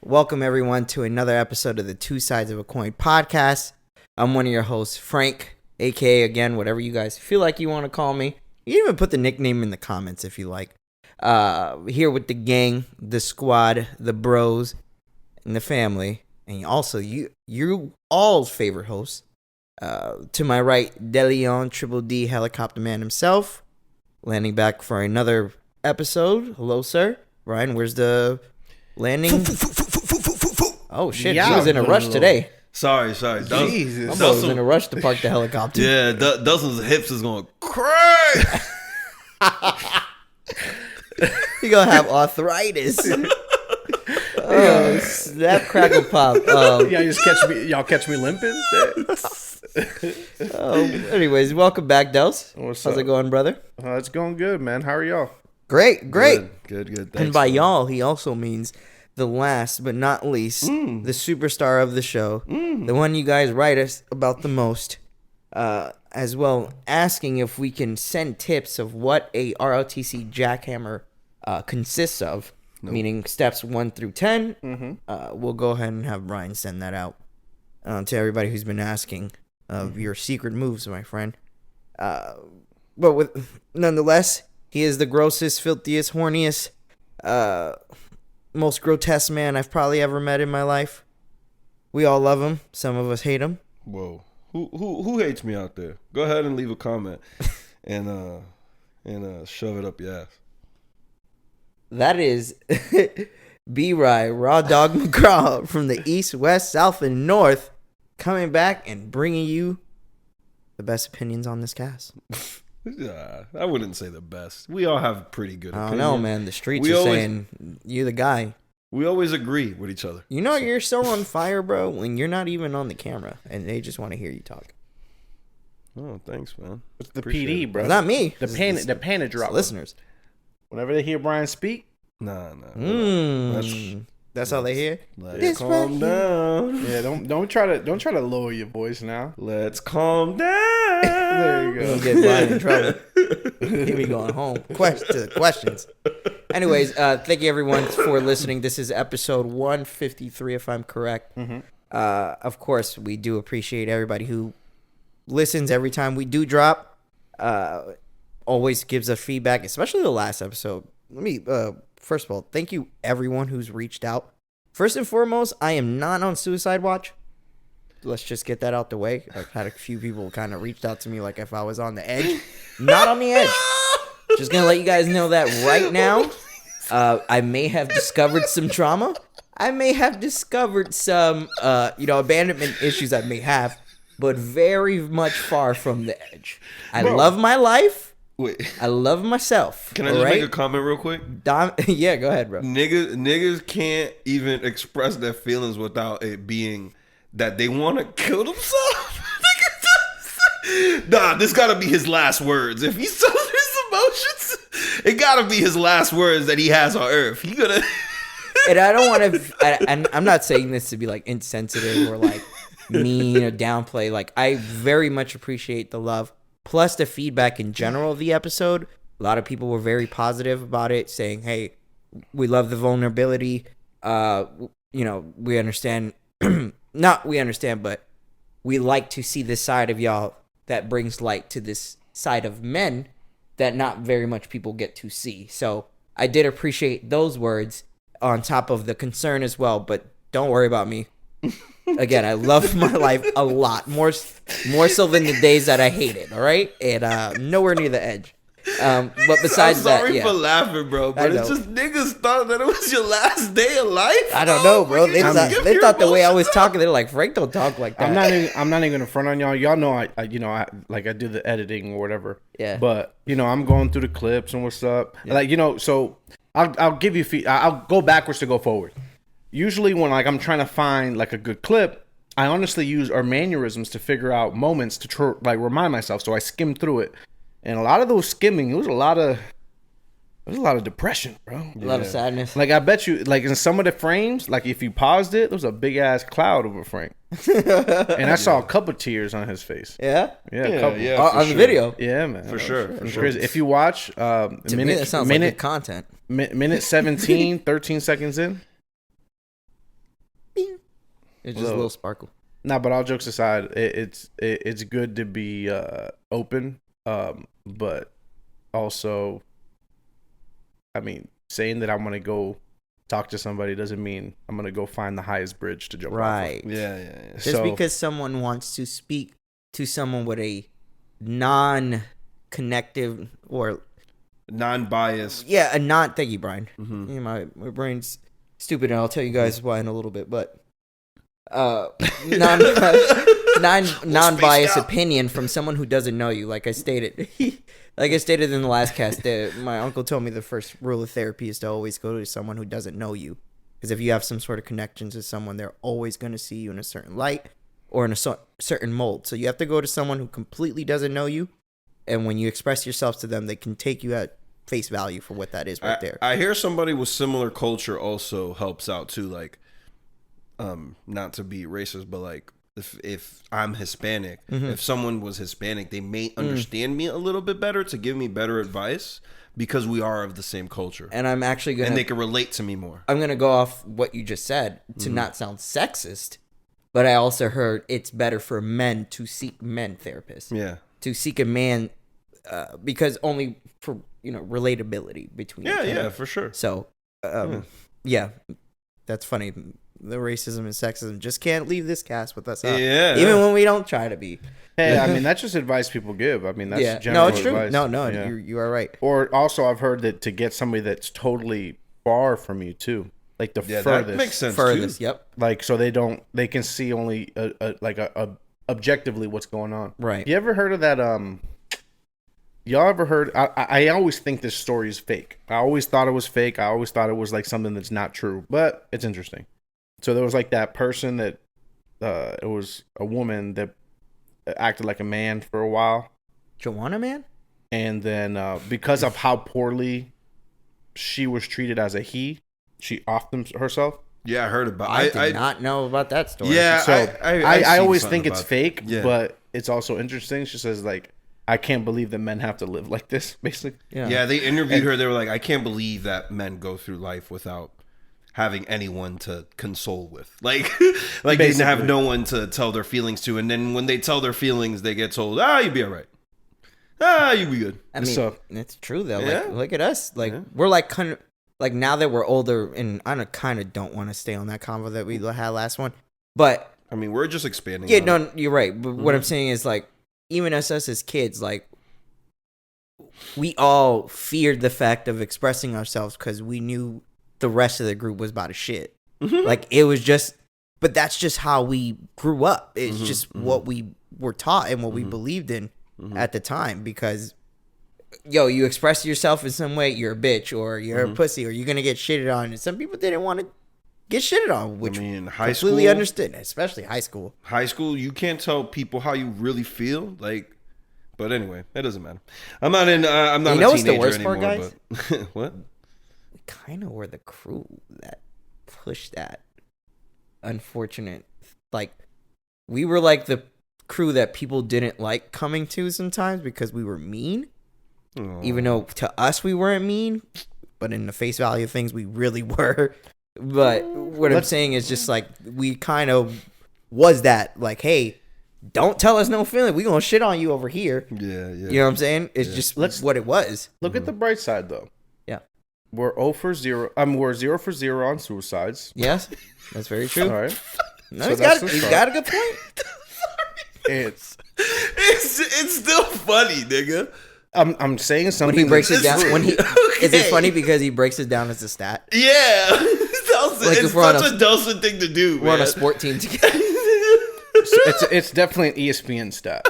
Welcome, everyone, to another episode of the Two Sides of a Coin podcast. I'm one of your hosts, Frank, a.k.a. again, whatever you guys feel like you want to call me. You can even put the nickname in the comments if you like. Here with the gang, the squad, the bros, and the family. And also, you all's favorite host. To my right, DeLeon, Triple D, Helicopter Man himself, landing back for another episode. Hello, sir. Bryan, where's the landing? Oh, shit. He was in a rush today. Sorry. Jesus. I was in a rush to park the helicopter. Yeah, Delson's hips is going crazy. He gonna have arthritis. Oh, snap, crackle, pop. Y'all catch me limping? Anyways, welcome back, Dels. What's How's up? it going, brother? It's going good, man. How are y'all? Great. Good. Thanks, And by y'all, he also means the last but not least, the superstar of the show, the one you guys write us about the most, as well, asking if we can send tips of what a ROTC jackhammer consists of, meaning steps 1 through 10. We'll go ahead and have Bryan send that out to everybody who's been asking of your secret moves, my friend. But nonetheless, he is the grossest, filthiest, horniest, most grotesque man I've probably ever met in my life. We all love him. Some of us hate him. Whoa. Who hates me out there? Go ahead and leave a comment and shove it up your ass. That is B-Rye, Raw Dog McGraw from the East, West, South, and North, coming back and bringing you the best opinions on this cast. I wouldn't say the best. We all have pretty good opinions. I don't know, man. The streets are saying you're the guy. We always agree with each other. You know you're so on fire, bro, when you're not even on the camera, and they just want to hear you talk. Oh, thanks, man. It's the PD, bro. It's not me. The panic drop. Listeners. Whenever they hear Bryan speak, Nah. That's how they hear. Let's calm down. yeah, don't try to lower your voice now. Let's calm down. There you We'll go. get Bryan in trouble. He'll be going home. Questions. Anyways, thank you everyone for listening. This is episode 153, if I'm correct. Of course, we do appreciate everybody who listens every time we do drop. Always gives us feedback, especially the last episode. Let me, first of all, thank you everyone who's reached out. First and foremost, I am not on suicide watch. Let's just get that out the way. I've had a few people kind of reached out to me like if I was on the edge. Not on the edge. Just going to let you guys know that right now. I may have discovered some trauma. I may have discovered some, abandonment issues I may have. But very much far from the edge. I love my life. Wait. I love myself. Can I just make a comment real quick? Yeah, go ahead, bro. Niggas can't even express their feelings without it being that they want to kill themselves. Nah, this gotta be his last words. If he's telling his emotions, it gotta be his last words that he has on Earth. He gonna. And I don't want to. And I'm not saying this to be like insensitive or like mean or downplay. Like, I very much appreciate the love. Plus the feedback in general of the episode. A lot of people were very positive about it, saying, hey, we love the vulnerability. We understand. Not we understand, but we like to see this side of y'all that brings light to this side of men that not very much people get to see. So I did appreciate those words on top of the concern as well, but don't worry about me. Again, I love my life a lot, more so than the days that I hate it, all right? And nowhere near the edge. But besides I'm sorry that, for laughing, bro, but it's just niggas thought that it was your last day of life. I don't know, bro. They thought the way I was talking, they're like, Frank don't talk like that. I'm not even gonna front on y'all. Y'all know I do the editing or whatever. Yeah. But I'm going through the clips and what's up. Yeah. So I'll give you I'll go backwards to go forward. Usually when I'm trying to find like a good clip, I honestly use our mannerisms to figure out moments to remind myself. So I skim through it, and a lot of those skimming, it was a lot of depression, bro. A lot of sadness. Like, I bet you, like, in some of the frames, like, if you paused it, there was a big ass cloud over Frank, and I saw a couple tears on his face. Yeah, a couple. Yeah, on the video. Yeah, man, for sure. Crazy. If you watch, To me, that sounds like good content. Minute 17, 13 seconds in. It's just a little sparkle. Nah, but all jokes aside, it's good to be open, but also, I mean, saying that I'm gonna go talk to somebody doesn't mean I'm gonna go find the highest bridge to jump off of. Right. Yeah. Just because someone wants to speak to someone with a non-connective or non-biased. Yeah, a non. Thank you, Bryan. Mm-hmm. You know, my brain's stupid, and I'll tell you guys why in a little bit. But non-biased opinion from someone who doesn't know you. Like I stated in the last cast, my uncle told me the first rule of therapy is to always go to someone who doesn't know you, because if you have some sort of connection to someone, they're always going to see you in a certain light or in a certain mold. So you have to go to someone who completely doesn't know you, and when you express yourself to them, they can take you at face value for what that is there. I hear somebody with similar culture also helps out too, like not to be racist, but like if I'm Hispanic, if someone was Hispanic, they may understand me a little bit better to give me better advice because we are of the same culture. And I'm actually going to... And they can relate to me more. I'm going to go off what you just said to not sound sexist, but I also heard it's better for men to seek men therapists. Yeah. To seek a man because only for, relatability between each other. Yeah, for sure. So, yeah, that's funny. The racism and sexism just can't leave this cast with us. Yeah. Even when we don't try to be. Hey, I mean, that's just advice people give. I mean, that's general it's true. advice. No, Yeah. you are right. Or also, I've heard that to get somebody that's totally far from you too, like the furthest. That makes sense. Furthest, too. yep. Like so they can see only objectively what's going on. Right. You ever heard of that? Y'all ever heard? I always think this story is fake. I always thought it was fake. I always thought it was like something that's not true, but it's interesting. So there was like that person that it was a woman that acted like a man for a while. Joanna Man? And then because of how poorly she was treated as a he, she offed herself. Yeah, I heard about it. I did not know about that story. Yeah, so I always think it's fake, yeah. but it's also interesting. She says like, I can't believe that men have to live like this, basically. Yeah, they interviewed her. They were like, I can't believe that men go through life without having anyone to console with. Like they have no one to tell their feelings to. And then when they tell their feelings, they get told, you'll be all right. You'll be good. I mean, it's true, though. Yeah. Like, look at us. Like, we're like kind of, like now that we're older, and I kind of don't want to stay on that convo that we had last one. But, I mean, we're just expanding. Yeah, no, you're right. But what I'm saying is, like, even us as kids, like, we all feared the fact of expressing ourselves because we knew the rest of the group was about to shit. Like, it was just, but that's just how we grew up. It's just what we were taught and what we believed in at the time, because, you express yourself in some way, you're a bitch or you're a pussy or you're going to get shitted on. And some people didn't want to get shitted on, which I mean, completely understood, especially high school. High school, you can't tell people how you really feel. Like, but anyway, it doesn't matter. I'm not a teenager what's the worst anymore, part, guys? But what? We kind of were the crew that pushed that unfortunate, like, we were like the crew that people didn't like coming to sometimes because we were mean. Aww. Even though to us we weren't mean, but in the face value of things we really were. But what I'm saying is just like we kind of was that, like, hey, don't tell us no feeling. We gonna shit on you over here. Yeah. You know what I'm saying? It's just what it was. Look at the bright side, though. Yeah. We're 0 for 0. We're 0 for 0 on suicides. Yes, that's very true. All right. No, he's got a good point. It's still funny, nigga. I'm saying something. When he breaks it down, is it funny because he breaks it down as a stat? Yeah, Delson, Like it's such a Delson thing to do. We're on a sport team together. It's definitely an ESPN stat.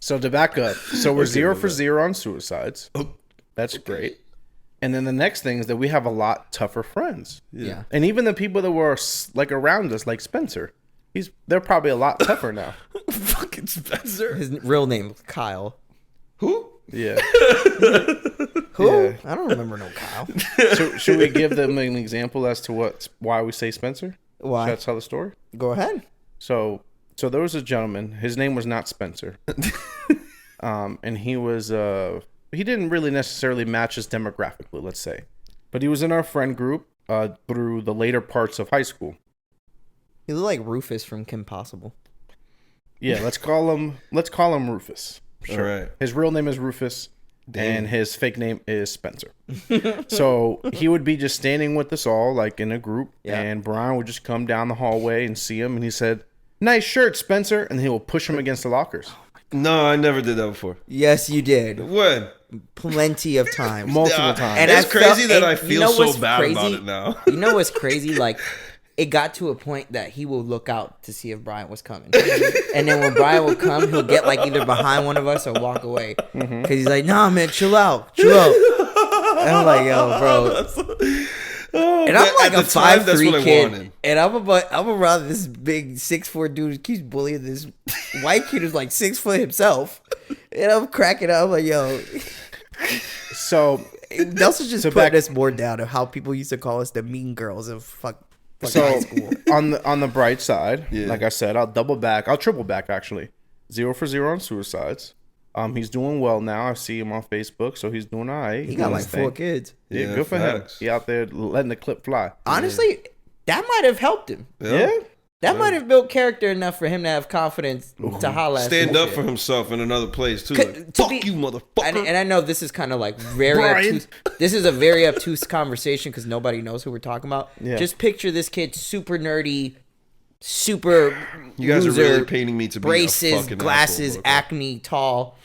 So to back up, so we're 0 for 0 on suicides. That's great. And then the next thing is that we have a lot tougher friends. Yeah. And even the people that were like around us, like Spencer, they're probably a lot tougher now. Fucking Spencer. His real name is Kyle. Who? Yeah. Who? Yeah. I don't remember no Kyle. So should we give them an example as to why we say Spencer? Why? Should I tell the story? Go ahead. So there was a gentleman. His name was not Spencer. And he was he didn't really necessarily match us demographically, let's say. But he was in our friend group through the later parts of high school. He looked like Rufus from Kim Possible. Yeah, let's call him Rufus. All right. His real name is Rufus, and his fake name is Spencer. So he would be just standing with us all, like in a group, and Bryan would just come down the hallway and see him, and he said, "Nice shirt, Spencer," and he will push him against the lockers. No, I never did that before. Yes, you did. When? Plenty of times. Multiple times. And it's crazy that I feel so bad about it now. You know what's crazy? Like, it got to a point that he will look out to see if Bryan was coming. And then when Bryan will come, he'll get like either behind one of us or walk away. Because he's like, nah, man, chill out. And I'm like, yo, bro. And I'm like a 5'3" kid. And I'm around this big 6'4" dude who keeps bullying this white kid who's like 6 foot himself. And I'm cracking up. I'm like, yo. So Delson just putting us more down of how people used to call us the mean girls of fucking high school. on the bright side, like I said, I'll triple back actually. 0 for 0 on suicides. He's doing well now. I see him on Facebook, so he's doing all right. He got like 4 kids. Yeah, good for him. He out there letting the clip fly. Honestly, that might have helped him. Yeah. That might have built character enough for him to have confidence to holler at stand up for himself in another place too. Like, fuck you, motherfucker. And I know this is kind of like very obtuse. This is a very obtuse conversation because nobody knows who we're talking about. Yeah. Just picture this kid, super nerdy, super. You guys loser, are really painting me to be braces, a fucking glasses, asshole, acne, tall,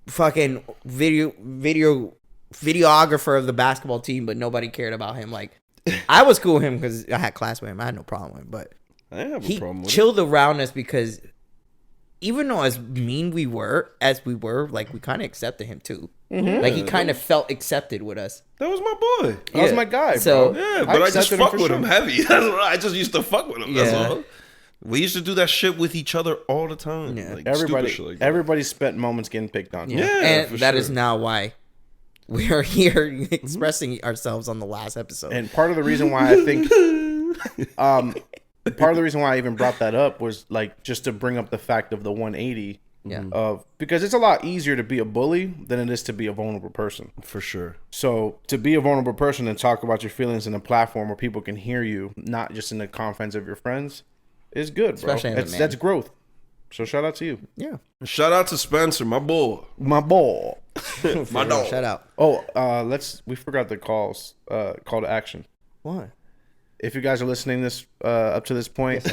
fucking videographer of the basketball team, but nobody cared about him. Like, I was cool with him because I had class with him. I had no problem with him, but. I didn't have a problem with it. He chilled around us because even though as mean as we were, like, we kind of accepted him too. Mm-hmm. Like, he kind of felt accepted with us. That was my boy. That was my guy, so, bro. Yeah, but I just fuck with him heavy. I just used to fuck with him. That's all. We used to do that shit with each other all the time. Yeah. Like, everybody spent moments getting picked on. Yeah, and that is now why we are here expressing ourselves on the last episode. And part of the reason why I think... part of the reason why I even brought that up was like just to bring up the fact of the 180 because it's a lot easier to be a bully than it is to be a vulnerable person. For sure. So to be a vulnerable person and talk about your feelings in a platform where people can hear you, not just in the confines of your friends, is good, bro. Especially that's growth. So shout out to you. Yeah. Shout out to Spencer, my boy. My boy. My dog. Shout out. Oh, we forgot the call to action. What? If you guys are listening this up to this point,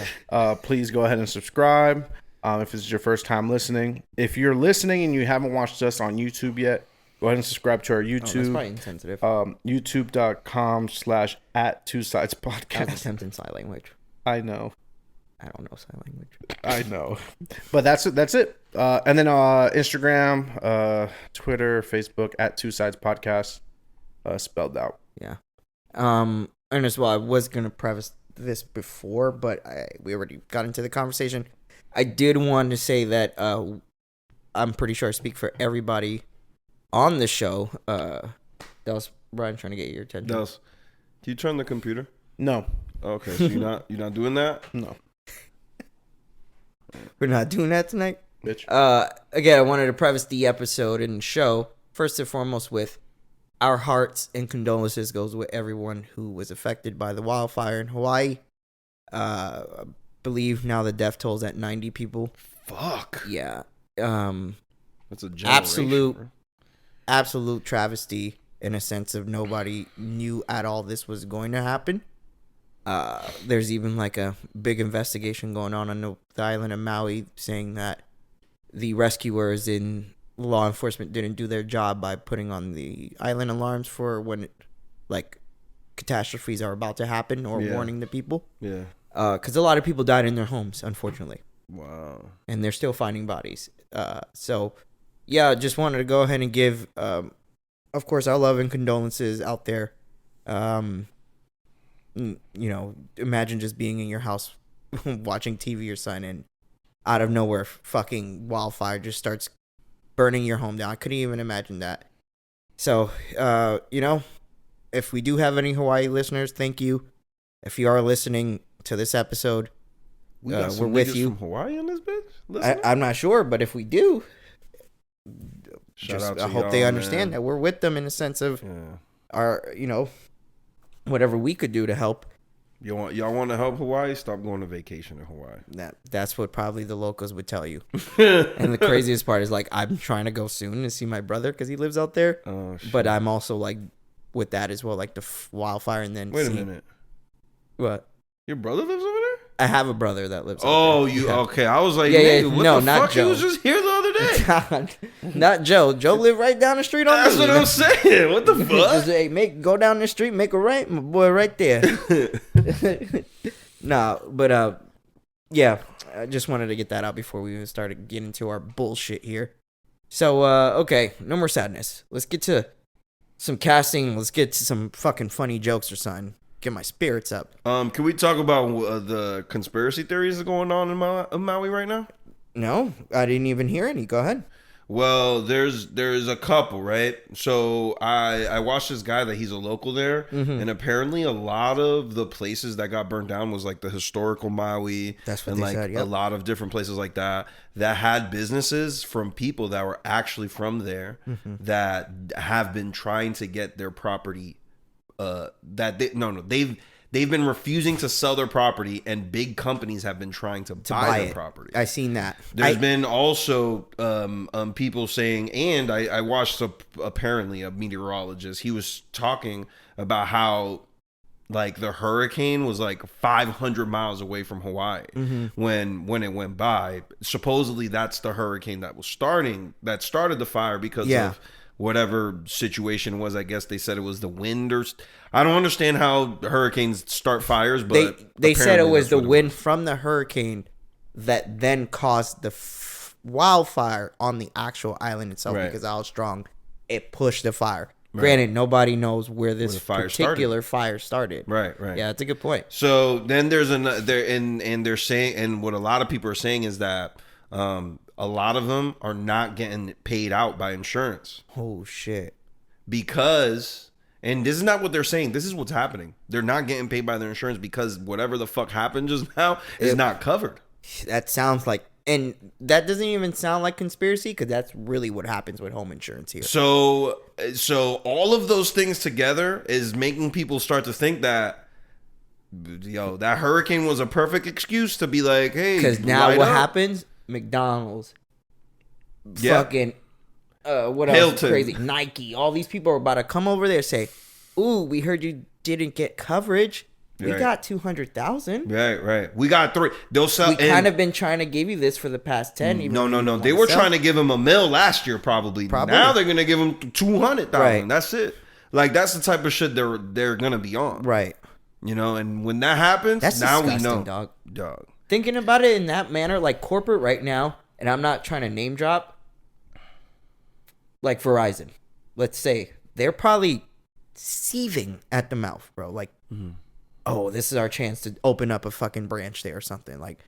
please go ahead and subscribe. If it's your first time listening, if you're listening and you haven't watched us on YouTube yet, go ahead and subscribe to our YouTube. That's probably insensitive. YouTube.com/@2sidespodcast. I was attempting sign language. I know. I don't know sign language. I know, but that's it. And then Instagram, Twitter, Facebook @2sidespodcast, spelled out. Yeah. And as well, I was going to preface this before, but we already got into the conversation. I did want to say that I'm pretty sure I speak for everybody on the show. That was Bryan trying to get your attention. Can you turn the computer? No. Okay, so you're not doing that? No. We're not doing that tonight? Bitch. Again, I wanted to preface the episode and show, first and foremost, with our hearts and condolences goes with everyone who was affected by the wildfire in Hawaii. I believe now the death toll's at 90 people. Fuck. Yeah. That's a generation. Absolute travesty in a sense of nobody knew at all this was going to happen. There's even like a big investigation going on the island of Maui saying that the rescuers in law enforcement didn't do their job by putting on the island alarms for when catastrophes are about to happen or warning the people. Yeah. Because a lot of people died in their homes, unfortunately. Wow. And they're still finding bodies. So, yeah, just wanted to go ahead and give, of course, our love and condolences out there. Imagine just being in your house watching TV or something, and out of nowhere, fucking wildfire just starts burning your home down. I couldn't even imagine that. So, if we do have any Hawaii listeners, thank you. If you are listening to this episode, we're with you. From Hawaii in this bitch? I'm not sure, but if we do, I hope they understand man. that we're with them in a sense of our, whatever we could do to help. Y'all want to help Hawaii? Stop going to vacation in Hawaii. That's what probably the locals would tell you. And the craziest part is like, I'm trying to go soon to see my brother because he lives out there. Oh, shit. But I'm also like with that as well, like the wildfire and then. Wait a minute. What? Your brother lives over there? I have a brother that lives. Oh, out there. you okay? I was like, yeah, what no, the not fuck? Joe. He was just here the other day. Not Joe. Joe lived right down the street on. That's what I'm saying. What the fuck? Just, hey, go down the street, make a right, my boy, right there. Nah, but yeah, I just wanted to get that out before we even started getting into our bullshit here. So okay, no more sadness. Let's get to some casting. Let's get to some fucking funny jokes or something. Get my spirits up. Can we talk about the conspiracy theories going on in Maui right now? No, I didn't even hear any. Go ahead. Well, there's a couple, right? So I watched this guy that he's a local there, and apparently a lot of the places that got burned down was like the historical Maui. That's what and they like said, yep. a lot of different places like that had businesses from people that were actually from there that have been trying to get their property. They've been refusing to sell their property, and big companies have been trying to buy their property. I seen that. There's been also people saying, and I watched apparently a meteorologist. He was talking about how like the hurricane was like 500 miles away from Hawaii when it went by. Supposedly that's the hurricane that started the fire because of whatever situation was. I guess they said it was the wind, or I don't understand how hurricanes start fires, but they said it was the wind from the hurricane that then caused the wildfire on the actual island itself because of how strong it pushed the fire. Granted, nobody knows where this particular fire started. Right. Yeah, that's a good point. So then there's they're saying, and what a lot of people are saying is that a lot of them are not getting paid out by insurance. Oh shit! Because, and this is not what they're saying. This is what's happening. They're not getting paid by their insurance because whatever the fuck happened just now is not covered. That sounds like, and that doesn't even sound like conspiracy because that's really what happens with home insurance here. So all of those things together is making people start to think that, that hurricane was a perfect excuse to be like, hey, because now what happens? McDonald's, fucking, what else? Hilton. Crazy Nike. All these people are about to come over there and say, "Ooh, we heard you didn't get coverage. We got 200,000. Right. We got 3. They'll sell. We kind of been trying to give you this for the past 10. No. They were trying to give him $1 million last year, probably. Now they're gonna give him 200,000. Right. That's it. Like that's the type of shit they're gonna be on. Right. And when that happens, that's now disgusting, we know, dog. Thinking about it in that manner, like corporate right now, and I'm not trying to name drop, like Verizon, let's say, they're probably seething at the mouth, bro. Like, oh, this is our chance to open up a fucking branch there or something. Like,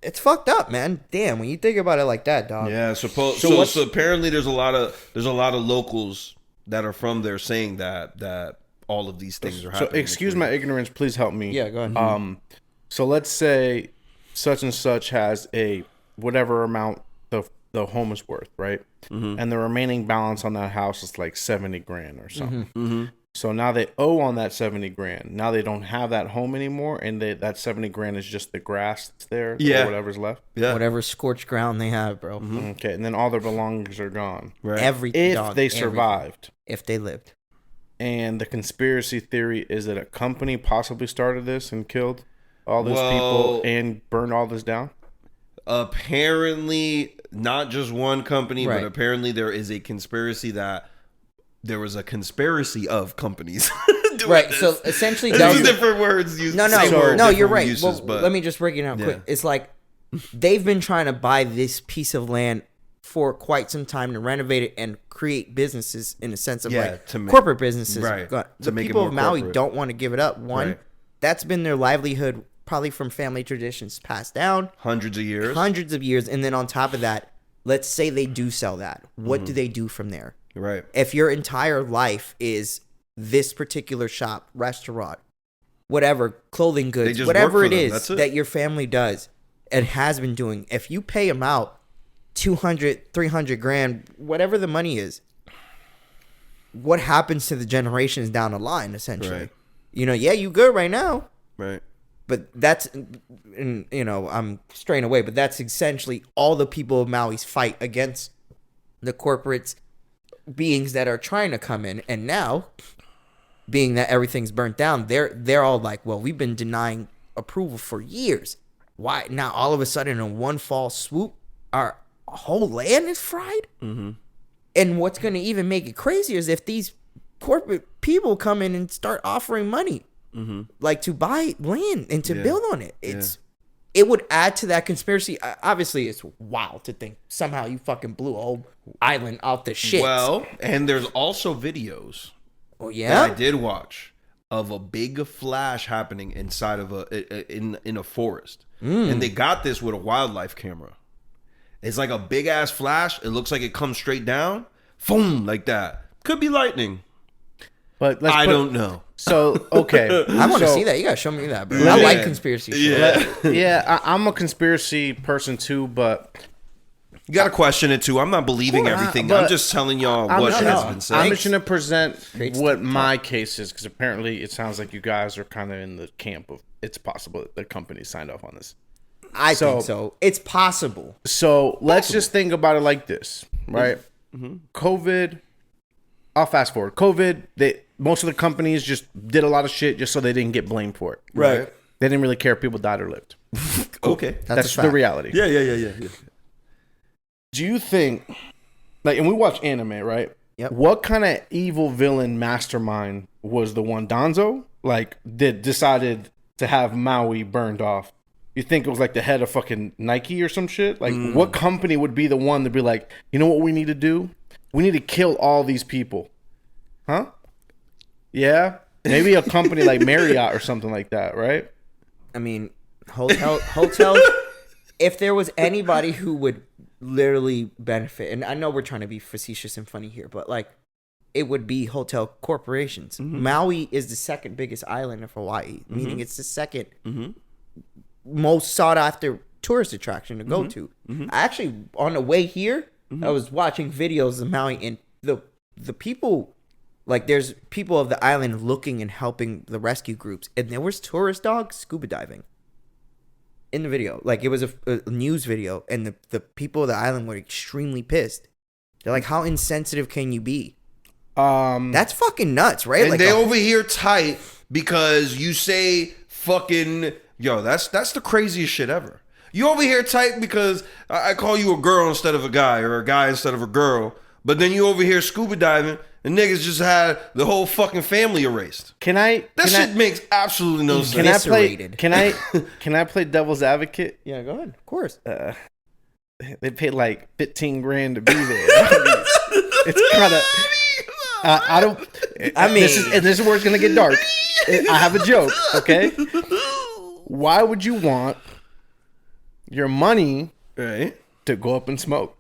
it's fucked up, man. Damn, when you think about it like that, dog. Yeah, so apparently there's a lot of locals that are from there saying that all of these things are happening. So excuse my ignorance, please help me. Yeah, go ahead. So let's say such and such has a whatever amount the home is worth, right? And the remaining balance on that house is like 70 grand or something. So now they owe on that 70 grand. Now they don't have that home anymore, and that 70 grand is just the grass that's there, or whatever's left. Yeah, whatever scorched ground they have, bro. Okay, and then all their belongings are gone. Right. If they survived, if they lived. And the conspiracy theory is that a company possibly started this and killed all those people and burned all this down? Apparently, not just one company, but apparently there is a conspiracy that there was a conspiracy of companies. Right. This. So essentially, these different words used. No, you're right. Uses, well, let me just break it down quick. It's like they've been trying to buy this piece of land for quite some time to renovate it and create businesses in a sense of corporate businesses. Right. The people of Maui don't want to give it up. One, that's been their livelihood, probably from family traditions passed down. Hundreds of years. And then on top of that, let's say they do sell that. What do they do from there? Right. If your entire life is this particular shop, restaurant, whatever, clothing goods, whatever it is that your family does and has been doing, if you pay them out 200, 300 grand, whatever the money is, what happens to the generations down the line, essentially? Right. You good right now. Right. But that's, I'm straying away, but that's essentially all the people of Maui's fight against the corporate beings that are trying to come in. And now, being that everything's burnt down, they're all like, well, we've been denying approval for years. Why now all of a sudden in one fall swoop, our whole land is fried? Mm-hmm. And what's going to even make it crazier is if these corporate people come in and start offering money. Mm-hmm. Like to buy land and to build on it. It would add to that conspiracy. Obviously, it's wild to think somehow you fucking blew a whole island off the shit. Well, and there's also videos. Oh yeah, that I did watch of a big flash happening inside of in a forest, and they got this with a wildlife camera. It's like a big ass flash. It looks like it comes straight down, boom, like that. Could be lightning. But I don't know. So, okay. I want to see that. You got to show me that, bro. I like conspiracy shit. Yeah, I'm a conspiracy person too, but... You got to question it too. I'm not believing everything. I'm just telling y'all what has been said. I'm just going to present what my case is, because apparently it sounds like you guys are kind of in the camp of it's possible that the company signed off on this. I think so. It's possible. So let's just think about it like this, right? Mm-hmm. COVID... I'll fast forward. COVID, most of the companies just did a lot of shit just so they didn't get blamed for it. Right. They didn't really care if people died or lived. Cool. Okay. That's the reality. Yeah. Do you think, like, and we watch anime, right? Yep. What kind of evil villain mastermind was the one Danzo? Like, decided to have Maui burned off? You think it was like the head of fucking Nike or some shit? Like, what company would be the one to be like, you know what we need to do? We need to kill all these people. Huh? Yeah? Maybe a company like Marriott or something like that, right? I mean, hotel. If there was anybody who would literally benefit, and I know we're trying to be facetious and funny here, but like, it would be hotel corporations. Mm-hmm. Maui is the second biggest island of Hawaii, meaning it's the second most sought after tourist attraction to go to. Mm-hmm. Actually, on the way here, I was watching videos of Maui, and the people, like, there's people of the island looking and helping the rescue groups, and there was tourist dogs scuba diving in the video. Like, it was a news video, and the people of the island were extremely pissed. They're like, how insensitive can you be? That's fucking nuts, right? And like they over here tight because you say fucking, yo, that's the craziest shit ever. You over here tight because I call you a girl instead of a guy, or a guy instead of a girl. But then you over here scuba diving, and niggas just had the whole fucking family erased. That shit makes absolutely no sense. Can I play devil's advocate? Yeah, go ahead. Of course. They paid like 15 grand to be there. It's kind of... this is where it's gonna get dark. I have a joke, okay? Why would you want your money to go up in smoke?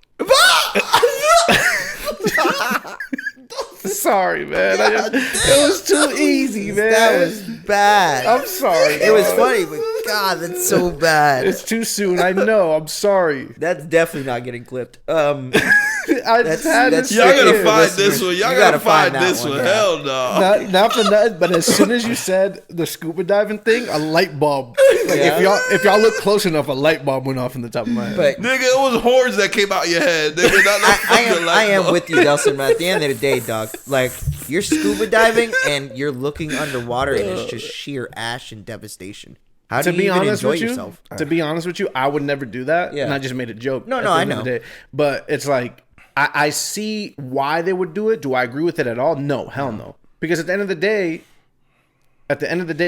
Sorry, man. It was too easy, man. That was bad. I'm sorry. It was funny, but God, that's so bad. It's too soon. I know. I'm sorry. That's definitely not getting clipped. I just had to y'all gotta find this one. Y'all gotta find this one. Hell no. Not for nothing, but as soon as you said the scuba diving thing, a light bulb. Like, if y'all look close enough, a light bulb went off in the top of my head. But, nigga, it was horns that came out your head. Nigga, I am with you, Delson, but at the end of the day, dog, like, you're scuba diving and you're looking underwater and it's just sheer ash and devastation. How do you even enjoy yourself? To be honest with you, I would never do that. Yeah. And I just made a joke. No, I know. But it's like, I see why they would do it. Do I agree with it at all? No, hell no. Because at the end of the day,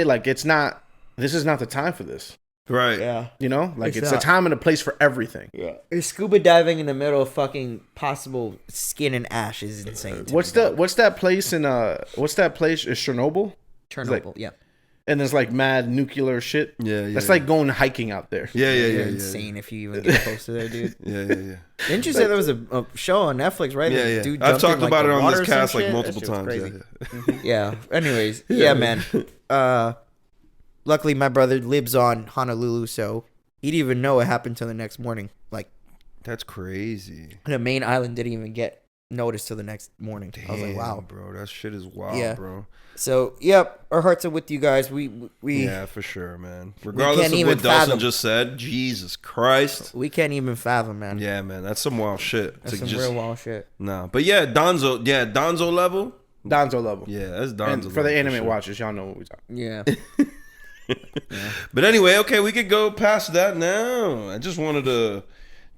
like, this is not the time for this. Right. Yeah. You know, like, it's a time and a place for everything. Yeah. Scuba diving in the middle of fucking possible skin and ash is insane. What's that place in what's that place? Is Chernobyl? Chernobyl, yeah. And there's like mad nuclear shit. Yeah. That's like going hiking out there. Yeah. Insane if you even get close to there, dude. Yeah. Didn't you say there was a show on Netflix, right? Yeah. Dude I've talked in, about it on this cast like multiple times. Yeah. Anyways, yeah, man. Luckily, my brother lives on Honolulu, so he didn't even know what happened till the next morning. Like, that's crazy. The main island didn't even get notice till the next morning. Damn, I was like, wow, bro, that shit is wild, bro. So, yep, our hearts are with you guys. We yeah, for sure, man. Regardless of what Delson just said, Jesus Christ, we can't even fathom, man. Yeah, man, that's some wild shit. That's some real wild shit. Nah, but yeah, Donzo level. Donzo level. Yeah, that's Donzo level. For the anime watchers, y'all know what we're talking. Yeah. But anyway, okay, we could go past that now. I just wanted to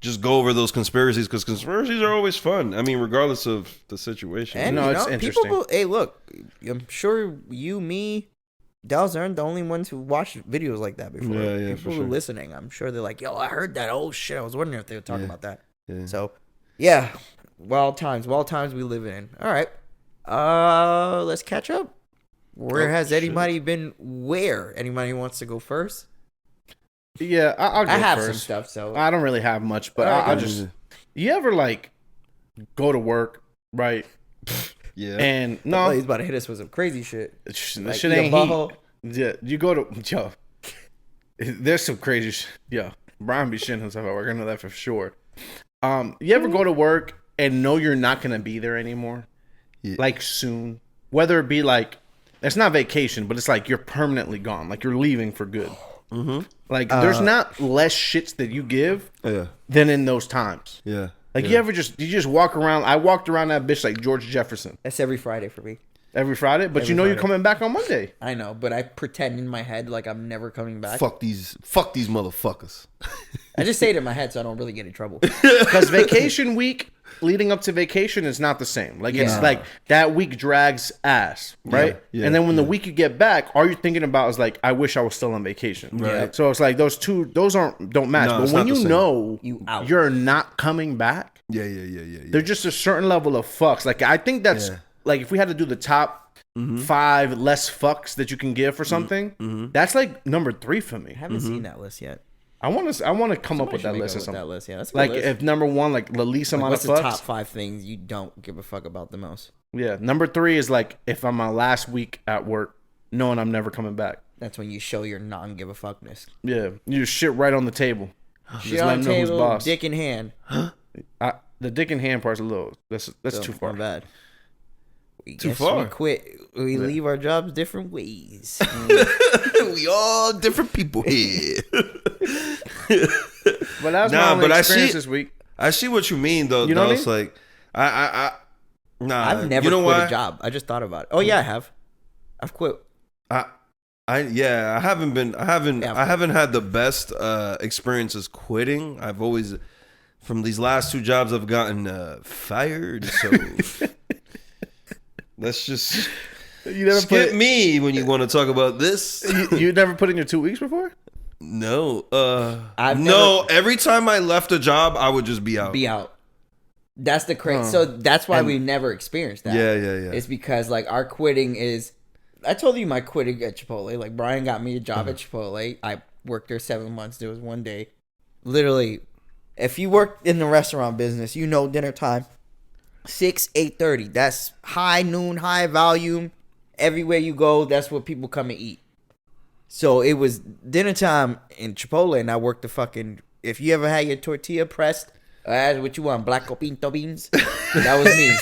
just go over those conspiracies because conspiracies are always fun. I mean, regardless of the situation. And it's interesting. Hey, look, I'm sure you, me, Delson aren't the only ones who watched videos like that before. Yeah, people who are listening, I'm sure they're like, yo, I heard that. Oh, shit. I was wondering if they were talking about that. Yeah. So, yeah, wild times we live in. All right. Let's catch up. Where has anybody been? Where? Anybody wants to go first? Yeah, I'll go I have first. some stuff, so I don't really have much, but I'll just. You ever like go to work, right? Yeah. And he's about to hit us with some crazy shit. This like, shit ain't heat. Yeah, you go to there's some crazy shit. Yeah, Bryan be shitting himself at work. I know that for sure. You ever go to work and know you're not gonna be there anymore? Yeah. Like soon, whether it be like it's not vacation, but it's like you're permanently gone. Like you're leaving for good. Mm-hmm. Like there's not less shits that you give than in those times. Yeah. Like you just walk around. I walked around that bitch like George Jefferson. That's every Friday for me. Every Friday, but you know you're coming back on Monday. I know, but I pretend in my head like I'm never coming back. Fuck these motherfuckers. I just say it in my head so I don't really get in trouble. Because vacation week leading up to vacation is not the same. Like it's like that week drags ass, right? Yeah, and then when the week you get back, all you're thinking about is like, I wish I was still on vacation. Right. Yeah. So it's like those don't match. No, but when you know you're not coming back, yeah. There's just a certain level of fucks. Like I think that's like if we had to do the top 5 less fucks that you can give for something, that's like number 3 for me. I haven't seen that list yet. I want to come up with that list or something. That list, yeah, that's a like good list. If number 1, like the least amount of fucks. What's the top 5 things you don't give a fuck about the most? Yeah, number 3 is like if I'm my last week at work, knowing I'm never coming back. That's when you show your non-give a fuckness. Yeah, you just shit right on the table. Shit on the table, dick in hand. The dick in hand part's a little. That's too far. Not bad. Too far. We quit. We leave our jobs different ways. We all different people here. But that was my only experience this week. I see what you mean, though. You know what I mean? It's like I've never quit a job. I just thought about it. Oh yeah, I have. I've quit. I haven't had the best experiences quitting. I've always, from these last 2 jobs, I've gotten fired. So let's just skip me when you want to talk about this. You never put in your 2 weeks before? No. Every time I left a job, I would just be out. That's the crazy. So that's why we never experienced that. Yeah. It's because like our quitting is. I told you my quitting at Chipotle. Like Bryan got me a job at Chipotle. I worked there 7 months. There was one day, literally, if you work in the restaurant business, you know dinner time, 8:30. That's high noon, high volume. Everywhere you go, that's what people come and eat. So it was dinner time in Chipotle, and I worked the fucking. If you ever had your tortilla pressed, that's what you want, black pinto beans. That was me.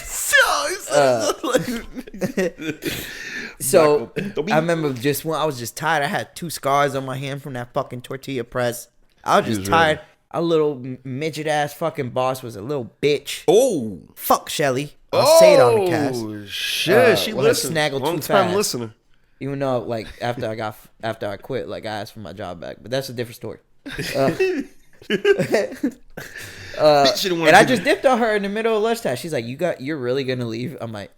So I remember just when I was just tired. I had 2 scars on my hand from that fucking tortilla press. I was just tired. A little midget ass fucking boss was a little bitch. Oh, fuck Shelly. I'll say it on the cast. Oh shit, she listened. Snaggled Long too time fast. listener. Even though like after I quit, like I asked for my job back, but that's a different story. And I just dipped on her in the middle of lunchtime. She's like, "You're really gonna leave?" I'm like,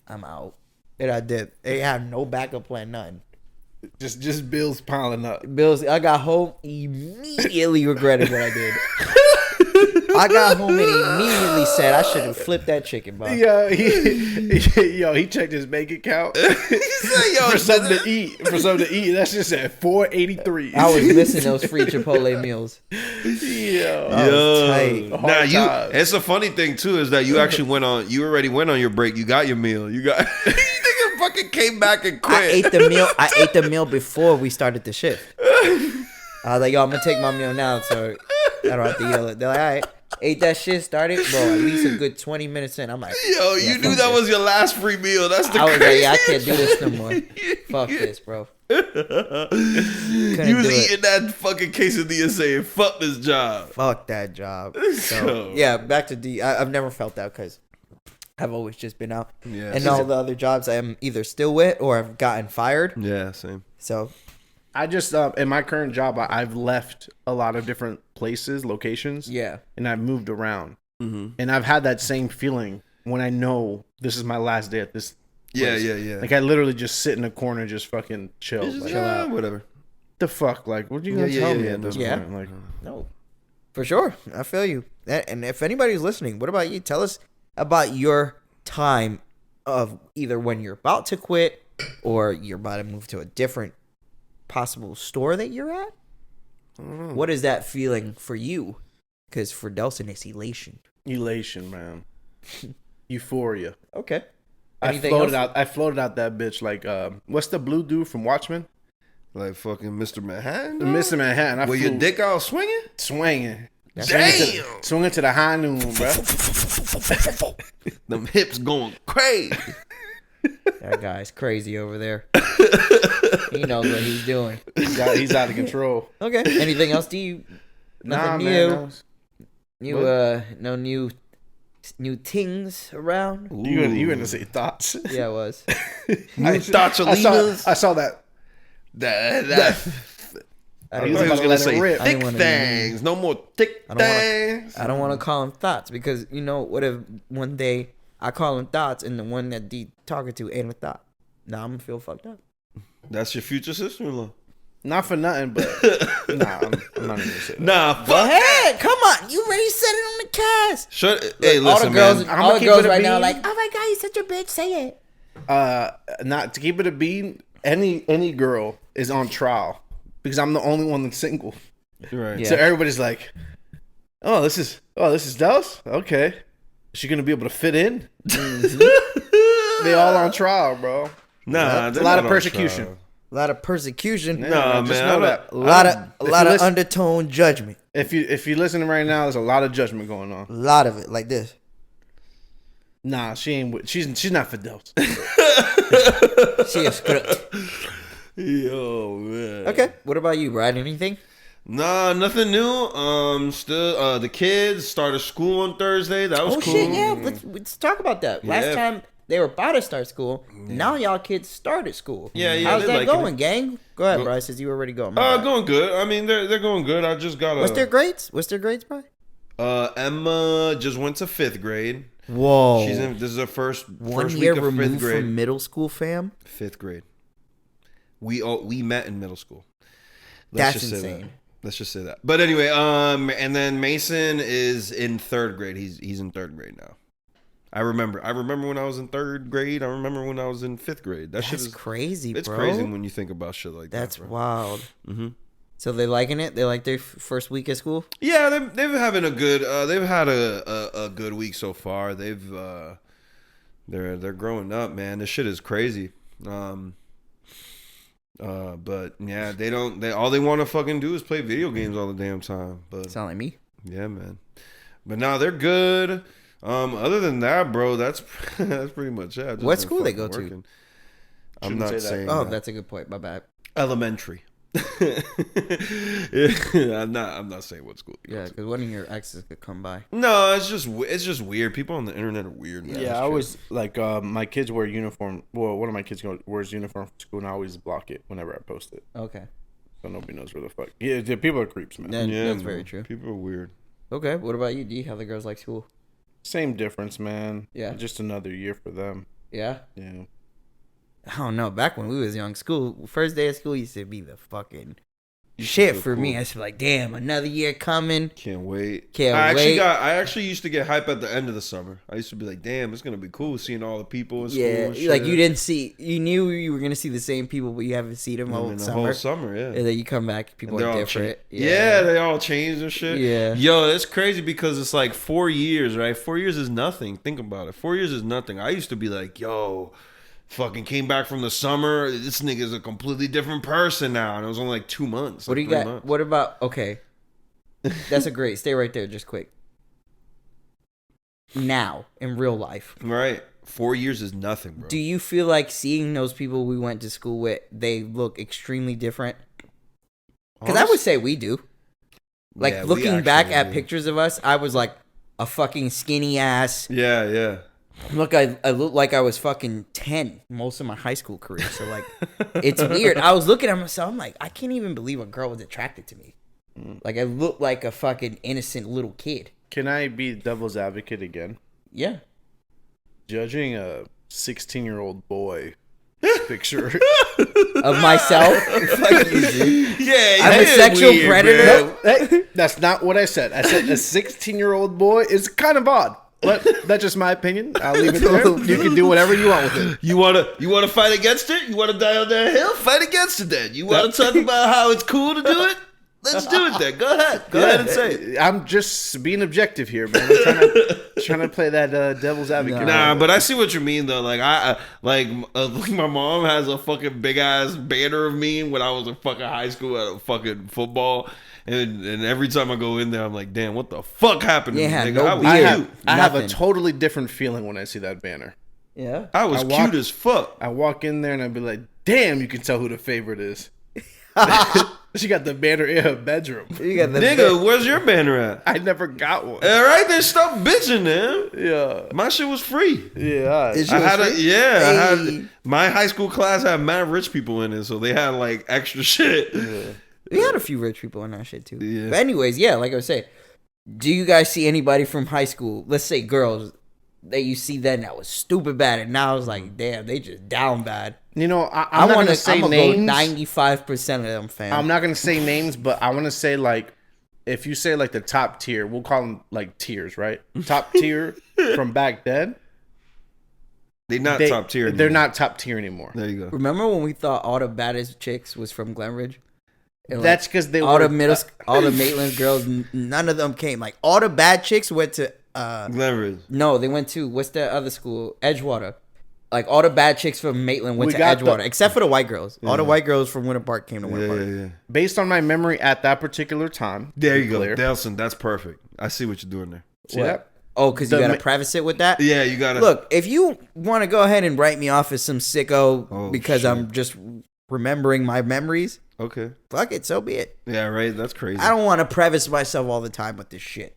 "I'm out." And I did. They have no backup plan, nothing. Just bills piling up. I got home, immediately regretted what I did. I got home and immediately said I should have flipped that chicken, bro. Yeah, he checked his bank account. He said, "Yo, for something to eat, that's just at $4.83." I was missing those free Chipotle meals. Now it's a funny thing too is that you actually you already went on your break. You got your meal. You got. You fucking came back and quit. I ate the meal before we started the shift. I was like, "Yo, I'm gonna take my meal now, so I don't have to eat all it." They're like, "All right." ate that shit, started, bro, at least a good 20 minutes in. I'm like, Yo, yeah, you knew fuck that this. was your last free meal. That's the I was like, crazy. yeah, I can't do this no more. Fuck this, bro. You was do it. eating that fucking quesadilla saying, fuck this job. Fuck that job. So, So- yeah, back to D. I've never felt that because I've always just been out. Yeah, And same. all the other jobs I'm either still with or I've gotten fired. Yeah, same. So, I just in my current job, I've left a lot of different places, locations. yeah. And I've moved around, Mm-hmm. and I've had that same feeling when I know this is my last day at this. Yeah, place. yeah, yeah. Like I literally just sit in a corner, just fucking chill. It's just, Like, chill out. Whatever. the fuck? Like, what are you gonna Yeah, tell yeah, me yeah, at this yeah. point? Like, No. For sure. I feel you. And if anybody's listening, what about you? Tell us about your time of either when you're about to quit or you're about to move to a different possible store that you're at. What is that feeling for you? Because for Delson, it's elation. elation, man, euphoria. Okay. I Anything floated else? out. I floated out that bitch. Like, what's the blue dude from Watchmen? Like fucking Mr. Manhattan. Mr. Manhattan. I With flew your dick out swinging? swinging. Damn. Swinging to the high noon, bro. Them hips going crazy. That guy's crazy over there. He knows what he's doing. He's out of control. Okay. Anything else? Do you? Nothing new. Man, that was- No new things around. you gonna say thoughts? Yeah, it was. New thoughts, I Alinas? saw that. I I didn't thought he was about to gonna let it say rip. I thick didn't wanna- things. No more thick I don't wanna- things. I don't want to call him thoughts because you know what if one day I call him thoughts and the one that D talking to ain't a thought. Nah, I'm gonna feel fucked up. That's your future sister-in-law. Not for nothing, but nah, I'm not even gonna say that. Nah, Go fuck. ahead, come on. You already said it on the cast. Shut. Hey, all listen, the girls, man. all the keep girls it a right now, bean. like, oh my god, he's such a bitch. Say it. Not to keep it a bean. Any girl is on trial because I'm the only one that's single. Right. Yeah. So everybody's like, "Oh, this is Dels. Okay, is she gonna be able to fit in?" They all on trial, bro. Nah, It's they're a lot not of on persecution. trial. A lot of persecution. Nah, just man. know I that. don't- A lot I of don't- undertone judgment. If you listening right now, there's a lot of judgment going on. A lot of it, like this. Nah, she ain't. She's not for Dels. She a script. Yo, man. Okay. What about you, Bryan? Anything? Nah, nothing new. Still, the kids started school on Thursday. That was Oh cool. shit! Yeah, let's talk about that. Last Yeah. time they were about to start school. Now y'all kids started school. Yeah, yeah, How's they that liking going, gang? Go ahead, Bryce. Since you already going. My bad. Going good. I mean, they're going good. I just got a. What's their grades? Bro? Emma just went to 5th grade. Whoa. She's in. This is her first One week year of 5th removed grade. from middle school, fam. 5th grade. We met in middle school. That's just say insane. that. Let's just say that. But anyway, and then Mason is in 3rd grade. He's in 3rd grade now. I remember when I was in 3rd grade. I remember when I was in 5th grade. That shit That's is crazy, It's bro. crazy when you think about shit like That's that. Bro. wild. Mm-hmm. So they liking it? They like their first week at school? Yeah, they've having a good. They've had a good week so far. They're growing up, man. This shit is crazy. But yeah, they all they want to fucking do is play video games all the damn time. But Sound like me? yeah, man. But no, they're good. Other than that, bro, that's pretty much it. I've just What been school they fucking go to? working. I'm Shouldn't not say that. saying. Oh, that. that's a good point. My bad. Elementary. I'm not saying what school. they go Yeah, to. because one of your exes could come by. No, it's just weird. People on the internet are weird, man. Yeah, I always like my kids wear uniform. Well, one of my kids wears uniform for school, and I always block it whenever I post it, Okay. so nobody knows where the fuck. Yeah, people are creeps, man. That's man. very true. People are weird. Okay. What about you, D? How the girls like school? Same difference, man. Yeah. Just another year for them. Yeah. Yeah. I don't know. Back when we was young, first day of school used to be the fucking shit feel for me. cool. I was like, damn, another year coming. Can't wait. Can't I wait. actually used to get hype at the end of the summer. I used to be like, damn, it's gonna be cool seeing all the people in school. Yeah, and like shit. you knew you were gonna see the same people, but you haven't seen them all And the summer. whole summer, yeah. And then you come back, people And they're are all different. Yeah, they all changed and shit. Yeah. Yo, it's crazy because it's like 4 years, right? 4 years is nothing. Think about it. 4 years is nothing. I used to be like, yo, fucking came back from the summer. This nigga's a completely different person now. And it was only like 2 months. What do like you 3 got? months. What about? Okay, that's a great. Stay right there, just quick. now in real life. Right. 4 years is nothing, bro. Do you feel like seeing those people we went to school with, they look extremely different? Because I would say we do. Like, Yeah, we looking back actually at do. pictures of us, I was like a fucking skinny ass. Yeah. Look, I looked like I was fucking 10 most of my high school career. So, like, it's weird. I was looking at myself, I'm like, I can't even believe a girl was attracted to me. Like, I looked like a fucking innocent little kid. Can I be devil's advocate again? Yeah. Judging a 16-year-old boy picture. Of myself? Fuck you, dude. Yeah, I'm a sexual predator. Hey, that's not what I said. I said a 16-year-old boy is kind of odd. But that's just my opinion. I'll leave it there. You can do whatever you want with it. You wanna fight against it? You wanna die on that hill? Fight against it then. You wanna talk about how it's cool to do it? Let's do it then. Go ahead. Go ahead and say it. I'm just being objective here, man. I'm trying to play that devil's advocate. Nah, but I see what you mean though. Like my mom has a fucking big ass banner of me when I was in fucking high school at a fucking football, and every time I go in there, I'm like, damn, what the fuck happened to me? Yeah, Nigga? no I was beard. cute. I have a Nothing. totally different feeling when I see that banner. Yeah. I was cute as fuck. I walk in there and I'd be like, damn, you can tell who the favorite is. She got the banner in her bedroom. You got the Nigga, where's your banner at? I never got one. All right, then stop bitching, man. Yeah. My shit was free. Yeah. Is I yours had free? I Hey. had my high school class had mad rich people in it, so they had like extra shit. We had a few rich people in our shit too. Yeah. But anyways, yeah, like I was saying, do you guys see anybody from high school, let's say girls, that you see then that was stupid bad, and now it's like, damn, they just down bad. You know, I'm not going to say names. 95% of them, fam. I'm not going to say names, but I want to say, like, if you say, like, the top tier, we'll call them, like, tiers, right? Top tier from back then. They're not top tier. They're anymore. not top tier anymore. There you go. Remember when we thought all the baddest chicks was from Glenridge? And, like, That's because they all were... all the Maitland girls, none of them came. Like, all the bad chicks went to Glenridge. no, they went to, what's the other school? Edgewater. Like, all the bad chicks from Maitland went We to got Edgewater, except for the white girls. All the white girls from Winter Park came to Winter Park. Yeah. Based on my memory at that particular time. There you go, clear. Delson. That's perfect. I see what you're doing there. See that? Oh, because you The got to Ma- preface it with that? Yeah, you gotta Look, if you want to go ahead and write me off as some sicko Oh, because shit. I'm just remembering my memories, Okay. fuck it, so be it. Yeah, right. That's crazy. I don't want to preface myself all the time with this shit.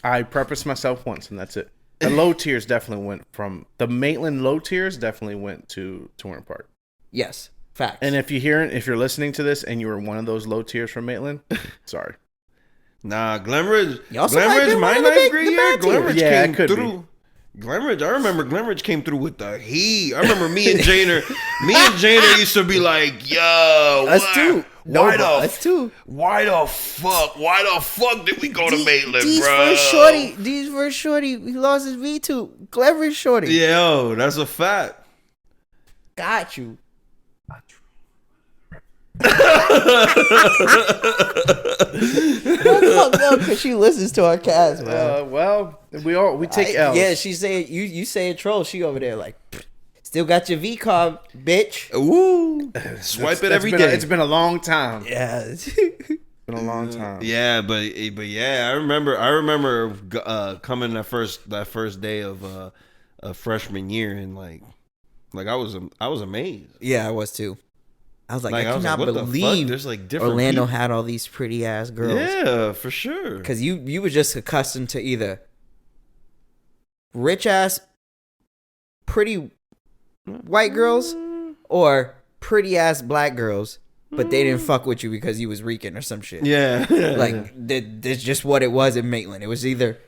I prefaced myself once, and that's it. The low tiers definitely went from... The Maitland low tiers definitely went to Winter Park. Yes, facts. And if you're listening to this and you were one of those low tiers from Maitland, sorry. Nah, Glenridge. You also might be Glenridge, one my of the ninth big- grade the year, bad tier. Glenridge Yeah, it came could be. through. Glenridge, I remember Glenridge came through with the heat. I remember me and Janer used to be like, yo, Us what? too. No, Why but the us too. Why the fuck did we go to Maitland, These bro? first shorty, he lost his V2. Clever shorty. Yo, that's a fact. Got you. Because she listens to our cast, man. Well, we take L's. Yeah, she say you say a troll. She over there like, still got your V card, bitch. Ooh, swipe it every day. It's been a long time. Yeah. It's been a long time. Yeah, but yeah, I remember coming that first day of freshman year, and like I was amazed. Yeah, I was too. I was like, Like, I I was cannot like, what the fuck? believe There's, like, different Orlando people. had all these pretty ass girls. Yeah, for sure. Because you were just accustomed to either rich ass, pretty white girls or pretty ass black girls, but they didn't fuck with you because you was Rican or some shit. Yeah, Like, that's just what it was in Maitland. It was either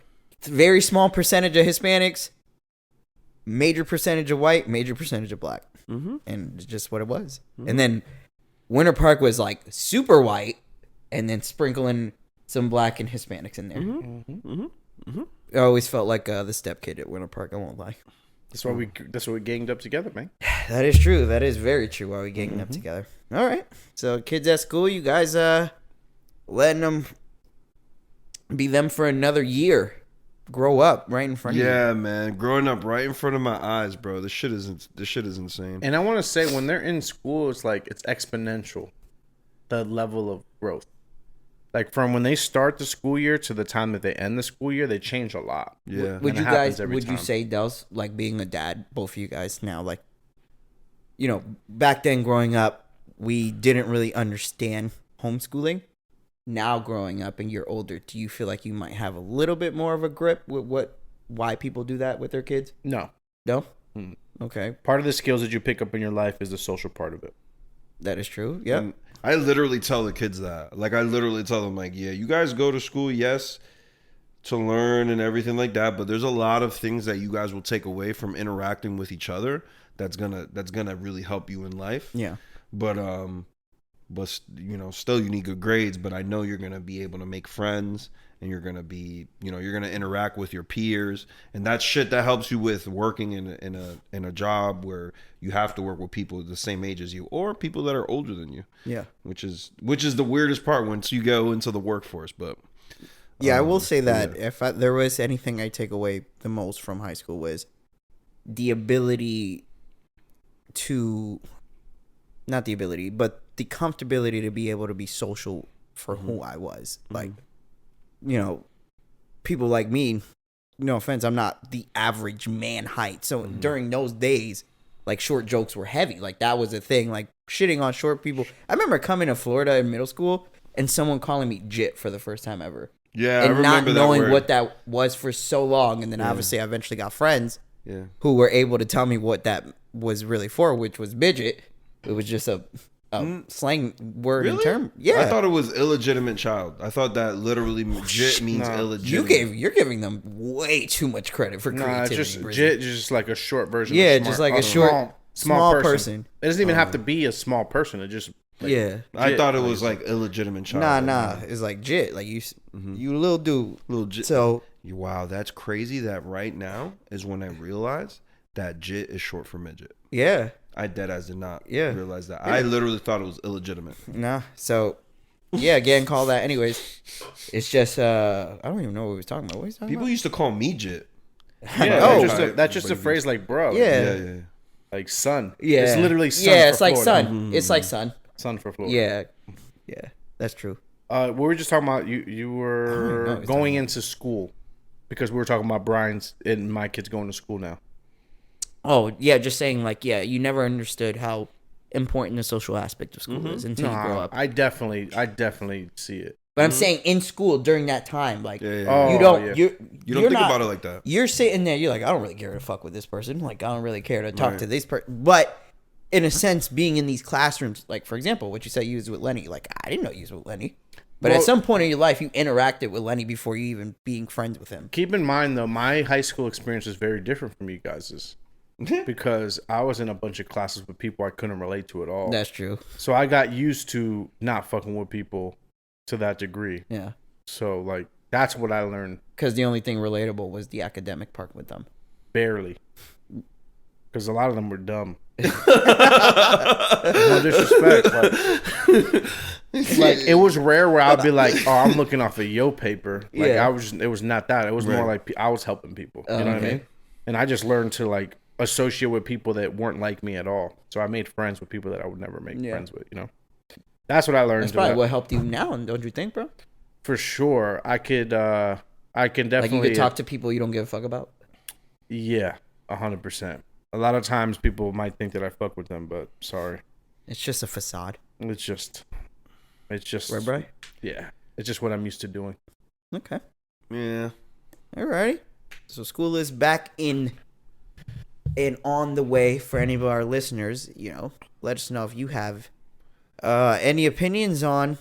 very small percentage of Hispanics, major percentage of white, major percentage of black. Mm-hmm. And it's just what it was. And then Winter Park was like super white, and then sprinkling some black and Hispanics in there. I always felt like the step kid at Winter Park. I won't lie. That's why we ganged up together, man. That is true. That is very true. While we getting up together. All right. So kids at school, you guys letting them be them for another year. Grow up right in front of you. Yeah, man. Growing up right in front of my eyes, bro. This shit is insane. And I want to say, when they're in school, it's like it's exponential, the level of growth. Like from when they start the school year to the time that they end the school year, they change a lot. Yeah. Would And you it happens guys? every Would you time. say, Dels, like being a dad, both of you guys now, like, you know, back then growing up, we didn't really understand homeschooling. Now growing up and you're older, do you feel like you might have a little bit more of a grip with why people do that with their kids? No. No. Mm. Okay, Part of the skills that you pick up in your life is the social part of it. that is true. Yeah. And I literally tell the kids that. Like, I literally tell them, like, yeah, you guys go to school, yes, to learn and everything like that, but there's a lot of things that you guys will take away from interacting with each other that's gonna really help you in life. Yeah. But you know, still you need good grades, but I know you're gonna be able to make friends and you're gonna be, you know, you're gonna interact with your peers, and that's shit that helps you with working in a job where you have to work with people the same age as you or people that are older than you. Yeah. Which is the weirdest part once you go into the workforce. But Yeah, I will say that if there was anything I take away the most from high school was the ability to, not the ability, but the comfortability to be able to be social for who I was. Like, you know, people like me, no offense, I'm not the average man height. So during those days, like short jokes were heavy. Like that was a thing, like shitting on short people. I remember coming to Florida in middle school and someone calling me jit for the first time ever. yeah, I And not remember knowing that word. what that was for so long. And then obviously I eventually got friends Yeah. who were able to tell me what that was really for, which was midget. It was just a slang word and term. Yeah. I thought it was illegitimate child. I thought that literally jit means illegitimate. You're giving them way too much credit for Nah, creativity. it's just Brizzy. just like a short version. Yeah, of smart, just like a small, small person. It doesn't even have to be a small person. It just like, Yeah. I jit, thought it was like illegitimate child. Nah. It's like jit. Like you little dude. Little jit. So Wow, that's crazy that right now is when I realized that jit is short for midget. yeah. I deadass did not Yeah. realize that. I literally thought it was illegitimate. Nah. So yeah, again, call that. Anyways, it's just I don't even know what we was talking about. What was talking People used to call me jit. yeah, Oh. that's just a phrase like bro. Yeah. Yeah. like son. Yeah. It's literally son. Yeah, for it's like Florida. son. It's like son. Son for Florida. Yeah. That's true. We were just talking about you I don't even know were what he's going into school because we were talking about Bryan's and my kids going to school now. Oh, yeah, just saying, like, yeah, you never understood how important the social aspect of school is until you grow up. I definitely see it. But I'm saying in school during that time, like, Oh, you don't, yeah. you You don't think about it like that. You're sitting there, you're like, I don't really care to fuck with this person. Like, I don't really care to talk to this person. But in a sense, being in these classrooms, like, for example, what you said you was with Lenny, like, I didn't know you was with Lenny. But at some point in your life, you interacted with Lenny before you even being friends with him. Keep in mind though, my high school experience is very different from you guys's. Because I was in a bunch of classes with people I couldn't relate to at all. That's true. So I got used to not fucking with people to that degree. Yeah. So like that's what I learned Because the only thing relatable was the academic part with them. barely. Because a lot of them were dumb. No disrespect, like it was rare where I'd be like, "Oh, I'm looking off of your paper." Like Yeah. it was not that. It was more like I was helping people. You know what I okay. mean? And I just learned to like associate with people that weren't like me at all. So I made friends with people that I would never make friends with. You know, that's what I learned. That's probably what helped you now, don't you think, bro? For sure, I can Like, definitely you could talk to people you don't give a fuck about? Yeah, 100%. A lot of times people might think that I fuck with them, but sorry, It's just a facade. it's just Right, bro? Yeah, it's just what I'm used to doing. Okay. Yeah. Alrighty. So school is back in and on the way for any of our listeners. You know, let us know if you have any opinions on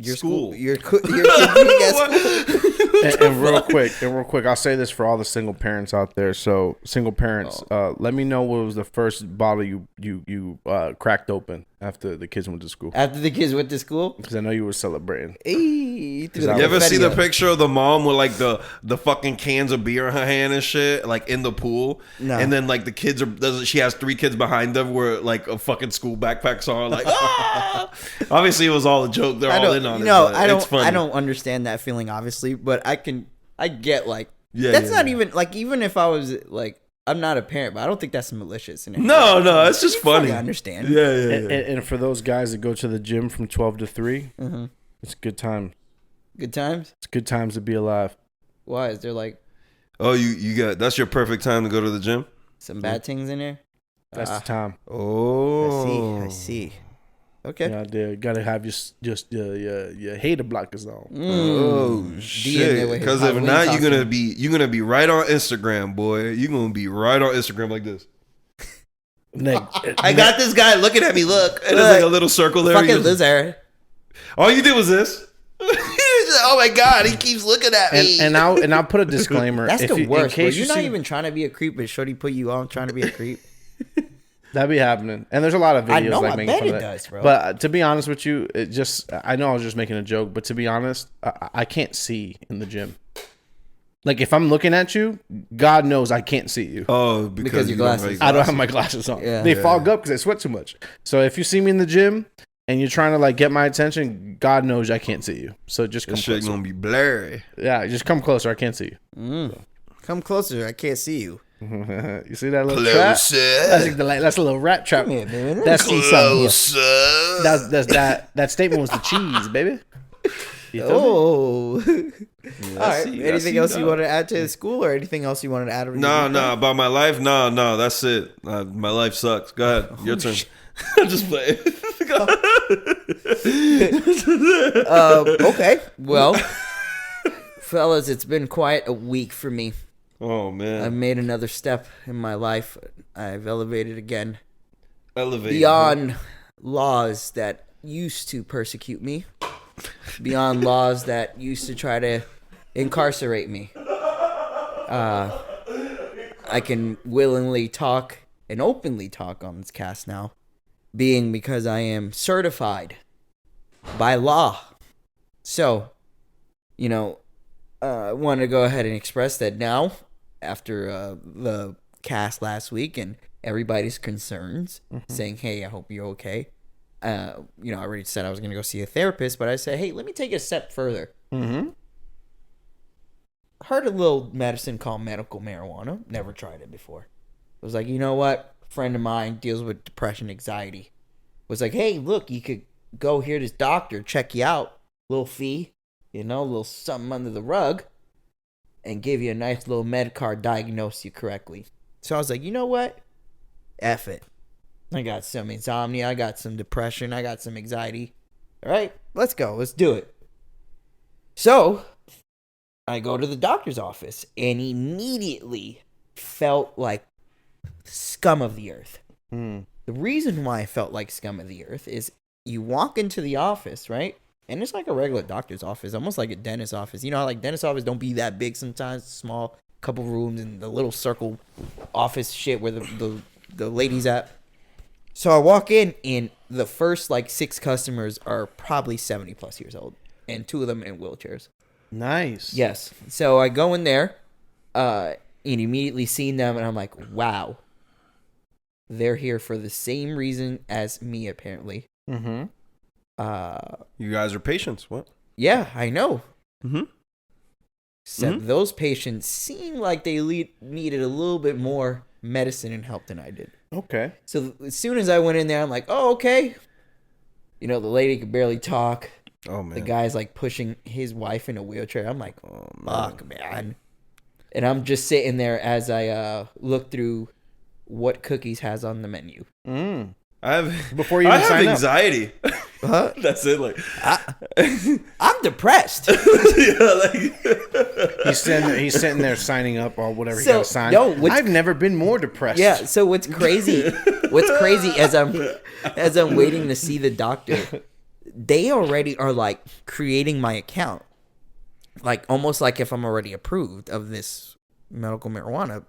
your School. your kids being at school. And real quick, I'll say this for all the single parents out there. So single parents, let me know what was the first bottle you cracked open after the kids went to school. After the kids went to school? Because I know you were celebrating. You You ever see the picture of the mom with like the fucking cans of beer in her hand and shit, like in the pool? No. And then like the kids she has 3 kids behind them where like a fucking school backpacks on, like ah! Obviously it was all a joke. They're all in on it. No, but it's funny. I don't understand that feeling, obviously, but I get like Yeah, that's yeah, not yeah. even like, even if I was like I'm not a parent, but I don't think that's malicious. No, it's just funny. I understand. Yeah. And for those guys that go to the gym from 12 to 3, it's good time. Good times? It's good times to be alive. Why? Is there like... Oh, you got... That's your perfect time to go to the gym? Some bad things in there? That's the time. Oh. I see. Okay. Yeah, you gotta have your hater blockers on. Oh shit! Because if not, you're gonna be right on Instagram, boy. You're gonna be right on Instagram like this. I got this guy looking at me. Look, and there's like a little circle there. Fucking loser. All you did was this. Oh my god, he keeps looking at me. And I'll put a disclaimer. That's the worst. Bro. You're not even trying to be a creep, but Shorty put you on trying to be a creep. That'd be happening, and there's a lot of videos I know, like I making bet fun it of that. does, bro. But to be honest with you, I know I was just making a joke, but to be honest, I can't see in the gym. Like if I'm looking at you, God knows I can't see you. Oh, because your glasses. I don't have my glasses on. Yeah. They fog up because I sweat too much. So if you see me in the gym and you're trying to like get my attention, God knows I can't see you. So just come closer. This shit gonna be blurry. Yeah, just come closer. I can't see you. So. Come closer. I can't see you. You see that little Closer. trap? That's a little rat trap. Come here, baby. That's Closer. that statement was the cheese, baby. You feel me? Oh. Yeah, All right. Anything else you want to add to the school, or anything else you wanted to add? No, about my life. No, that's it. My life sucks. Go ahead, your turn. Just play. Okay. Well, fellas, it's been quite a week for me. Oh man, I've made another step in my life. I've elevated again. Elevated beyond laws that used to persecute me, beyond laws that used to try to incarcerate me. I can willingly talk and openly talk on this cast now, being because I am certified by law. So, I want to go ahead and express that now, after the cast last week and everybody's concerns, saying, hey, I hope you're okay. I already said I was going to go see a therapist, but I said, hey, let me take it a step further. I heard a little medicine called medical marijuana. Never tried it before. I was like, you know what? A friend of mine deals with depression, anxiety. Was like, hey, look, you could go here to this doctor, check you out. Little fee, a little something under the rug, and give you a nice little med card, diagnose you correctly. So I was like, you know what? F it. I got some insomnia. I got some depression. I got some anxiety. All right, let's go. Let's do it. So I go to the doctor's office and immediately felt like scum of the earth. The reason why I felt like scum of the earth is you walk into the office, right? And it's like a regular doctor's office, almost like a dentist's office. You know how like dentist office don't be that big sometimes, small, couple rooms and the little circle office shit where the ladies at. So I walk in and the first like 6 customers are probably 70 plus years old and 2 of them in wheelchairs. Nice. Yes. So I go in there and immediately seen them and I'm like, wow. They're here for the same reason as me, apparently. You guys are patients. What? Yeah, I know. Except those patients seem like they needed a little bit more medicine and help than I did. Okay. So as soon as I went in there, I'm like, oh, okay. The lady could barely talk. Oh, man. The guy's like pushing his wife in a wheelchair. I'm like, oh, fuck, man. And I'm just sitting there as I look through what Cookies has on the menu. I have anxiety. Huh? That's it. Like I'm depressed. He's sitting there signing up or whatever he got to sign. I've never been more depressed. Yeah. So what's crazy as I'm waiting to see the doctor, they already are like creating my account, like almost like if I'm already approved of this medical marijuana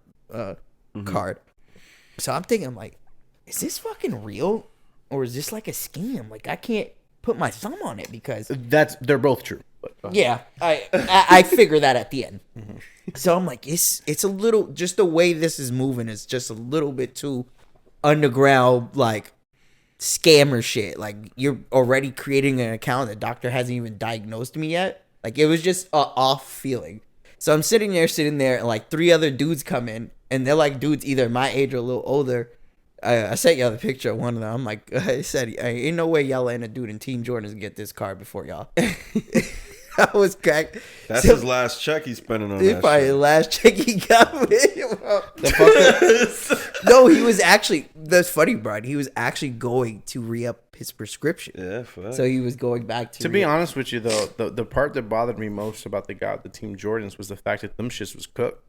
card. So I'm thinking, like, is this fucking real? Or is this like a scam? Like, I can't put my thumb on it because... They're both true. Yeah, I figure that at the end. So I'm like, it's a little... Just the way this is moving is just a little bit too underground, like, scammer shit. Like, you're already creating an account. The doctor hasn't even diagnosed me yet. Like, it was just an off feeling. So I'm sitting there, and like 3 other dudes come in, and they're like dudes either my age or a little older. I sent y'all the picture of one of them. I'm like, I said, ain't no way y'all letting a dude in Team Jordans get this car before y'all. I was cracked. That's his last check he's spending on that probably shit. the last check he got with No, he was actually, that's funny, Brian. He was actually going to re-up his prescription. Yeah, fuck. So he was going back to be honest with you, though, the part that bothered me most about the guy with the Team Jordans was the fact that them shits was cooked.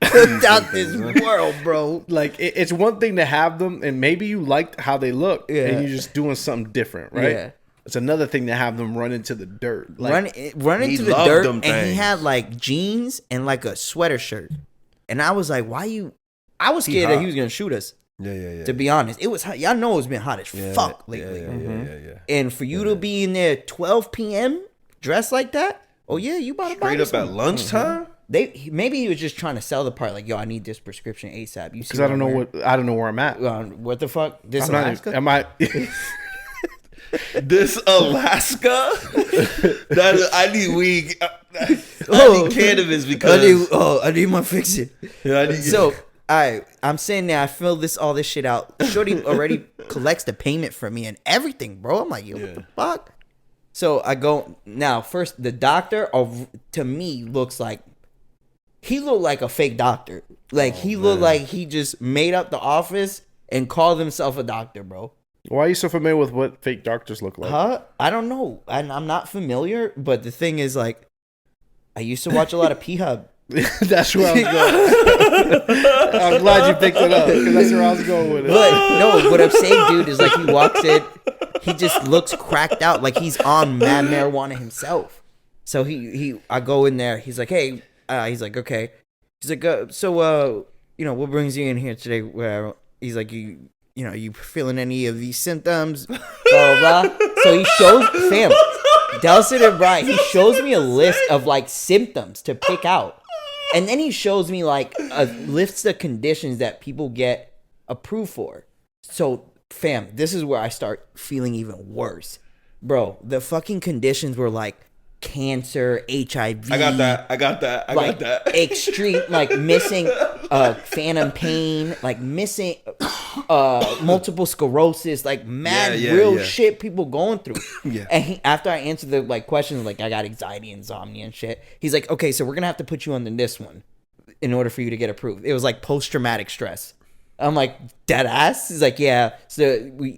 Cooked out this world, bro. Like, it's one thing to have them, and maybe you liked how they look, and you're just doing something different, right? Yeah. It's another thing to have them run into the dirt. Like, run into the dirt, and he had, like, jeans and, like, a sweater shirt. And I was like, why you... I was scared that he was going to shoot us. Yeah. To be honest. It was hot. Y'all know it's been hot as fuck lately. Yeah. And for you to be in there 12 p.m. dressed like that, oh, yeah, you about to buy straight up at lunchtime? Maybe he was just trying to sell the part, like, yo, I need this prescription ASAP. Because I don't know where I'm at. What the fuck? This I'm Alaska? Am I? This Alaska? I need weed. I need cannabis because I need my fixin'. So I'm saying that I fill all this shit out. Shorty already collects the payment from me and everything, bro. I'm like, yo, what the fuck? So I go now. First, the doctor to me looks like he looked like a fake doctor. Like he looked like he just made up the office and called himself a doctor, bro. Why are you so familiar with what fake doctors look like? I don't know. I'm not familiar, but the thing is, like, I used to watch a lot of P-Hub. That's where I was going. I'm glad you picked it up, because that's where I was going with it. But no, what I'm saying, dude, is like he walks in, he just looks cracked out, like he's on mad marijuana himself. So I go in there. He's like, hey, he's like, okay. He's like, what brings you in here today? He's like, you feeling any of these symptoms? Blah, blah, blah. So he shows, Delson and Bryan, he shows me a list of, like, symptoms to pick out. And then he shows me, like, a list of conditions that people get approved for. So, this is where I start feeling even worse. Bro, the fucking conditions were, like, cancer, HIV. I got that. Extreme, like missing phantom pain, like missing multiple sclerosis, like mad real shit people going through. And after I answered the like questions, like I got anxiety, insomnia, and shit. He's like, okay, so we're gonna have to put you on this one in order for you to get approved. It was like post-traumatic stress. I'm like, dead ass? He's like, yeah. So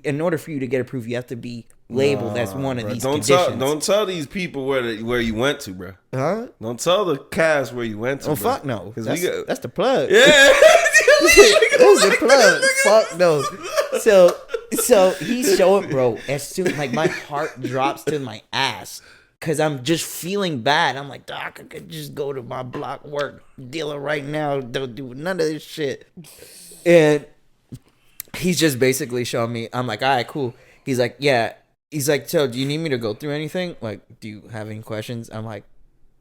in order for you to get approved, you have to be labeled as one of these conditions. Don't tell these people where you went to, bro. Huh? Don't tell the cast where you went to. Oh, fuck no. That's the plug. Yeah. That's the plug. Fuck no. So he's showing, bro, as soon, like, my heart drops to my ass. Because I'm just feeling bad. I'm like, Doc, I could just go to my block work dealer right now. Don't do none of this shit. And he's just basically showing me. I'm like, all right, cool. He's like, yeah. He's like, so do you need me to go through anything? Like, do you have any questions? I'm like,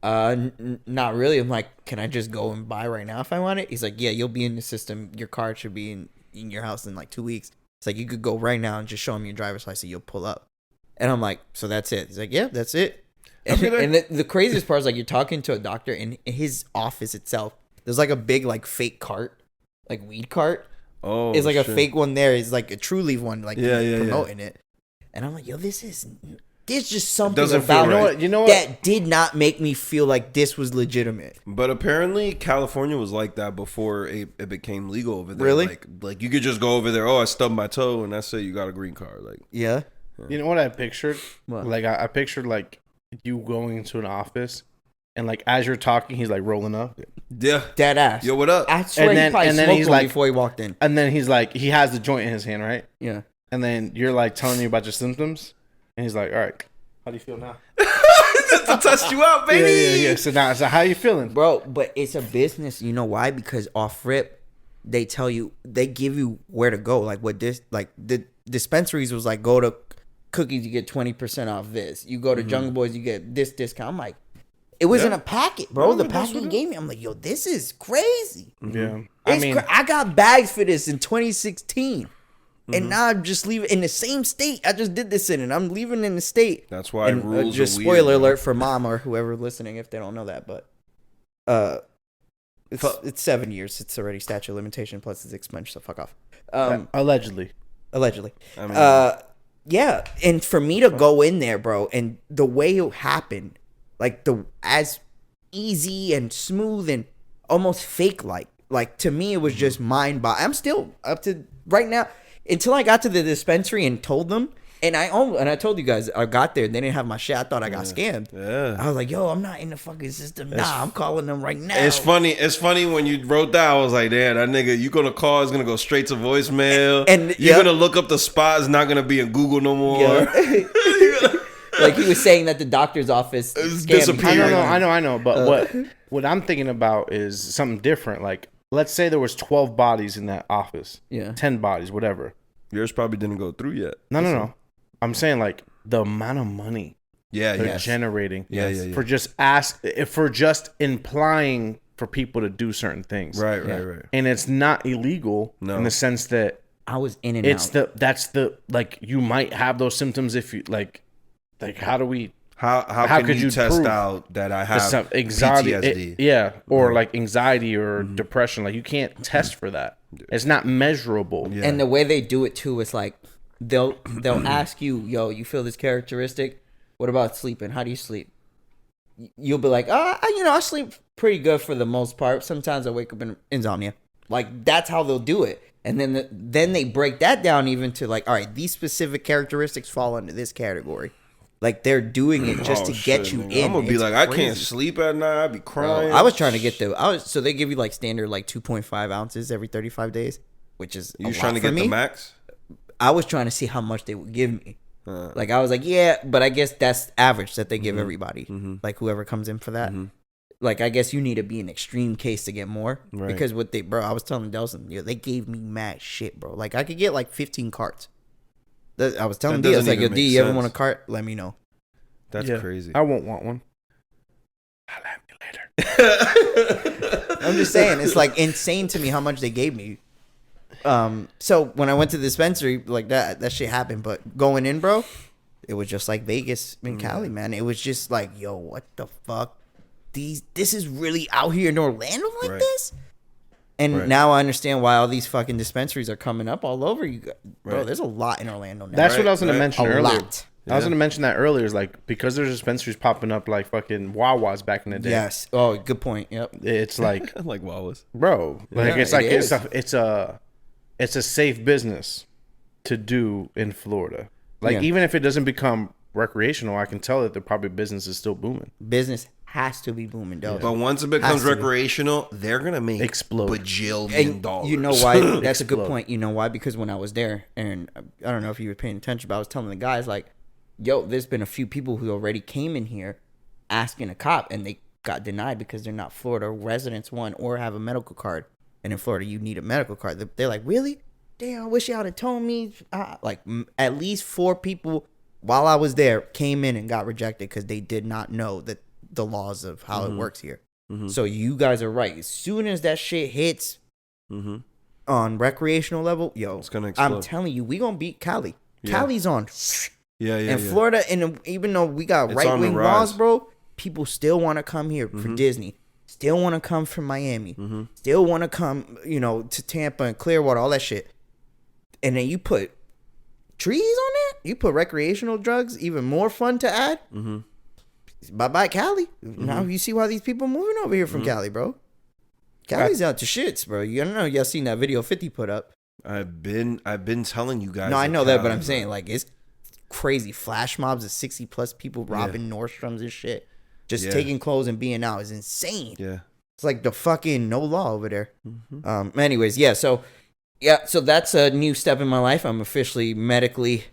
not really. I'm like, can I just go and buy right now if I want it? He's like, yeah, you'll be in the system. Your card should be in your house in like 2 weeks. It's like, you could go right now and just show him your driver's license. You'll pull up. And I'm like, so that's it? He's like, yeah, that's it. And the craziest part is, like, you're talking to a doctor in his office itself. There's like a big, like, fake cart, like weed cart. Oh, it's like a fake one there. It's like a True Leaf one, like promoting it. And I'm like, yo, there's just something about right. you know what? That did not make me feel like this was legitimate. But apparently California was like that before it became legal over there. Really? Like you could just go over there. Oh, I stubbed my toe, and that's it. You got a green card. Like, yeah. You know what I pictured? What? Like I pictured like you going into an office, and like as you're talking, he's like rolling up. Yeah. Dead ass. Yo, what up? I swear he probably smoked he's one like, before he walked in. And then he's like, he has the joint in his hand, right? Yeah. And then you're like telling you about your symptoms, and he's like, all right, how do you feel now? To test you out, baby. Yeah. So how you feeling, bro? But it's a business. You know why? Because off rip, they give you where to go. Like what this, like the dispensaries was like, go to Cookies, you get 20% off this. You go to Jungle Boys, you get this discount. I'm like, it was in a packet, bro. The packet he gave me. I'm like, yo, this is crazy. Yeah. I got bags for this in 2016. and now I'm just leaving in the same state I just did this in, and I'm leaving in the state. That's why rules just are spoiler weird, alert for mom or whoever listening if they don't know that, but it's 7 years. It's already statute of limitation, plus it's expunged, so fuck off. Allegedly. I mean, yeah, and for me to go in there, bro, and the way it happened, like as easy and smooth and almost fake like to me it was just mind-boggling. I'm still up to right now until I got to the dispensary and told them, and I told you guys I got there and they didn't have my shit. I thought I got scammed. Yeah, I was like, yo, I'm not in the fucking system. I'm calling them right now. It's funny when you wrote that. I was like, damn, that nigga, you gonna call, it's gonna go straight to voicemail, and you're gonna look up the spot. It's not gonna be in Google no more. Yeah. Like he was saying that the doctor's office disappeared. I know. But what I'm thinking about is something different. Like, let's say there was 12 bodies in that office. Yeah. 10 bodies, whatever. Yours probably didn't go through yet. No. I'm saying like the amount of money they're generating. Yeah. For just implying for people to do certain things. Right. And it's not illegal in the sense that I was in and out. That's like you might have those symptoms if you like how do we how could you test out that I have anxiety PTSD? Or like anxiety or depression. Like you can't test for that. It's not measurable. Yeah. And the way they do it too is like they'll ask you, yo, you feel this characteristic? What about sleeping? How do you sleep? You'll be like, I sleep pretty good for the most part. Sometimes I wake up in insomnia. Like that's how they'll do it. And then they break that down even to like, all right, these specific characteristics fall into this category. Like they're doing it just to get you in. I'm gonna be like, crazy. I can't sleep at night. I'd be crying. I was trying to get so they give you like standard like 2.5 ounces every 35 days, which is you trying to get the max. I was trying to see how much they would give me. Like I was like, yeah, but I guess that's average that they give everybody. Like whoever comes in for that. Like I guess you need to be an extreme case to get more. Right. Because I was telling Delson, they gave me mad shit, bro. Like I could get like 15 carts. I was telling D, I was like, yo, D, you ever want a cart? Let me know. That's crazy. I won't want one. I'll have you later. I'm just saying, it's like insane to me how much they gave me. So when I went to the dispensary, like that shit happened. But going in, bro, it was just like Vegas in Cali, man. It was just like, yo, what the fuck? This is really out here in Orlando like this? And now I understand why all these fucking dispensaries are coming up all over you. Bro, there's a lot in Orlando now. That's what I was going to mention earlier. Lot. I was going to mention that earlier. Is like because there's dispensaries popping up like fucking Wawa's back in the day. Yes. Oh, good point. Yep. It's like I like Wawa's, bro. Like it's a safe business to do in Florida. Like even if it doesn't become recreational, I can tell that the probably business is still booming. Business has to be booming, though. But once it becomes recreational, they're gonna make bajillion dollars. You know why? That's a good point. You know why? Because when I was there, and I don't know if you were paying attention, but I was telling the guys like, "Yo, there's been a few people who already came in here asking a cop, and they got denied because they're not Florida residents, one, or have a medical card. And in Florida, you need a medical card. They're like, really? Damn, I wish y'all had told me. Like at least 4 people while I was there came in and got rejected because they did not know that the laws of how it works here. So you guys are right. As soon as that shit hits on recreational level, yo, it's gonna explode. I'm telling you, we gonna beat Cali. Cali's on. And Florida, and even though we got right wing laws, bro, people still want to come here for Disney. Still want to come from Miami. Still want to come, to Tampa and Clearwater, all that shit. And then you put trees on it. You put recreational drugs, even more fun to add. Bye-bye, Cali. Now you see why these people moving over here from Cali, bro. Cali's out to shits, bro. You don't know. Y'all seen that video 50 put up. I've been telling you guys. No, I know that, but I'm saying, like, it's crazy. Flash mobs of 60-plus people robbing Nordstroms and shit. Just taking clothes and being out is insane. Yeah. It's like the fucking no law over there. Anyways, so that's a new step in my life. I'm officially medically,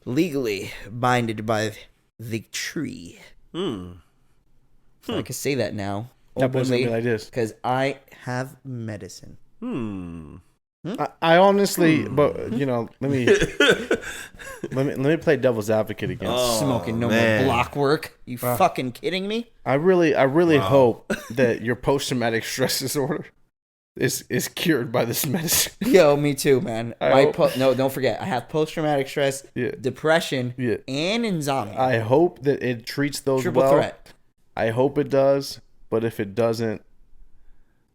legally binded by the tree. So I can say that now openly because I have medicine. I honestly, but let me play devil's advocate again. Smoking more block work. You fucking kidding me? I really hope that your post-traumatic stress disorder is cured by this medicine. Yo, me too, man. I hope. No, don't forget. I have post-traumatic stress, depression, and insomnia. I hope that it treats those Triple well. threat. I hope it does, but if it doesn't,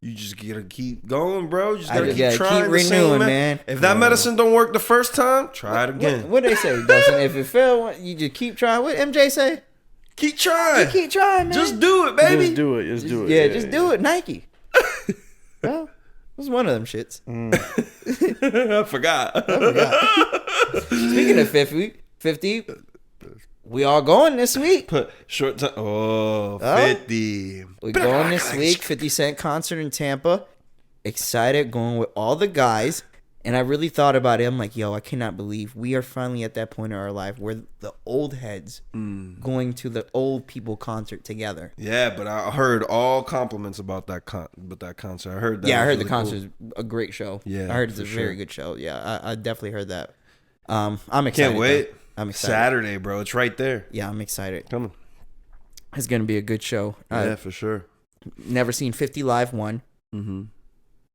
you just gotta keep going, bro. Just I gotta gotta keep trying. keep renewing, man. If that medicine don't work the first time, try it again. What they say, Delson? If it fail, you just keep trying. What MJ say? Keep trying. You keep trying, man. Just do it, baby. just do it. Just do it. Yeah, just do it. Nike. Well, it was one of them shits. I forgot. Speaking of 50, we all going this week. Put short time. 50. We're going this week. 50 Cent concert in Tampa. Excited, going with all the guys. And I really thought about it. I'm like, yo, I cannot believe we are finally at that point in our life where the old heads going to the old people concert together. Yeah, but I heard all compliments about that concert. I heard that. Yeah, I heard really the concert was a great show. Yeah, I heard it's a very good show. Yeah, I definitely heard that. I'm excited. Can't wait. Though. I'm excited. Saturday, bro. It's right there. Yeah, I'm excited. Come on. It's gonna be a good show. Yeah, for sure. Never seen 50 Live 1. Mm-hmm.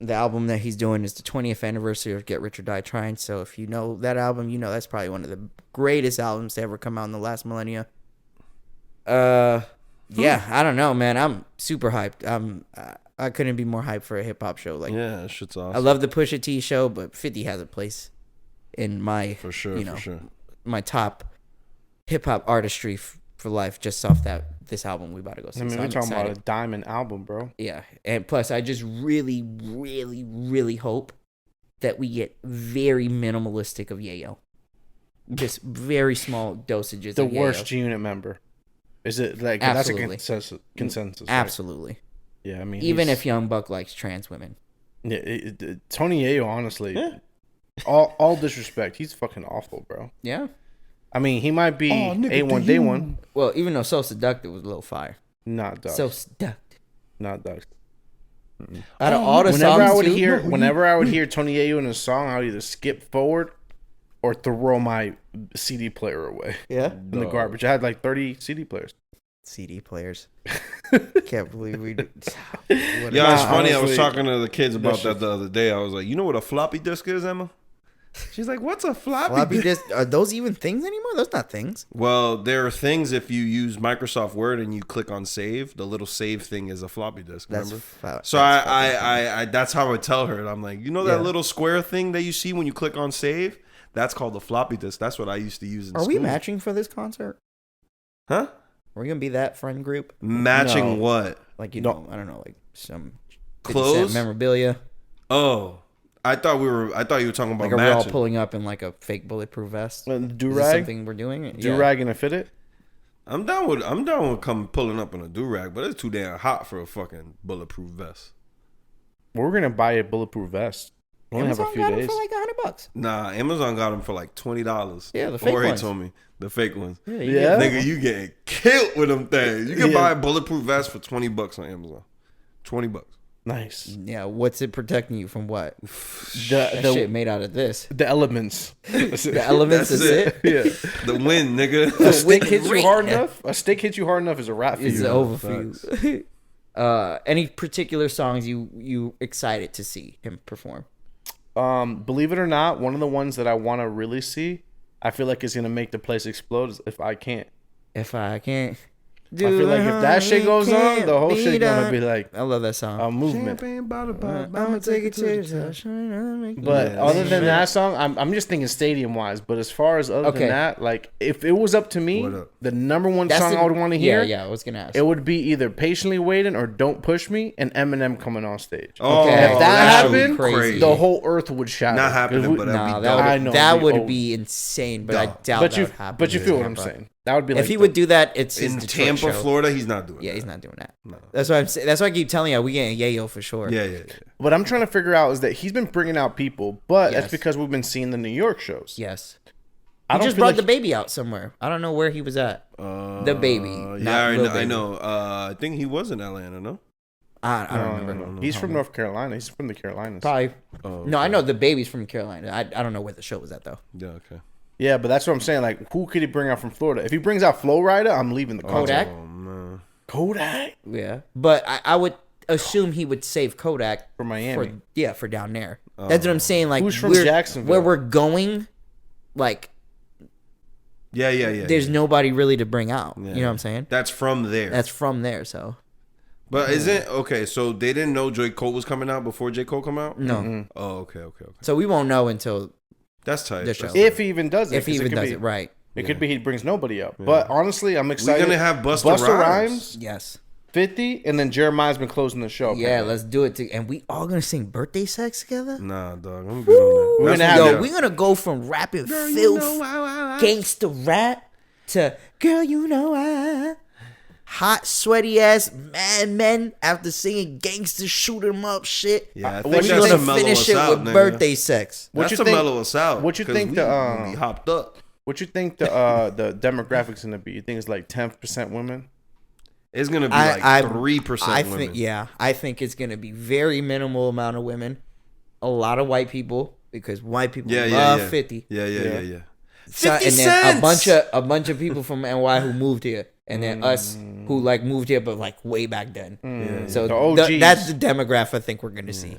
The album that he's doing is the 20th anniversary of Get Rich or Die Trying. So if you know that album, you know that's probably one of the greatest albums to ever come out in the last millennia. Yeah, I don't know, man. I'm super hyped. I couldn't be more hyped for a hip hop show. Like, yeah, that shit's awesome. I love the Pusha T show, but 50 has a place in my for sure, my top hip hop artistry for life. Just off this album we about to go see. I mean, So we're I'm talking excited. about a diamond album, bro. Yeah, and plus, I just really, really, really hope that we get very minimalistic of Yayo. Just very small dosages. The of worst Yayo. G-Unit member. Is it like Absolutely. that's a consensus? Right? Absolutely. Yeah, I mean, Even if Young Buck likes trans women. yeah, Tony Yayo, honestly, all disrespect, he's fucking awful, bro. Yeah. I mean, he might be A1 Day 1. Well, even though So Seductive was a little fire. Not Doug. So Seductive. Not Doug. Out of all the Whenever songs, whenever I would hear Tony Yayo in a song, I would either skip forward or throw my CD player away yeah, in the garbage. I had like 30 CD players. CD players. Can't believe we. Yeah, it's funny. I was honestly, talking to the kids about that the other day. I was like, you know what a floppy disk is, Emma? She's like, what's a floppy disk? Are those even things anymore? Those not things. Well, there are things if you use Microsoft Word and you click on save, the little save thing is a floppy disk. Remember? So I that's how I tell her. I'm like, you know that little square thing that you see when you click on save? That's called a floppy disk. That's what I used to use in school. Are we matching for this concert? Huh? Are we gonna be that friend group? Matching No. what? Like I don't know, like some 50 Clothes? Cent memorabilia. Oh, I thought you were talking about Like, are we all matching. pulling up in like a fake bulletproof vest? Is this Do-rag? something we're doing? Do-rag gonna fit it? I'm down with pulling up in a do-rag, but it's too damn hot for a fucking bulletproof vest. We're gonna buy a bulletproof vest. We only have a Amazon few got 'em days. for like $100. Nah, Amazon got them for like $20. Yeah, the fake Or he ones. told me the fake ones. Yeah. Nigga, you getting killed with them things. You can buy a bulletproof vest for $20 on Amazon. $20. Nice. Yeah, what's it protecting you from? What? That The shit made out of this. the elements. The elements That's is it. Yeah. The wind, nigga. A stick hits Wind you hard rain. enough. A stick hits you hard enough is a wrap for It's you. over for you. Any particular songs you excited to see him perform? Believe it or not, one of the ones that I want to really see, I feel like is gonna make the place explode. Is If I Can't. If I can't. I feel like if that shit goes on, the whole shit gonna be like I love that song. a movement. I'ma take it to the But Yeah, other than shit. that song, I'm just thinking stadium wise. But as far as other Okay. than that, like if it was up to me, What up? the number one song I would want to hear, Yeah, I was gonna ask. it would be either Patiently Waiting or Don't Push Me, and Eminem coming on stage. Oh, Okay, if that that shit happened, was crazy. the whole earth would shatter. Not 'Cause happening, we- but that'd Nah, be dope. I know, that it'd be would over. be insane, but I Dope. doubt but that you would happen. but you in feel what I'm Tampa. saying. That would be like If he would do that, it's his In Detroit Tampa, show. Florida, he's not doing Yeah, that. he's not doing that. No. That's why I'm saying. That's why I keep telling you we getting Yayo for sure. Yeah. What I'm trying to figure out is that he's been bringing out people, but Yes. that's because we've been seeing the New York shows. Yes. I He don't just feel brought like the baby out somewhere. I don't know where he was at. The baby. Yeah, not Lil I Baby. know. I think he was in Atlanta, no? I don't remember. No. He's from North Carolina. He's from the Carolinas. Probably. Oh, No, I know the baby's from Carolina. I don't know where the show was at though. Yeah, okay. Yeah, but that's what I'm saying. Like, who could he bring out from Florida? If he brings out Flo Rida, I'm leaving the concert. Kodak? Oh, man. Kodak? Yeah, but I would assume he would save Kodak For Miami. For down there. That's what I'm saying. Like, Who's from Jacksonville? Where we're going, like, Yeah. there's nobody really to bring out. Yeah. You know what I'm saying? That's from there. That's from there. So, But isn't okay? So they didn't know J. Cole was coming out before J. Cole come out. no. Mm-hmm. Oh, okay. So we won't know until That's tight. The show. That's If he even does it. if he 'cause even does be- it right. It could be he brings nobody up. But honestly, I'm We're excited. gonna have Busta Rhymes. Yes. 50, and then Jeremiah's been closing the show. Yeah, apparently. let's do it. And we all gonna sing birthday sex together. Nah, dog. I'm good on that. We're That's gonna have- what- Yo, we're gonna go from rapping filth, gangsta rap to girl, you know I. Hot, sweaty ass mad men after singing gangsta shoot 'em up shit. Yeah, I What think you We're that's gonna to mellow finish us it out, with nigga. birthday sex. What That's you to think- mellow us out. what you 'cause think we the, be hopped up? What you think the demographics gonna be? You think it's like 10% women? It's gonna be like 3% I women. think, yeah, I think it's gonna be very minimal amount of women, a lot of white people because white people love 50. Yeah. So, 50 and then cents! a bunch of people from NY who moved here, and then us who like moved here, but like way back then. So The OGs. that's the demographic I think we're gonna see.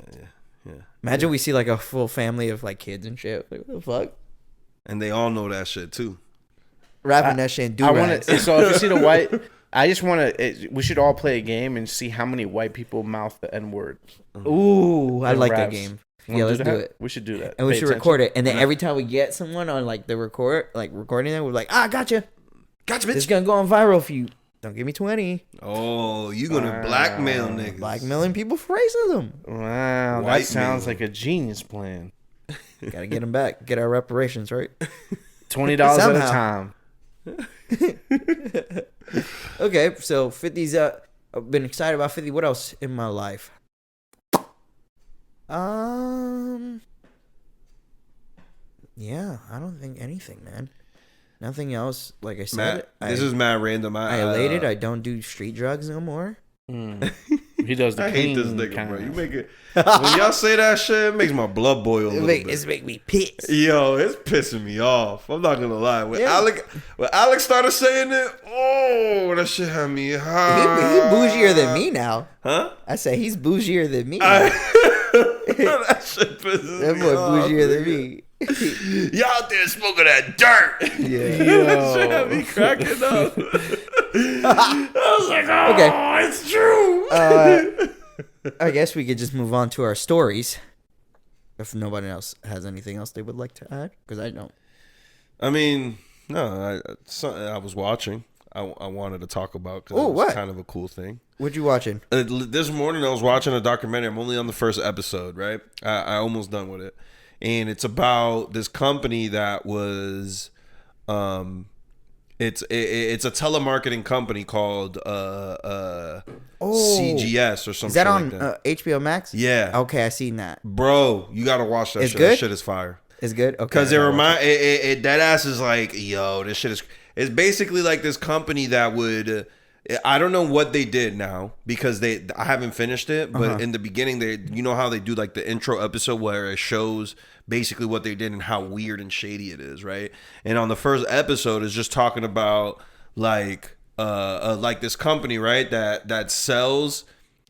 Yeah. Imagine we see like a full family of like kids and shit. Like what the fuck? And they all know that shit too. Rapping that shit and do I want to. So if you see the white, I just want to. We should all play a game and see how many white people mouth the N word. Ooh, I like that raps. game. Wanna Yeah, let's do that? it. We should do that. And we Pay should attention. record it. And then every time we get someone on like the recording it, we're like, gotcha. Gotcha, It's bitch. gonna go on viral if you don't give me 20. Oh, you gonna blackmail niggas? Blackmailing people for racism. Wow, White that sounds man. like a genius plan. Gotta get them back. Get our reparations, right? $20 at a Somehow. time. Okay, so 50's I've been excited about 50. What else in my life? Yeah, I don't think anything, man. Nothing else. Like I said, Matt, this is mad random. I elated. I don't do street drugs no more. He does the I hate this clean nigga, kind. bro. You make it when y'all say that shit, it makes my blood boil a little bit. It's make me pissed. Yo, it's pissing me off. I'm not gonna lie. When Yeah. Alex started saying it, oh, that shit had me high. He bougier than me now. Huh? I say he's bougier than me. Now. That shit pisses That me boy off. bougier than me. Y'all out there smoking that dirt. Yeah. That shit had me cracking up. I was like, oh, Okay. it's true. I guess we could just move on to our stories. If nobody else has anything else they would like to add, because I don't. I mean, no, something I was watching. I wanted to talk about because Oh, it's what? kind of a cool thing. What you watching? This morning I was watching a documentary. I'm only on the first episode, right? I almost done with it, and it's about this company that was, it's a telemarketing company called CGS or something. Is that on like that. HBO Max? Yeah. Okay, I seen that. Bro, you gotta watch that It's shit. good? That shit is fire. It's good. Okay. Because it that ass is like, yo, this shit is. It's basically like this company that would. I don't know what they did now because I haven't finished it, but in the beginning you know how they do like the intro episode where it shows basically what they did and how weird and shady it is, right? And on the first episode is just talking about like this company, right, that sells.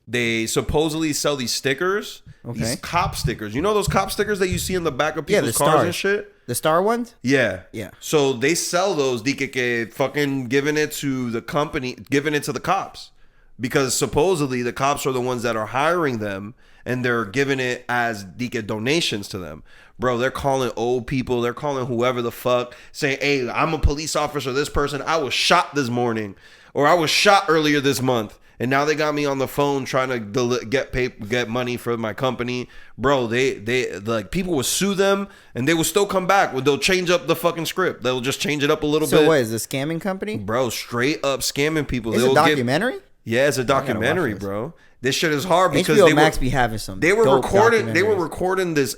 They supposedly sell these stickers, these cop stickers. You know those cop stickers that you see in the back of people's the cars stars. and shit? The star ones? Yeah. Yeah. So they sell those, DKK, fucking giving it to the company, giving it to the cops. Because supposedly the cops are the ones that are hiring them and they're giving it as DK donations to them. Bro, they're calling old people, they're calling whoever the fuck, saying, hey, I'm a police officer, this person, I was shot this morning. Or I was shot earlier this month. And now they got me on the phone trying to get money for my company. Bro, they like people will sue them and they will still come back. They'll change up the fucking script. They'll just change it up a little bit. So what is this scamming company? Bro, straight up scamming people. It's a documentary? Yeah, it's a documentary, this. bro. This shit is hard because HBO Max be having some. They were dope recording this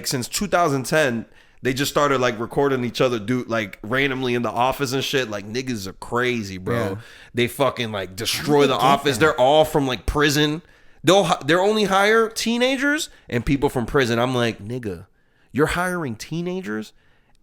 since 2010. They just started like recording each other like randomly in the office and shit. Like niggas are crazy, bro. Yeah. They fucking like destroy the office. They're all from like prison. They're only hire teenagers and people from prison. I'm like, nigga, you're hiring teenagers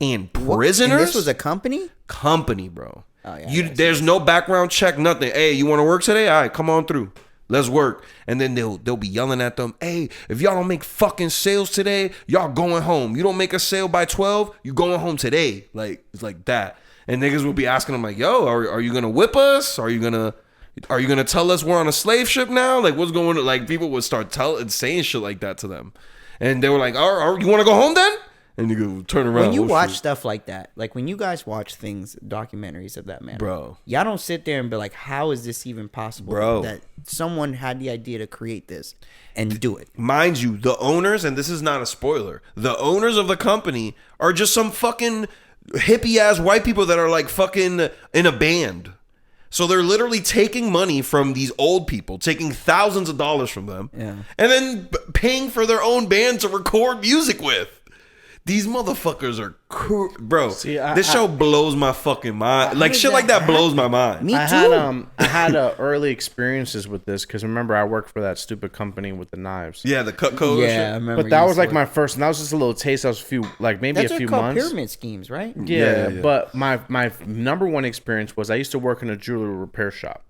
and prisoners? And this was a company? Company, bro. Oh, yeah, There's no background check, nothing. Hey, you want to work today? All right, come on through. Let's work. And then they'll be yelling at them, hey, if y'all don't make fucking sales today, y'all going home. You don't make a sale by 12, you going home today. Like, it's like that. And niggas will be asking them like, yo, are you gonna whip us? Are you gonna tell us we're on a slave ship now? Like, what's going on? Like, people would start saying shit like that to them. And they were like, you want to go home then? And you go turn around. When you watch stuff like that, like when you guys watch documentaries of that man, bro, y'all don't sit there and be like, how is this even possible? Bro, that someone had the idea to create this and do it. Mind you, the owners, and this is not a spoiler, the owners of the company are just some fucking hippie ass white people that are like fucking in a band. So they're literally taking money from these old people, taking thousands of dollars from them, and then paying for their own band to record music with. These motherfuckers are cool. Bro, see, this show blows my fucking mind. Like, shit like that blows my mind. Me too. I had early experiences with this because remember, I worked for that stupid company with the knives. Yeah, the cut code. Yeah, I remember. But that was like my first, and that was just a little taste. That was maybe a few months. Pyramid schemes, right? Yeah, but my number one experience was I used to work in a jewelry repair shop.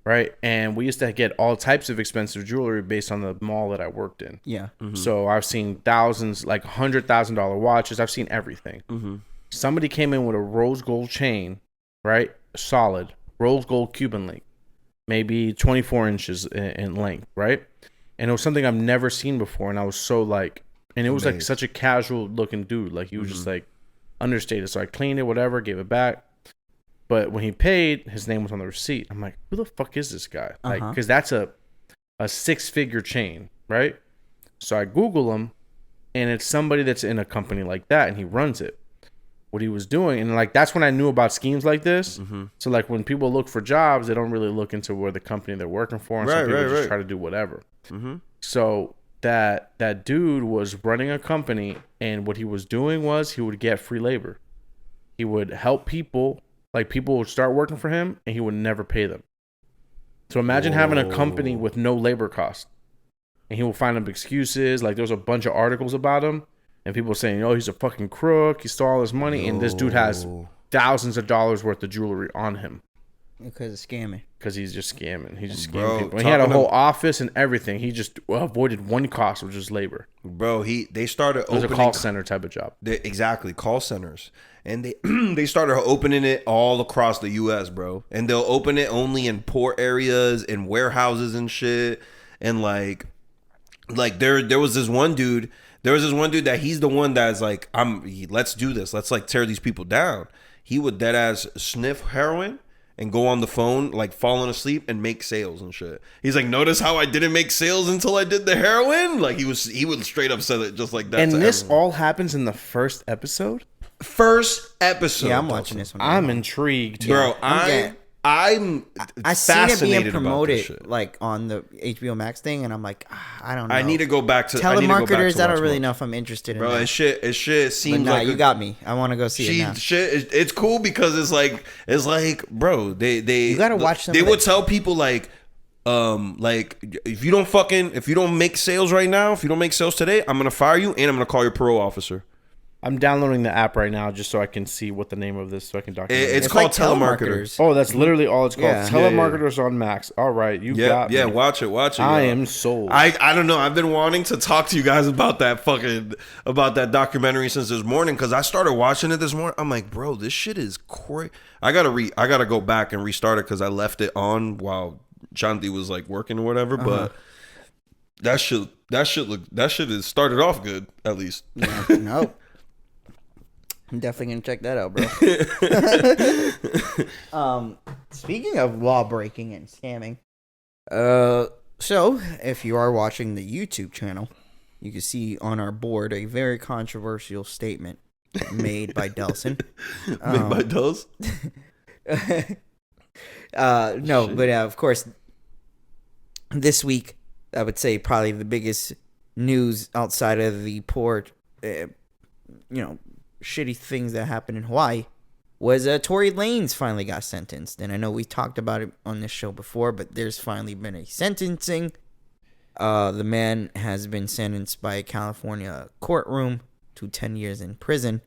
Right, and we used to get all types of expensive jewelry based on the mall that I worked in. Yeah. Mm-hmm. So I've seen thousands, like $100,000 watches. I've seen everything. Mm-hmm. Somebody came in with a rose gold chain, right? Solid rose gold Cuban link, maybe 24 inches in length, right? And it was something I've never seen before, and I was so like, and it was like such a casual looking dude, like he was just like understated. So I cleaned it, whatever, gave it back. But when he paid, his name was on the receipt. I'm like, who the fuck is this guy? Like, because that's a 6-figure chain, right? So I Google him, and it's somebody that's in a company like that, and he runs it. What he was doing, and like that's when I knew about schemes like this. Mm-hmm. So like when people look for jobs, they don't really look into where the company they're working for, and some people just try to do whatever. Mm-hmm. So that dude was running a company, and what he was doing was he would get free labor. He would help people. Like, people would start working for him, and he would never pay them. So imagine having a company with no labor cost. And he will find them excuses. Like, there was a bunch of articles about him. And people saying, oh, he's a fucking crook. He stole all his money. And this dude has thousands of dollars worth of jewelry on him. Because of scamming. Because he's just scamming. He just scammed people. And he had a whole office and everything. He just avoided one cost, which is labor. Bro, they started opening... It was a call center type of job. Exactly, call centers. And they started opening it all across the U.S., bro. And they'll open it only in poor areas, in warehouses and shit. And like there was this one dude. There was this one dude that he's the one that's like, let's do this. Let's like tear these people down. He would dead ass sniff heroin and go on the phone, like falling asleep and make sales and shit. He's like, notice how I didn't make sales until I did the heroin? Like he would straight up say it just like that. And this all happens in the first episode? First episode. Yeah, I'm watching this one. I'm intrigued. Bro, I'm I seen it being promoted like on the HBO Max thing, and I'm like, I don't know. I need to go back to Telemarketers. I don't really know if I'm interested in bro, that. It shit seems like you got me. I want to go see it now. It's cool because it's like bro, they you gotta watch them. They would tell people like if you don't make sales right now, if you don't make sales today, I'm gonna fire you and I'm gonna call your parole officer. I'm downloading the app right now just so I can see what the name of this so I can document it. It's called like Telemarketers. Oh, that's literally all it's called. Yeah. Telemarketers on Max. All right, you got me. Yeah, watch it. I am sold. I don't know. I've been wanting to talk to you guys about that documentary since this morning because I started watching it this morning. I'm like, bro, this shit is crazy. I gotta go back and restart it because I left it on while Shanti was like working or whatever. But that shit is started off good at least. Yeah, no. I'm definitely gonna check that out, bro. Speaking of law breaking and scamming, so if you are watching the YouTube channel, you can see on our board a very controversial statement made by Delson. Made by Dels? No, but of course, this week I would say probably the biggest news outside of the poor, shitty things that happened in Hawaii was Tory Lanez finally got sentenced. And I know we talked about it on this show before, but there's finally been a sentencing. The man has been sentenced by a California courtroom to 10 years in prison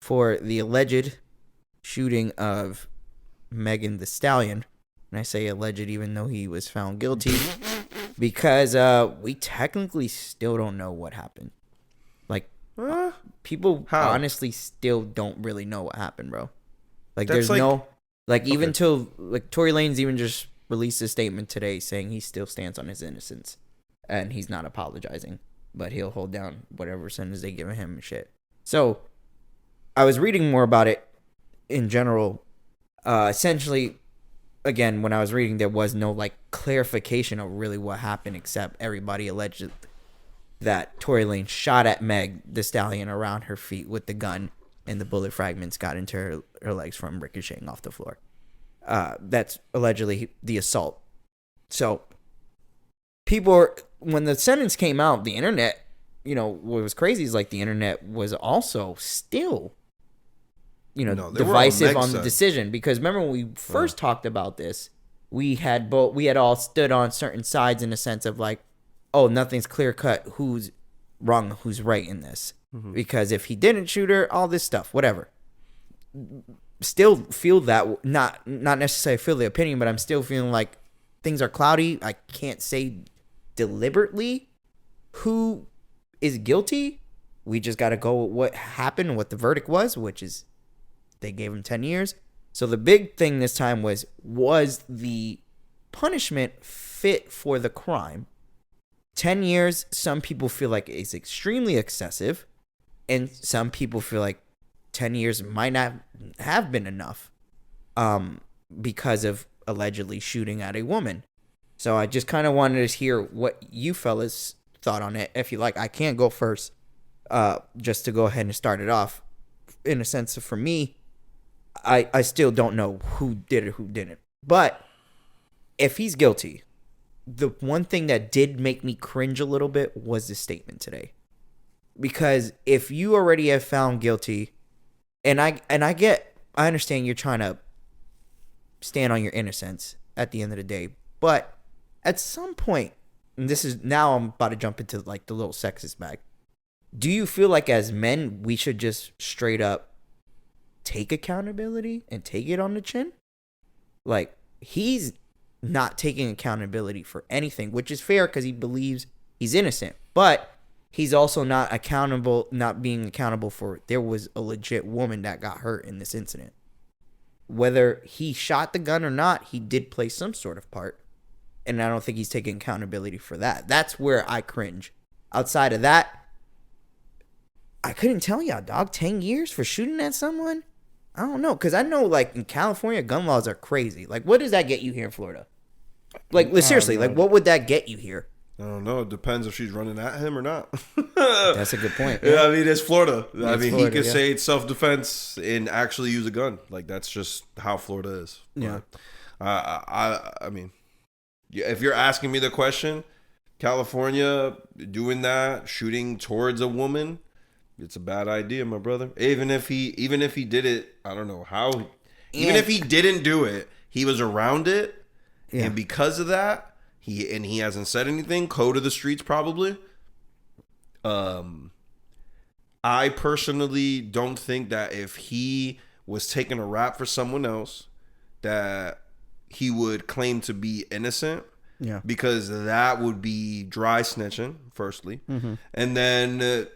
for the alleged shooting of Megan Thee Stallion And I say alleged even though he was found guilty because we technically still don't know what happened. Like, people honestly still don't really know what happened, bro. Like, there's no... Like, even till... Like, Tory Lanez even just released a statement today saying he still stands on his innocence. And he's not apologizing. But he'll hold down whatever sentence they give him and shit. So, I was reading more about it in general. Essentially, again, when I was reading, there was no, like, clarification of really what happened, except everybody alleged that Tory Lanez shot at Meg the Stallion around her feet with the gun, and the bullet fragments got into her legs from ricocheting off the floor. That's allegedly the assault. So, when the sentence came out, the internet, you know, what was crazy is, like, the internet was also still, you know, divisive on the decision. Because remember when we first talked about this, we had all stood on certain sides in the sense of, like, oh, nothing's clear cut who's wrong, who's right in this. Mm-hmm. Because if he didn't shoot her, all this stuff, whatever. Still feel that, not necessarily feel the opinion, but I'm still feeling like things are cloudy. I can't say deliberately who is guilty. We just got to go with what happened, what the verdict was, which is they gave him 10 years. So the big thing this time was the punishment fit for the crime? 10 years, some people feel like it's extremely excessive, and some people feel like 10 years might not have been enough because of allegedly shooting at a woman. So I just kind of wanted to hear what you fellas thought on it. If you like, I can go first just to go ahead and start it off. In a sense, for me, I still don't know who did it, who didn't. But if he's guilty, the one thing that did make me cringe a little bit was the statement today. Because if you already have found guilty, and I understand you're trying to stand on your innocence at the end of the day, but at some point, and this is now I'm about to jump into like the little sexist bag. Do you feel like as men we should just straight up take accountability and take it on the chin? Like, he's not taking accountability for anything, which is fair because he believes he's innocent, but he's also not being accountable for there was a legit woman that got hurt in this incident. Whether he shot the gun or not, he did play some sort of part, and I don't think he's taking accountability for that. That's where I cringe. Outside of that, I couldn't tell y'all, dog. 10 years for shooting at someone? I don't know, because I know, like, in California, gun laws are crazy. Like, what does that get you here in Florida? Like, seriously, like, what would that get you here? I don't know. It depends if she's running at him or not. That's a good point. Yeah, I mean, it's Florida. He could say it's self-defense and actually use a gun. Like, that's just how Florida is. Yeah. I mean, if you're asking me the question, California doing that, shooting towards a woman, it's a bad idea, my brother. Even if he did it, I don't know how. Even if he didn't do it, he was around it, and because of that, he hasn't said anything. Code of the streets, probably. I personally don't think that if he was taking a rap for someone else, that he would claim to be innocent. Yeah. Because that would be dry snitching, firstly. Mm-hmm. And then,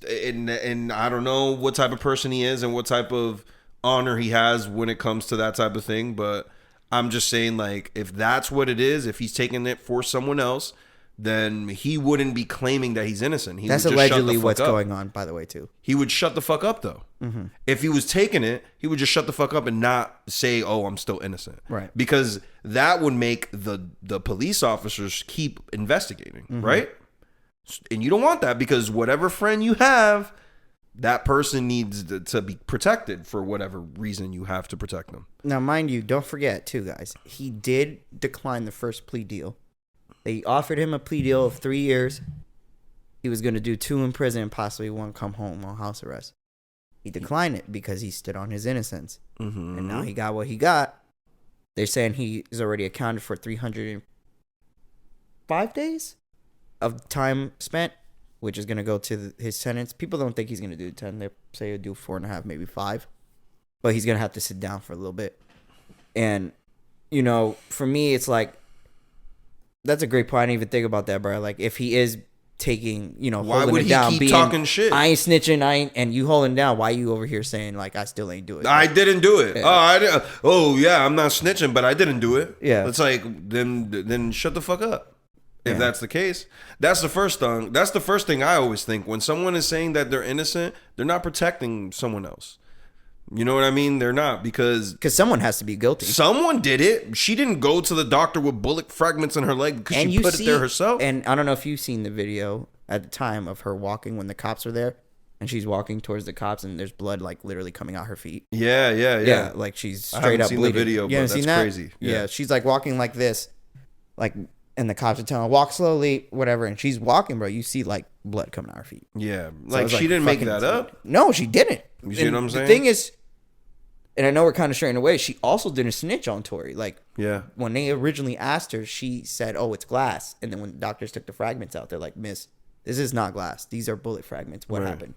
and I don't know what type of person he is and what type of honor he has when it comes to that type of thing. But I'm just saying, like, if that's what it is, if he's taking it for someone else, then he wouldn't be claiming that he's innocent. That's allegedly what's going on, by the way, too. He would shut the fuck up, though. Mm-hmm. If he was taking it, he would just shut the fuck up and not say, oh, I'm still innocent. Right. Because that would make the police officers keep investigating, right? And you don't want that, because whatever friend you have, that person needs to be protected for whatever reason you have to protect them. Now, mind you, don't forget, too, guys, he did decline the first plea deal. They offered him a plea deal of 3 years. He was going to do 2 in prison and possibly 1 come home on house arrest. He declined it because he stood on his innocence. Mm-hmm. And now he got what he got. They're saying he is already accounted for 305 days of time spent, which is going to go to his sentence. People don't think he's going to do 10. They say he'll do 4.5, maybe 5. But he's going to have to sit down for a little bit. And you know, for me, it's like, that's a great point. I didn't even think about that, bro. Like, if he is taking, you know, why holding would it he down, keep being, talking shit? I ain't snitching, and you holding down. Why you over here saying, like, I still ain't do it? I didn't do it. Yeah. I'm not snitching, but I didn't do it. Yeah. It's like, then shut the fuck up. If that's the case, that's the first thing. That's the first thing I always think. When someone is saying that they're innocent, they're not protecting someone else. You know what I mean? They're not, because someone has to be guilty. Someone did it. She didn't go to the doctor with bullet fragments in her leg because she put it there herself. And I don't know if you've seen the video at the time of her walking when the cops are there, and she's walking towards the cops, and there's blood like literally coming out her feet. Yeah. Like she's I straight haven't up seen bleeding. the video, You but haven't that's seen that? crazy. Yeah, she's like walking like this, like, and the cops are telling her walk slowly, whatever, and she's walking, bro. You see like blood coming out her feet. Yeah, So like it's she didn't make that up. No, she didn't. You see what I'm saying? The thing is, and I know we're kind of straying away, she also didn't snitch on Tory. Like, when they originally asked her, she said, "Oh, it's glass." And then when the doctors took the fragments out, they're like, "Miss, this is not glass. These are bullet fragments. What happened?"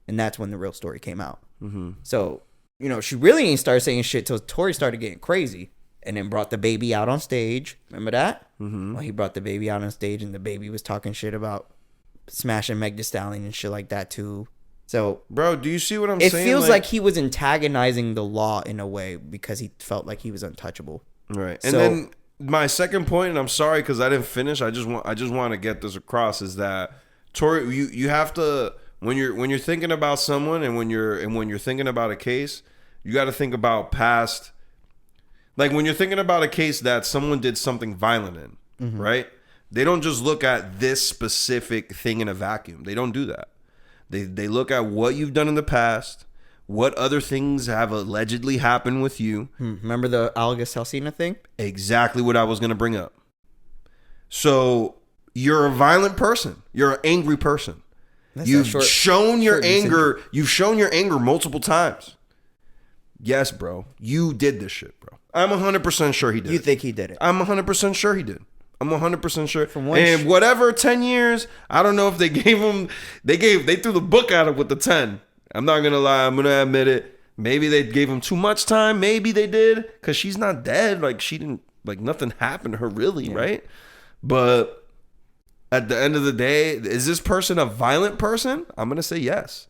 And that's when the real story came out. Mm-hmm. So, you know, she really didn't start saying shit till Tory started getting crazy, and then brought the baby out on stage. Remember that? Mm-hmm. Well, he brought the baby out on stage, and the baby was talking shit about smashing Meg Thee Stallion and shit like that too. So, bro, do you see what I'm saying? It feels like he was antagonizing the law in a way because he felt like he was untouchable. Right. And then my second point, and I'm sorry because I didn't finish. I just want to get this across, is that Tory, you have to, when you're thinking about someone and when you're thinking about a case, you got to think about past. Like when you're thinking about a case that someone did something violent in, right? They don't just look at this specific thing in a vacuum. They don't do that. They look at what you've done in the past, what other things have allegedly happened with you. Remember the August Alsina thing? Exactly what I was going to bring up. So you're a violent person. You're an angry person. You've shown your anger. You've shown your anger multiple times. Yes, bro. You did this shit, bro. I'm 100% sure he did. You think he did it? I'm 100% sure he did. I'm 100% sure. And whatever 10 years, I don't know if they gave him. They threw the book at him with the 10. I'm not gonna lie. I'm gonna admit it. Maybe they gave him too much time. Maybe they did, because she's not dead. Like she didn't. Like nothing happened to her really, right? But at the end of the day, is this person a violent person? I'm gonna say yes.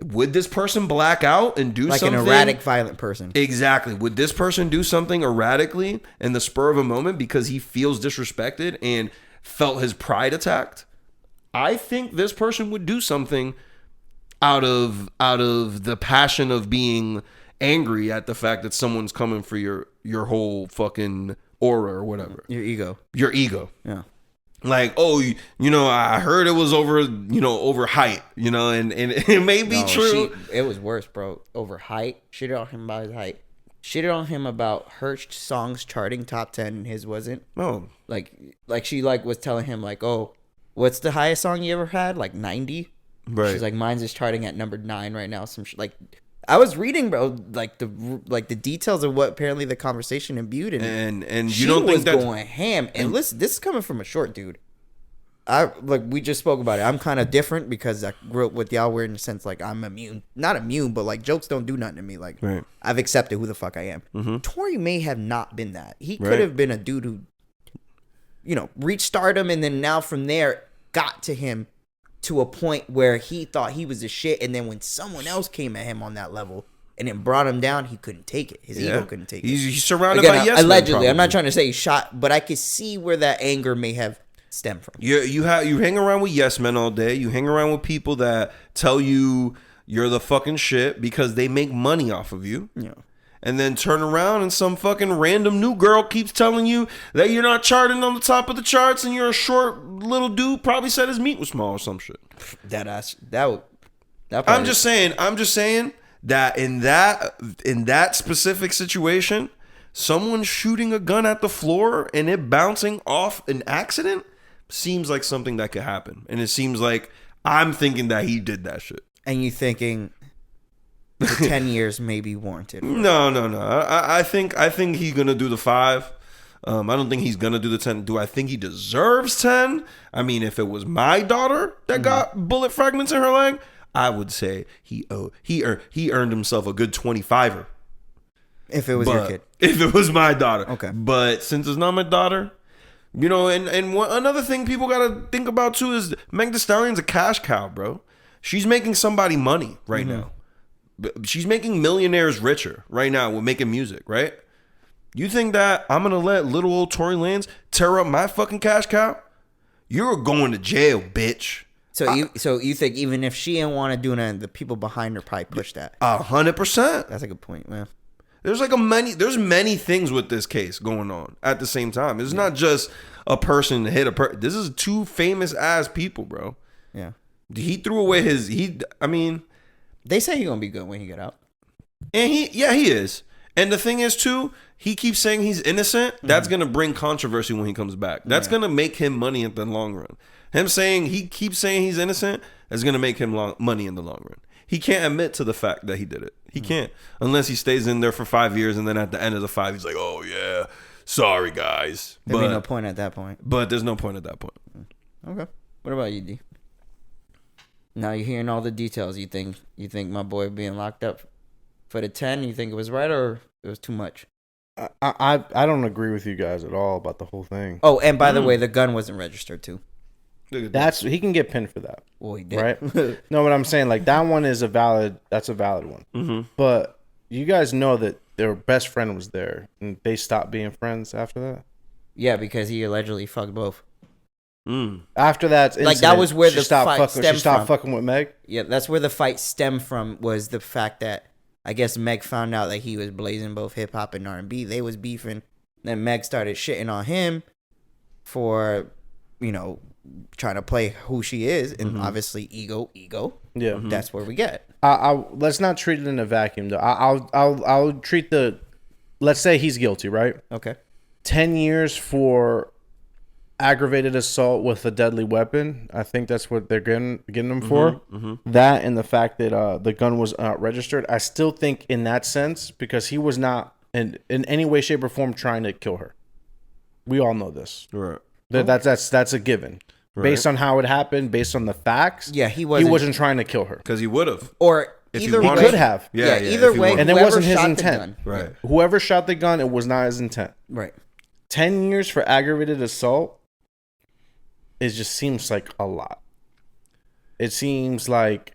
Would this person black out and do something? Like an erratic, violent person. Exactly. Would this person do something erratically in the spur of a moment because he feels disrespected and felt his pride attacked? I think this person would do something out of the passion of being angry at the fact that someone's coming for your whole fucking aura or whatever. Your ego. Your ego. Yeah. Like, oh, you know, I heard it was over height, you know, and it may be true. It was worse, bro. Over height. Shitted on him about his height. Shitted on him about her songs charting top 10 and his wasn't. Oh. Like she was telling him like, oh, what's the highest song you ever had? Like 90? Right. She's like, mine's is charting at number 9 right now. Some like, I was reading, bro, like the details of what apparently the conversation imbued in, and she you don't think was going ham. And listen, this is coming from a short dude. We just spoke about it. I'm kind of different because I grew up with y'all. Where in a sense, like I'm not immune, but like jokes don't do nothing to me. Like I've accepted who the fuck I am. Mm-hmm. Tory may have not been that. He could have been a dude who, you know, reached stardom, and then now from there got to him to a point where he thought he was the shit, and then when someone else came at him on that level and then brought him down, he couldn't take it. His ego couldn't take it. He's surrounded by yes men, allegedly. I'm not trying to say he shot, but I could see where that anger may have stemmed from. You hang around with yes men all day. You hang around with people that tell you you're the fucking shit because they make money off of you. Yeah. And then turn around and some fucking random new girl keeps telling you that you're not charting on the top of the charts and you're a short little dude, probably said his meat was small or some shit. I'm just saying that in that specific situation, someone shooting a gun at the floor and it bouncing off an accident seems like something that could happen. And it seems like I'm thinking that he did that shit. And you thinking the 10 years may be warranted. No. I think he's gonna do the 5. I don't think he's gonna do the 10. Do I think he deserves 10? I mean, if it was my daughter that got bullet fragments in her leg, I would say he earned himself a good 25er. If it was your kid. If it was my daughter. Okay. But since it's not my daughter, you know, and another thing people got to think about too is Meg Thee Stallion's a cash cow, bro. She's making somebody money right now. She's making millionaires richer right now with making music, right? You think that I'm going to let little old Tory Lanez tear up my fucking cash cow? You're going to jail, bitch. So you think even if she didn't want to do it, the people behind her probably push that? 100%. That's a good point, man. There's many things with this case going on at the same time. It's not just a person to hit a person. This is two famous ass people, bro. Yeah. He threw away they say he's gonna be good when he get out. And he is. And the thing is too, he keeps saying he's innocent. That's gonna bring controversy when he comes back. That's gonna make him money in the long run. He keeps saying he's innocent is gonna make him money in the long run. He can't admit to the fact that he did it. He can't unless he stays in there for 5 years and then at the end of the 5 he's like, oh yeah, sorry guys. There'd be no point at that point. But there's no point at that point. Okay. What about you, D? Now you're hearing all the details. You think my boy being locked up for the 10, you think it was right or it was too much? I don't agree with you guys at all about the whole thing. Oh, and by the way, the gun wasn't registered too. He can get pinned for that. Well, he did. Right? No, what I'm saying, like that one is a valid one. Mm-hmm. But you guys know that their best friend was there and they stopped being friends after that? Yeah, because he allegedly fucked both. After that incident, like that was where the fight stemmed from. She stopped fucking with Meg? Yeah, that's where the fight stemmed from, was the fact that I guess Meg found out that he was blazing both hip hop and R&B. They was beefing. Then Meg started shitting on him for, you know, trying to play who she is, and obviously ego. Yeah, that's where we get. Let's not treat it in a vacuum though. I'll treat let's say he's guilty, right? Okay. 10 years for aggravated assault with a deadly weapon. I think that's what they're getting him for. That and the fact that the gun was not registered. I still think in that sense, because he was not in any way, shape, or form trying to kill her. We all know this. Right. That's a given. Right. Based on how it happened, based on the facts. Yeah, he wasn't trying to kill her. Because he would have. Or either way. He could have. Yeah, either way. And it wasn't his intent. Right. Whoever shot the gun, it was not his intent. Right. 10 years for aggravated assault, it just seems like a lot. It seems like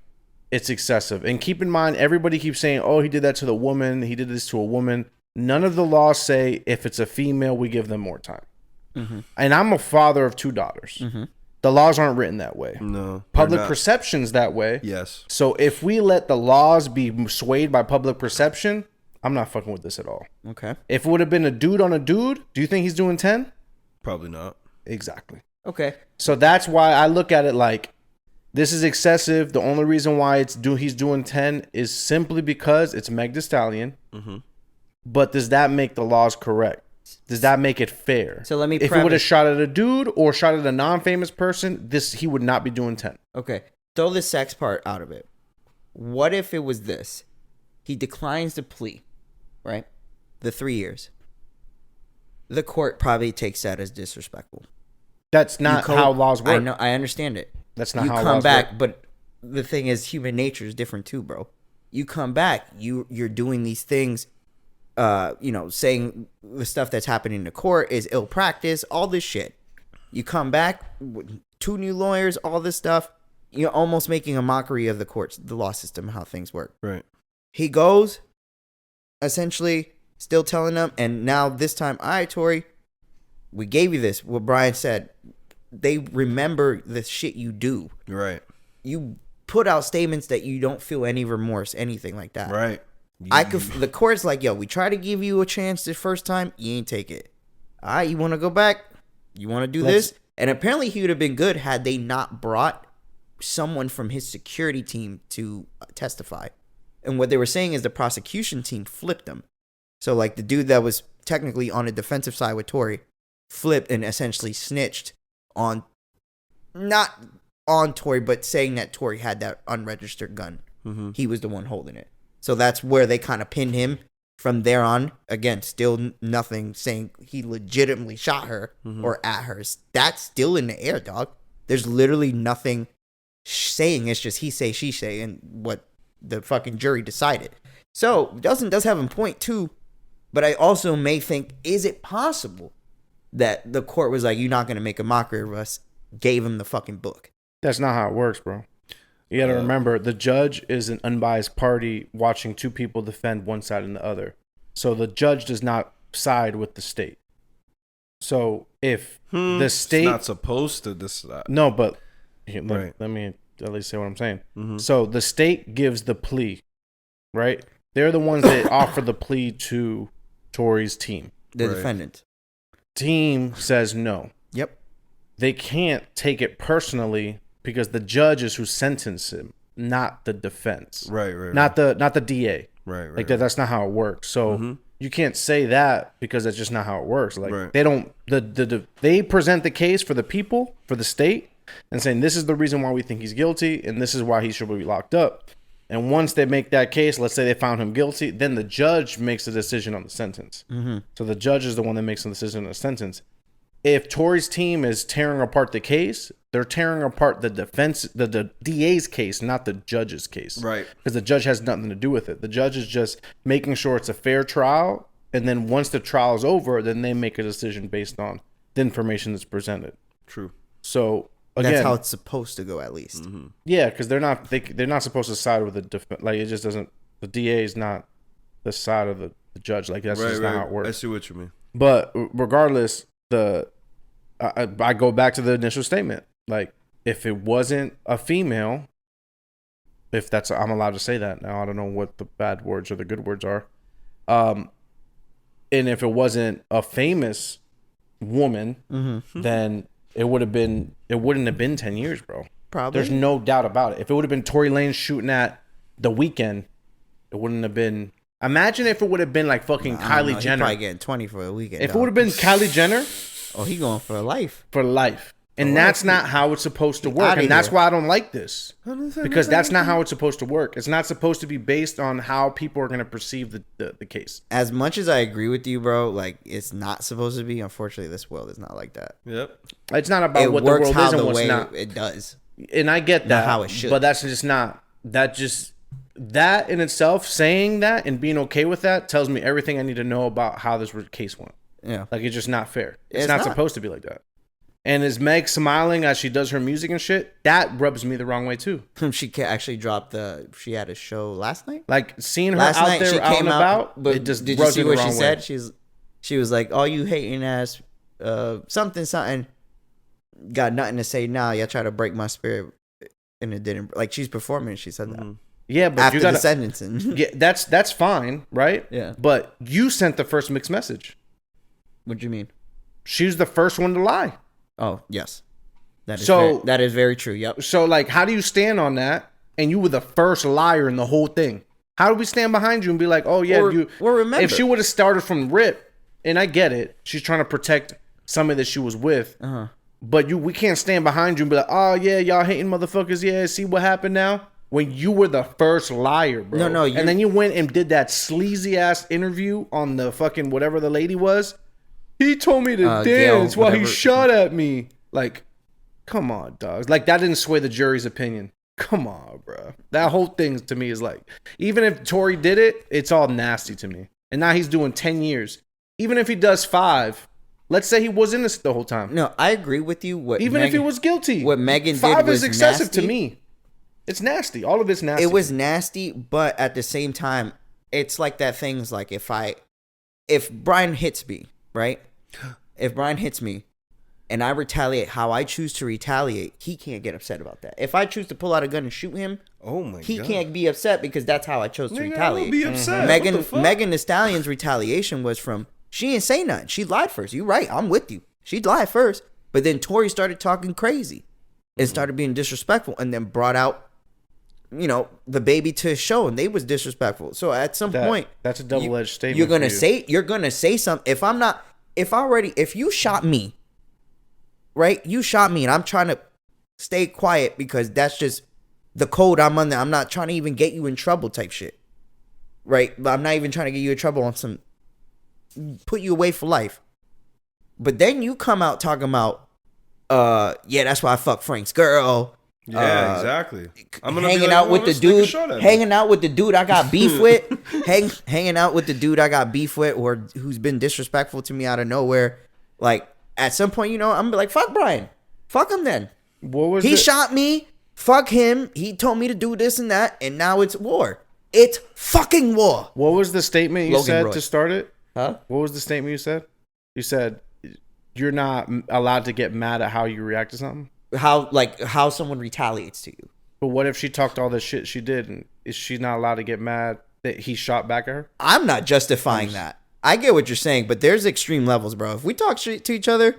it's excessive. And keep in mind, everybody keeps saying, oh, he did that to the woman. He did this to a woman. None of the laws say if it's a female, we give them more time. And I'm a father of 2 daughters. The laws aren't written that way. No. Public perception's that way. Yes. So if we let the laws be swayed by public perception, I'm not fucking with this at all. Okay. If it would have been a dude on a dude, do you think he's doing 10? Probably not. Exactly. Okay. So that's why I look at it like this is excessive. The only reason why he's doing 10 is simply because it's Meg Thee Stallion. But does that make the laws correct? Does that make it fair? So let me. If he would have shot at a dude or shot at a non-famous person, he would not be doing 10. Okay. Throw the sex part out of it. What if it was this? He declines the plea, right? The 3 years. The court probably takes that as disrespectful. That's not how laws work. I know. I understand it. That's not how laws work. You come back, work. but the thing is, human nature is different too, bro. You come back, you're doing these things, saying the stuff that's happening in the court is ill practice, all this shit. You come back, 2 new lawyers, all this stuff. You're almost making a mockery of the courts, the law system, how things work. Right. He goes, essentially, still telling them, and now this time, all right, Tory, we gave you this. What Bryan said, they remember the shit you do. Right. You put out statements that you don't feel any remorse, anything like that. Right. The court's like, yo, we try to give you a chance the first time, you ain't take it. All right, you want to go back? You want to do this? And apparently he would have been good had they not brought someone from his security team to testify. And what they were saying is the prosecution team flipped him. So like the dude that was technically on the defensive side with Tory flipped and essentially snitched on, not on Tory, but saying that Tory had that unregistered gun. He was the one holding it. So that's where they kind of pinned him. From there on, again, still nothing saying he legitimately shot her or at her. That's still in the air, dog. There's literally nothing saying. It's just he say, she say, and what the fucking jury decided. So Delson does have a point too. But I also may think, is it possible that the court was like, you're not going to make a mockery of us, gave him the fucking book? That's not how it works, bro. You got to remember, the judge is an unbiased party watching two people defend one side and the other. So the judge does not side with the state. So if the state... It's not supposed to decide. No, but let me at least say what I'm saying. Mm-hmm. So the state gives the plea, right? They're the ones that offer the plea to Tory's team. The defendant. Team says no. Yep. They can't take it personally because the judge is who sentenced him, not the defense. Right. Not the DA. Right. Like that's not how it works. So you can't say that because that's just not how it works. Like they don't they present the case for the people, for the state, and saying this is the reason why we think he's guilty and this is why he should be locked up. And once they make that case, let's say they found him guilty, then the judge makes a decision on the sentence. So the judge is the one that makes the decision on the sentence. If Tory's team is tearing apart the case, they're tearing apart the defense, the DA's case, not the judge's case. Right. Because the judge has nothing to do with it. The judge is just making sure it's a fair trial. And then once the trial is over, then they make a decision based on the information that's presented. True. So again, that's how it's supposed to go, at least. Yeah, because they're not supposed to side with the defense. Like it just doesn't. The DA is not the side of the judge. Like that's just not how it works. I see what you mean. But regardless, I go back to the initial statement. Like if it wasn't a female, if that's I'm allowed to say that now. I don't know what the bad words or the good words are. And if it wasn't a famous woman, then it wouldn't have been 10 years, bro. Probably. There's no doubt about it. If it would have been Tory Lanez shooting at The Weeknd, it wouldn't have been. Imagine if it would have been like fucking Kylie Jenner. He probably getting 20 for a weekend. If it would have been Kylie Jenner, oh, he going for life. For life. And that's not how it's supposed to work. And that's why I don't like this. Because that's not how it's supposed to work. It's not supposed to be based on how people are going to perceive the case. As much as I agree with you, bro, like it's not supposed to be. Unfortunately, this world is not like that. Yep. It's not about what the world is and what's not. It does. And I get that. Not how it should. But that's just not. That in itself, saying that and being okay with that tells me everything I need to know about how this case went. Yeah. Like it's just not fair. It's not supposed to be like that. And is Meg smiling as she does her music and shit? That rubs me the wrong way too. She actually dropped she had a show last night. Like seeing her out there out and about, but it just did you see what she said? Way. She was like, "Oh, you hating ass, something. Got nothing to say now. Y'all try to break my spirit, and it didn't." Like she's performing, she said that. Yeah, but after you got the sentencing. Yeah, that's fine, right? Yeah. But you sent the first mixed message. What do you mean? She was the first one to lie. Oh, yes. That is very true. Yep. So, like, how do you stand on that? And you were the first liar in the whole thing. How do we stand behind you and be like, oh, yeah, remember. If she would have started from rip, and I get it, she's trying to protect somebody that she was with. But we can't stand behind you and be like, oh, yeah, y'all hating motherfuckers. Yeah, see what happened now? When you were the first liar, bro. No. And then you went and did that sleazy ass interview on the fucking whatever the lady was. He told me to dance while he shot at me. Like, come on, dogs. Like, that didn't sway the jury's opinion. Come on, bro. That whole thing to me is like, even if Tory did it, it's all nasty to me. And now he's doing 10 years. Even if he does 5, let's say he was in this the whole time. No, I agree with you. If he was guilty. What Megan did 5 was is excessive nasty. to me. It's nasty. All of it's nasty. It was nasty, but at the same time, it's like that thing's like if Bryan hits me, right? If Bryan hits me and I retaliate how I choose to retaliate, he can't get upset about that. If I choose to pull out a gun and shoot him, he can't be upset because that's how I chose to retaliate. Be upset. Megan Thee Stallion's retaliation was from, she didn't say nothing. She lied first. You're right. I'm with you. She lied first. But then Tory started talking crazy and started being disrespectful and then brought out, the baby to his show, and they was disrespectful. So at some point, that's a double-edged statement. You're gonna say something. If you shot me, right? You shot me, and I'm trying to stay quiet because that's just the code I'm under. I'm not trying to even get you in trouble type shit, right? But I'm not even trying to get you in trouble on some put you away for life. But then you come out talking about, yeah, that's why I fucked Frank's girl. Yeah, exactly. I'm gonna hanging be like, out "Oh, with the let's take a dude, shot at it." hanging out with the dude I got beef with, hanging out with the dude I got beef with, or who's been disrespectful to me out of nowhere. Like at some point, I'm gonna be like, fuck Bryan, fuck him. Then he shot me. Fuck him. He told me to do this and that, and now it's war. It's fucking war. What was the statement you said Roy. to start it? Huh? What was the statement you said? You said you're not allowed to get mad at how you react to something. How someone retaliates to you. But what if she talked all the shit she did, and is she not allowed to get mad that he shot back at her? I'm not justifying that. I get what you're saying, but there's extreme levels, bro. If we talk shit to each other,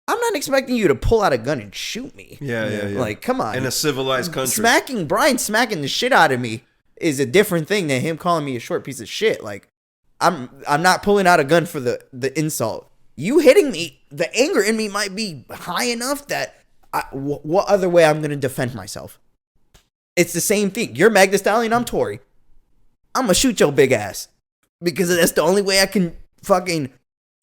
I'm not expecting you to pull out a gun and shoot me. Yeah. Like, come on. In a civilized country. Bryan smacking the shit out of me is a different thing than him calling me a short piece of shit. Like, I'm not pulling out a gun for the insult. You hitting me, the anger in me might be high enough that what other way I'm going to defend myself? It's the same thing. You're Meg Thee Stallion, I'm Tory. I'm going to shoot your big ass because that's the only way I can fucking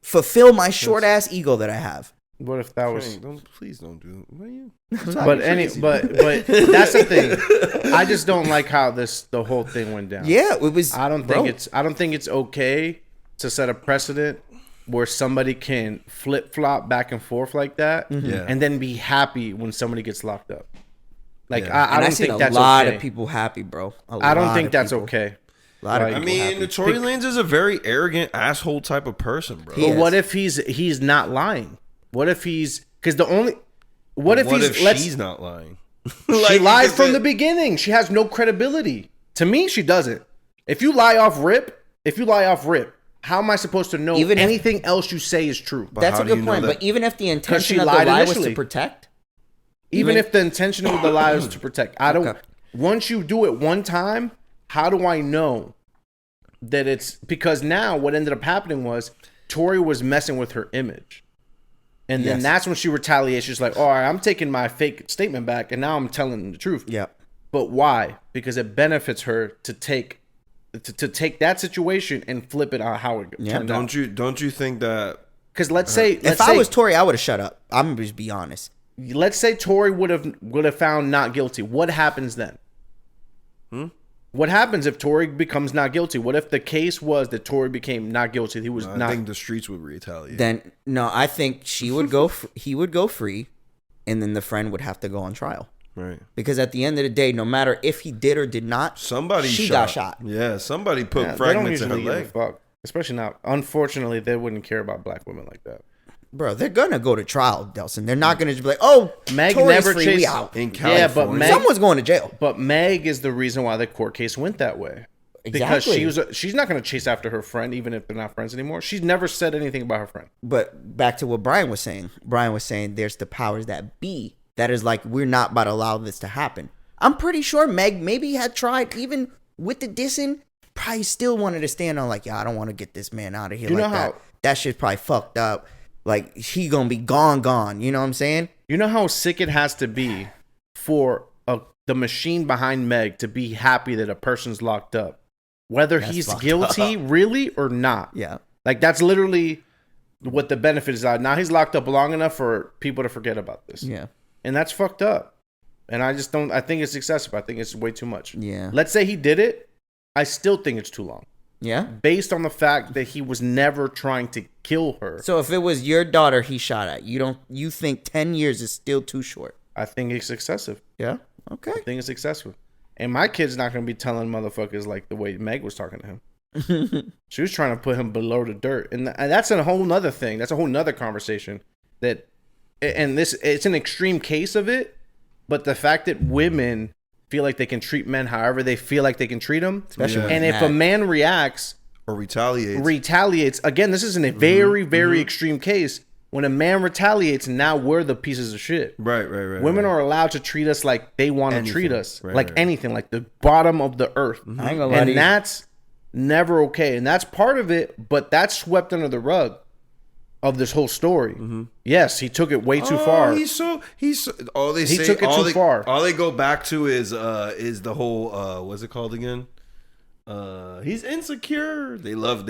fulfill my short ass ego that I have. What if that was? Please don't do it. What are you? But that's the thing. I just don't like how the whole thing went down. Yeah, it was. I don't think it's okay to set a precedent where somebody can flip flop back and forth like that, and then be happy when somebody gets locked up. Like I don't think that's okay. A lot of people happy, bro. I don't think that's okay. I mean, the Tory Lanez is a very arrogant asshole type of person, bro. But what if he's not lying? What if he's she's not lying? She lied from the beginning. She has no credibility. To me, she doesn't. If you lie off rip, how am I supposed to know anything else you say is true? That's a good point. But even if the intention of the lie was to protect? Even if the intention of the lie was to protect. Once you do it one time, how do I know that it's... Because now what ended up happening was Tory was messing with her image. And then that's when she retaliates. She's like, all right, I'm taking my fake statement back, and now I'm telling the truth. Yeah. But why? Because it benefits her to take that situation and flip it on how it turned out. Don't you think that? Because let's say if I was Tory, I would have shut up. I'm gonna just be honest. Let's say Tory would have found not guilty. What happens then? What happens if Tory becomes not guilty? What if the case was that Tory became not guilty? I think the streets would retaliate. Then no, I think she would go. He would go free, and then the friend would have to go on trial. Right. Because at the end of the day, no matter if he did or did not, she got shot. Yeah, somebody put fragments in her leg. Especially now. Unfortunately, they wouldn't care about black women like that. Bro, they're gonna go to trial, Delson. They're not gonna just be like, "Oh, Meg Tory's never free, chased we out." In California, but someone's going to jail. But Meg is the reason why the court case went that way. Exactly. Because she's not going to chase after her friend, even if they're not friends anymore. She's never said anything about her friend. But back to what Bryan was saying. Bryan was saying there's the powers that be that is like, we're not about to allow this to happen. I'm pretty sure Meg maybe had tried, even with the dissing, probably still wanted to stand on like, yeah, I don't want to get this man out of here like that. That shit's probably fucked up. Like, he gonna be gone. You know what I'm saying? You know how sick it has to be for the machine behind Meg to be happy that a person's locked up, whether he's guilty really or not. Yeah, like that's literally what the benefit is. Now he's locked up long enough for people to forget about this. Yeah, and that's fucked up. And I just don't. I think it's excessive. I think it's way too much. Yeah. Let's say he did it. I still think it's too long. Yeah. Based on the fact that he was never trying to kill her. So if it was your daughter he shot at, you think 10 years is still too short? I think it's excessive. Yeah. Okay. I think it's excessive. And my kid's not going to be telling motherfuckers like the way Meg was talking to him. She was trying to put him below the dirt. And that's a whole nother thing. That's a whole nother conversation. It's an extreme case of it. But the fact that women feel like they can treat men however they feel like they can treat them. Especially and if a man reacts or retaliates, again, this is in a very, very extreme case. When a man retaliates, now we're the pieces of shit. Right. Women are allowed to treat us like they want to treat us. Anything, like the bottom of the earth. I ain't gonna lie to you. That's never okay. And that's part of it, but that's swept under the rug of this whole story. Yes, he took it way too far. He took it too far. All they go back to is the whole what's it called again? He's insecure. They love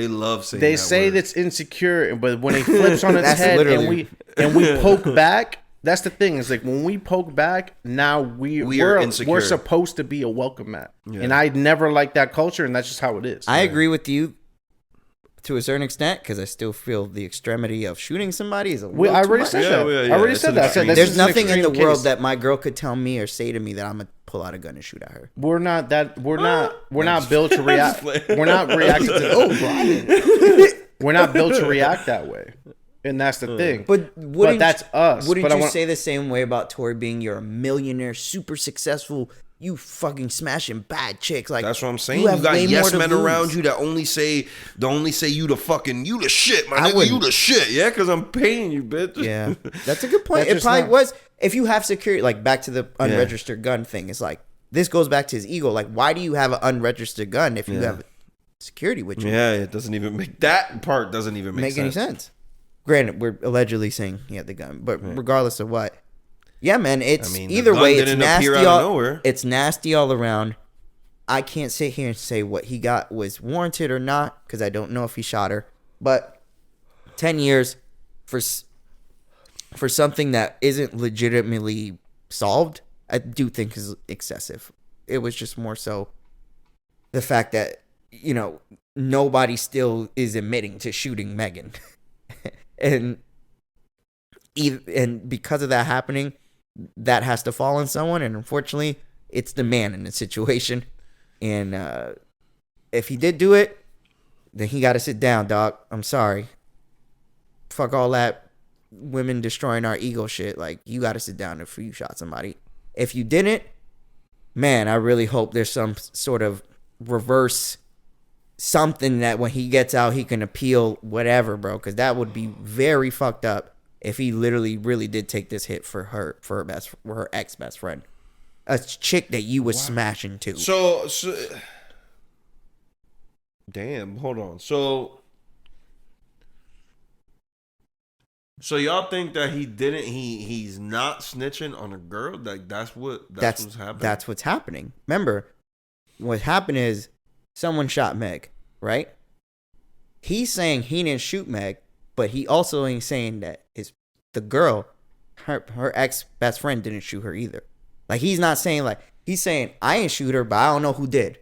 saying they that say word. That's insecure, but when he flips on its head and we poke back, that's the thing. Is like when we poke back, now we're insecure. We're supposed to be a welcome mat, and I never liked that culture, and that's just how it is. I agree with you to a certain extent because I still feel the extremity of shooting somebody is a little I already said that. I already said that. I said there's nothing in the world that my girl could tell me or say to me that I'm gonna pull out a gun and shoot at her. We're not built to react. We're not reacting to Brian. We're not built to react that way. And that's the thing. But that's us. Wouldn't you say the same way about Tory being you're a millionaire, super successful, you fucking smashing bad chicks? Like that's what I'm saying. You got yes men around you that only say you the shit, my nigga. You the shit, yeah, because I'm paying you, bitch. Yeah, that's a good point. It probably was. If you have security, like back to the unregistered gun thing, it's like this goes back to his ego. Like, why do you have an unregistered gun if you have security with you? Yeah, it doesn't even make that part doesn't even make any sense. Granted, we're allegedly saying he had the gun, but regardless of what, yeah, man, it's either way, it's nasty. It's nasty all around. I can't sit here and say what he got was warranted or not because I don't know if he shot her. But 10 years for something that isn't legitimately solved, I do think is excessive. It was just more so the fact that nobody still is admitting to shooting Megan. And because of that happening, that has to fall on someone. And unfortunately, it's the man in the situation. And if he did do it, then he got to sit down, dog. I'm sorry. Fuck all that women destroying our ego shit. Like, you got to sit down if you shot somebody. If you didn't, man, I really hope there's some sort of reverse something that when he gets out he can appeal whatever, bro, because that would be very fucked up if he literally really did take this hit for her ex best friend, a chick that you was smashing too. So damn, hold on. So y'all think that he's not snitching on a girl? Like that's what's happening. That's what's happening. Remember, what happened is someone shot Meg, right? He's saying he didn't shoot Meg, but he also ain't saying that the girl, her ex best friend didn't shoot her either. Like he's not saying he's saying I ain't shoot her, but I don't know who did.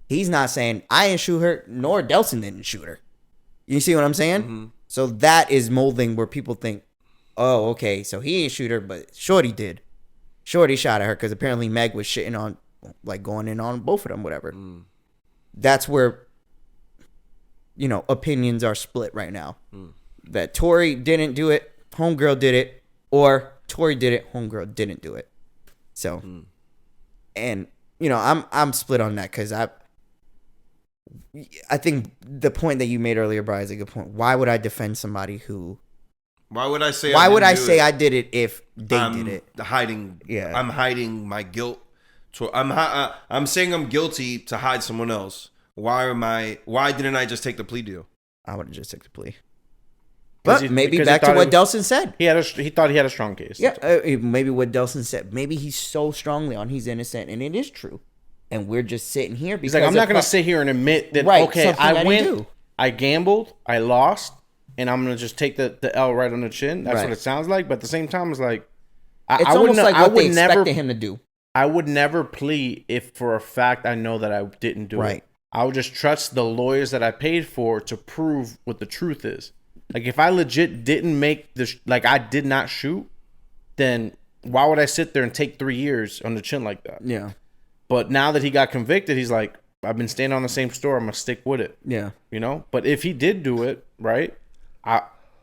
He's not saying I ain't shoot her, nor Delson didn't shoot her. You see what I'm saying? Mm-hmm. So that is molding where people think, oh, okay, so he ain't shoot her, but Shorty did. Shorty shot at her because apparently Meg was shitting on, going in on both of them, whatever. Mm. That's where, opinions are split right now. Mm. That Tory didn't do it, homegirl did it, or Tory did it, homegirl didn't do it. So, and I'm split on that because I think the point that you made earlier, Bryan, is a good point. Why would I defend somebody who? Why would I say? I did it if they did it? Hiding. Yeah, I'm hiding my guilt. I'm saying I'm guilty to hide someone else. Why didn't I just take the plea deal? I would have just took the plea. But maybe back to what Delson said. He thought he had a strong case. Yeah, maybe what Delson said. Maybe he's so strongly on he's innocent, and it is true. And we're just sitting here because I'm not going to sit here and admit that, okay, I went, I gambled, I lost, and I'm going to just take the L right on the chin. That's what it sounds like. But at the same time, it's like... It's almost like what they expected him to do. I would never plea if for a fact I know that I didn't do it. I would just trust the lawyers that I paid for to prove what the truth is. Like, if I legit didn't make I did not shoot, then why would I sit there and take 3 years on the chin like that? Yeah. But now that he got convicted, he's like, I've been staying on the same store. I'm going to stick with it. Yeah. But if he did do it, right,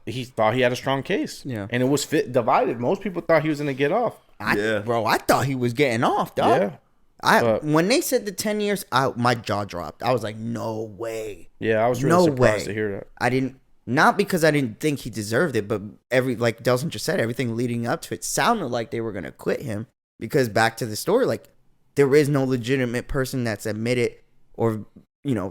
he thought he had a strong case. Yeah. And it was divided. Most people thought he was going to get off. Bro, I thought he was getting off, dog. Yeah. When they said the 10 years, my jaw dropped. I was like, no way. Yeah, I was really surprised to hear that. I didn't, not because I didn't think he deserved it, but like Delson just said, everything leading up to it sounded like they were going to quit him because back to the story, like, there is no legitimate person that's admitted or,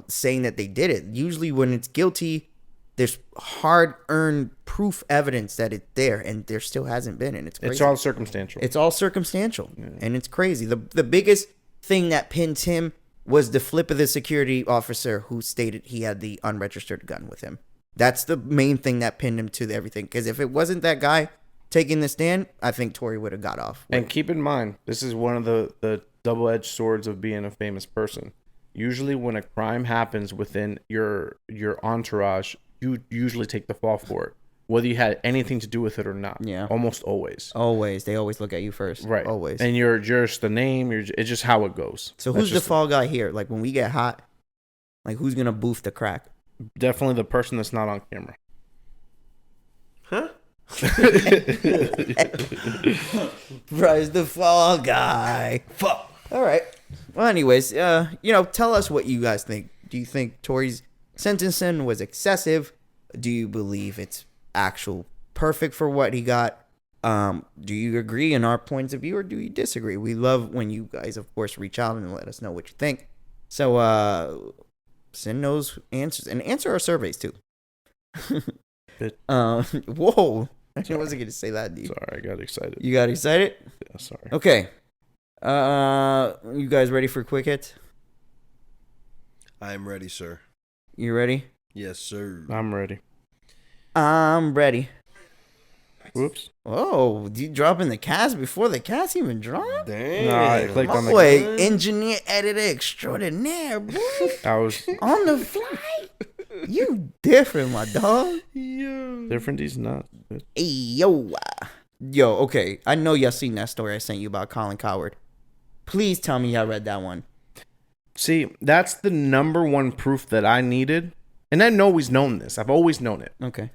saying that they did it. Usually when it's guilty, there's hard-earned proof evidence that it's there, and there still hasn't been, and it's crazy. It's all circumstantial. It's all circumstantial, and it's crazy. The biggest thing that pins him was the flip of the security officer who stated he had the unregistered gun with him. That's the main thing that pinned him to everything, because if it wasn't that guy, taking the stand, I think Tory would have got off. And keep in mind, this is one of the double-edged swords of being a famous person. Usually when a crime happens within your entourage, you usually take the fall for it, whether you had anything to do with it or not. Yeah. Almost always. Always. They always look at you first. Right. Always. And you're just the name. It's just how it goes. So who's the fall guy here? Like when we get hot, like who's going to boof the crack? Definitely the person that's not on camera. Huh? Bry's the fall guy. Fuck. All right. Well, anyways, tell us what you guys think. Do you think Tory's sentencing was excessive? Do you believe it's actual perfect for what he got? Do you agree in our points of view, or do you disagree? We love when you guys, of course, reach out and let us know what you think. So send those answers and answer our surveys too. Whoa. I wasn't going to say that, dude. Sorry, I got excited. You got excited? Yeah, sorry. Okay. You guys ready for quick hits? I am ready, sir. You ready? Yes, sir. I'm ready. I'm ready. Whoops. Oh, you dropping the cast before the cast even dropped? Damn. Nah, I clicked on the... Wait, engineer, editor extraordinaire, boy. I was... On the fly? You different, my dog. Different, he's not. Hey, yo, okay. I know y'all seen that story I sent you about Colin Cowherd. Please tell me y'all read that one. See, that's the number one proof that I needed. And I've always known this. I've always known it. Okay.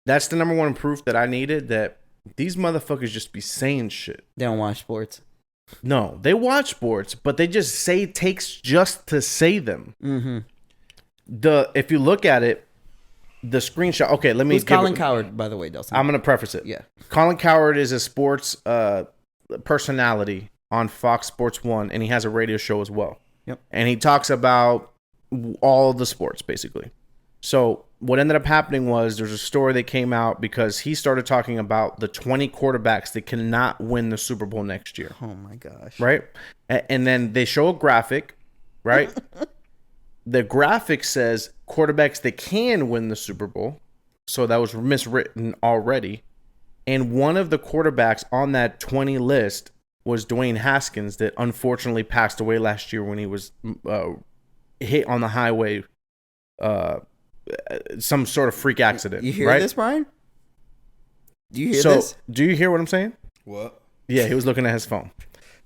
That's the number one proof that I needed, that these motherfuckers just be saying shit. They don't watch sports. No, they watch sports, but they just say takes just to say them. Mm-hmm. If you look at it, the screenshot. Okay, let me. Who's Colin Cowherd, by the way, Delson? I'm gonna preface it. Yeah. Colin Cowherd is a sports personality on Fox Sports 1, and he has a radio show as well. Yep. And he talks about all the sports, basically. So what ended up happening was there's a story that came out because he started talking about the 20 quarterbacks that cannot win the Super Bowl next year. Oh, my gosh. Right? And then they show a graphic, right? The graphic says quarterbacks that can win the Super Bowl. So that was miswritten already. And one of the quarterbacks on that 20 list was Dwayne Haskins, that unfortunately passed away last year when he was hit on the highway, some sort of freak accident. You hear right? this, Bryan? Do you hear this? Do you hear what I'm saying? What? Yeah, he was looking at his phone.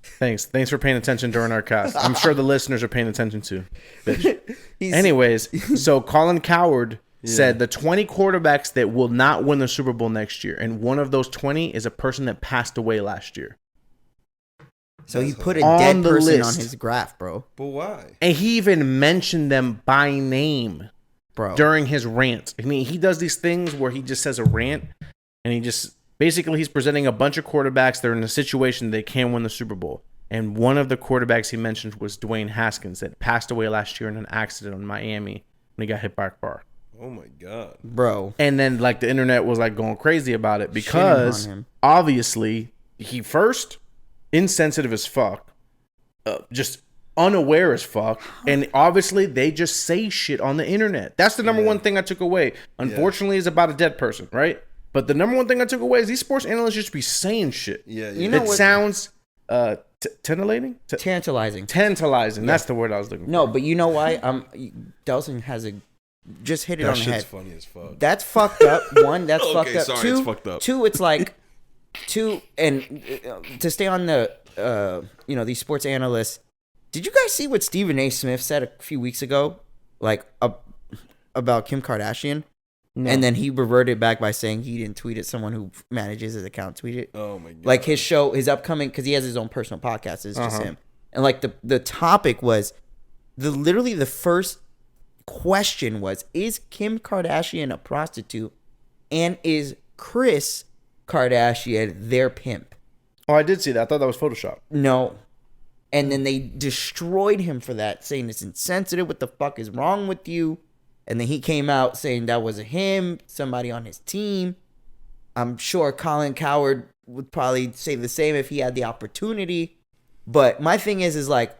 Thanks for paying attention during our cast. I'm sure the listeners are paying attention too. Bitch. Anyways, so Colin Cowherd said the 20 quarterbacks that will not win the Super Bowl next year, and one of those 20 is a person that passed away last year. So he put a dead person on his graph, bro. But why? And he even mentioned them by name, bro, during his rant. I mean, he does these things where he just says a rant, and he just basically he's presenting a bunch of quarterbacks that are in a situation they can win the Super Bowl. And one of the quarterbacks he mentioned was Dwayne Haskins, that passed away last year in an accident in Miami when he got hit by a car. Oh my God, bro. And then like the internet was like going crazy about it because obviously he first insensitive as fuck, just unaware as fuck, and obviously they just say shit on the internet. That's the number one thing I took away. Unfortunately, it's about a dead person, right? But the number one thing I took away is these sports analysts just be saying shit. Yeah, you know it sounds titillating, tantalizing. That's the word I was looking for. No, but you know why? Delson has just hit it on the head. That shit's funny as fuck. That's fucked up. One, that's fucked up. Sorry, Two, it's fucked up. Two, it's like and to stay on the these sports analysts. Did you guys see what Stephen A. Smith said a few weeks ago, like about Kim Kardashian? No. And then he reverted back by saying he didn't tweet it. Someone who manages his account tweeted. Oh my God! Like his show, his upcoming, because he has his own personal podcast. It's just him, and like the topic was literally the first question was, is Kim Kardashian a prostitute, and is Kris Kardashian their pimp? Oh, I did see that. I thought that was Photoshop. No. And then they destroyed him for that, saying it's insensitive. What the fuck is wrong with you? And then he came out saying that wasn't him, somebody on his team. I'm sure Colin Cowherd would probably say the same if he had the opportunity. But my thing is like,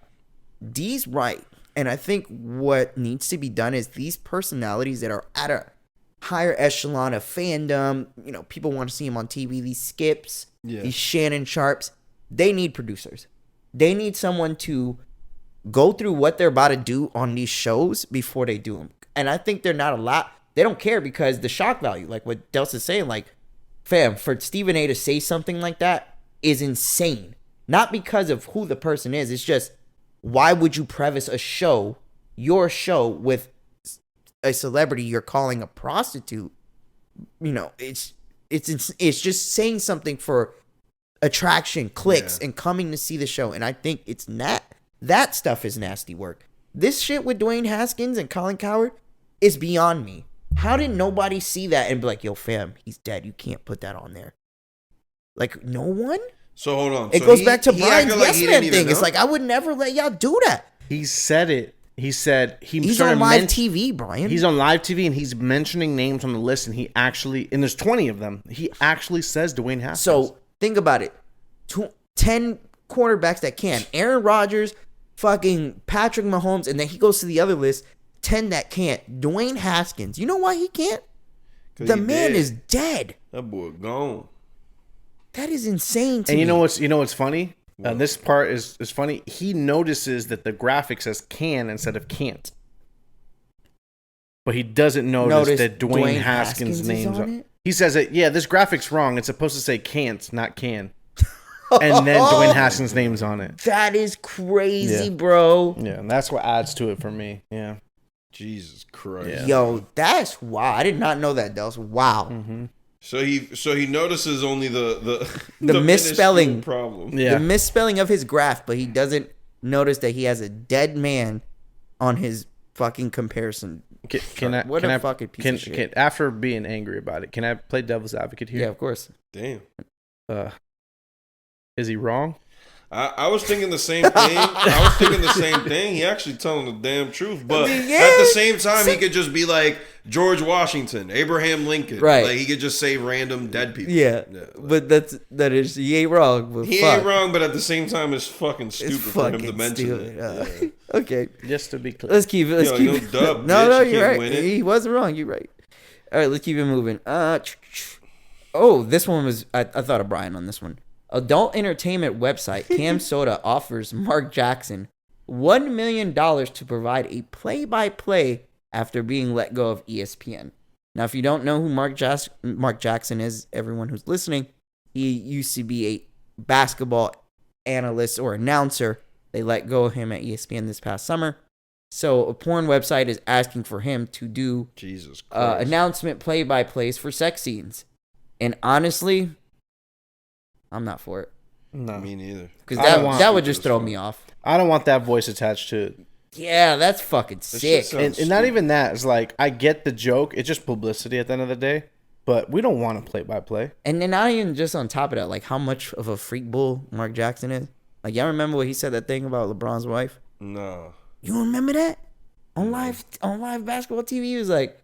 D's right. And I think what needs to be done is these personalities that are at a higher echelon of fandom. You know, people want to see him on TV. These Skips, these Shannon Sharps, they need producers. They need someone to go through what they're about to do on these shows before they do them. And I think they're not allowed. They don't care because the shock value, like what Delson's saying, like, fam, for Stephen A to say something like that is insane. Not because of who the person is. It's just, why would you preface a show, your show, with a celebrity you're calling a prostitute? You know, it's just saying something for attraction, clicks, and coming to see the show. And I think it's that stuff is nasty work. This shit with Dwayne Haskins and Colin Cowherd is beyond me. How did nobody see that and be like, yo, fam, he's dead. You can't put that on there. Like, no one? So hold on. It goes back to Bryan's Yes Man thing. It's like, I would never let y'all do that. He said it. He said he's on live TV, Bryan. He's on live TV and he's mentioning names on the list, and he actually, and there's 20 of them. He actually says Dwayne Haskins. So think about it. 10 quarterbacks that can. Aaron Rodgers, fucking Patrick Mahomes, and then he goes to the other list. 10 that can't. Dwayne Haskins. You know why he can't? The man is dead. That boy gone. That is insane to me. And you know what's funny? This part is funny. He notices that the graphic says can instead of can't. But he doesn't notice that Dwayne Haskins' name's on it. He says that, yeah, this graphic's wrong. It's supposed to say can't, not can. And then Dwayne Haskins' name's on it. That is crazy, bro. Yeah, and that's what adds to it for me. Yeah. Jesus Christ. Yeah. Yo, that's wow. I did not know that, Delson. Wow. Mm-hmm. So he notices only the misspelling problem. Yeah. The misspelling of his graph, but he doesn't notice that he has a dead man on his fucking comparison. What a fucking piece of shit. After being angry about it, can I play devil's advocate here? Yeah, of course. Damn. Is he wrong? I was thinking the same thing. He actually telling the damn truth. But at the same time, he could just be like George Washington, Abraham Lincoln. Right. Like, he could just say random dead people. Yeah. But he ain't wrong. But ain't wrong, but at the same time, it's fucking stupid for him to mention it. Okay. Just to be clear. Let's keep it. No, you're right. He wasn't wrong. You're right. All right, let's keep it moving. This one was, I thought of Bryan on this one. Adult entertainment website Cam Soda offers Mark Jackson $1 million to provide a play-by-play after being let go of ESPN. Now, if you don't know who Mark Jackson is, everyone who's listening, he used to be a basketball analyst or announcer. They let go of him at ESPN this past summer. So a porn website is asking for him to do announcement play-by-plays for sex scenes. And honestly, I'm not for it. No. Me neither. Because that would just throw me off. I don't want that voice attached to it. Yeah, that's fucking sick. And not even that. It's like, I get the joke. It's just publicity at the end of the day. But we don't want to play-by-play. And then not even just on top of that, like how much of a freak bull Mark Jackson is. Like, y'all remember what he said that thing about LeBron's wife? No. You remember that? On live basketball TV, he was like,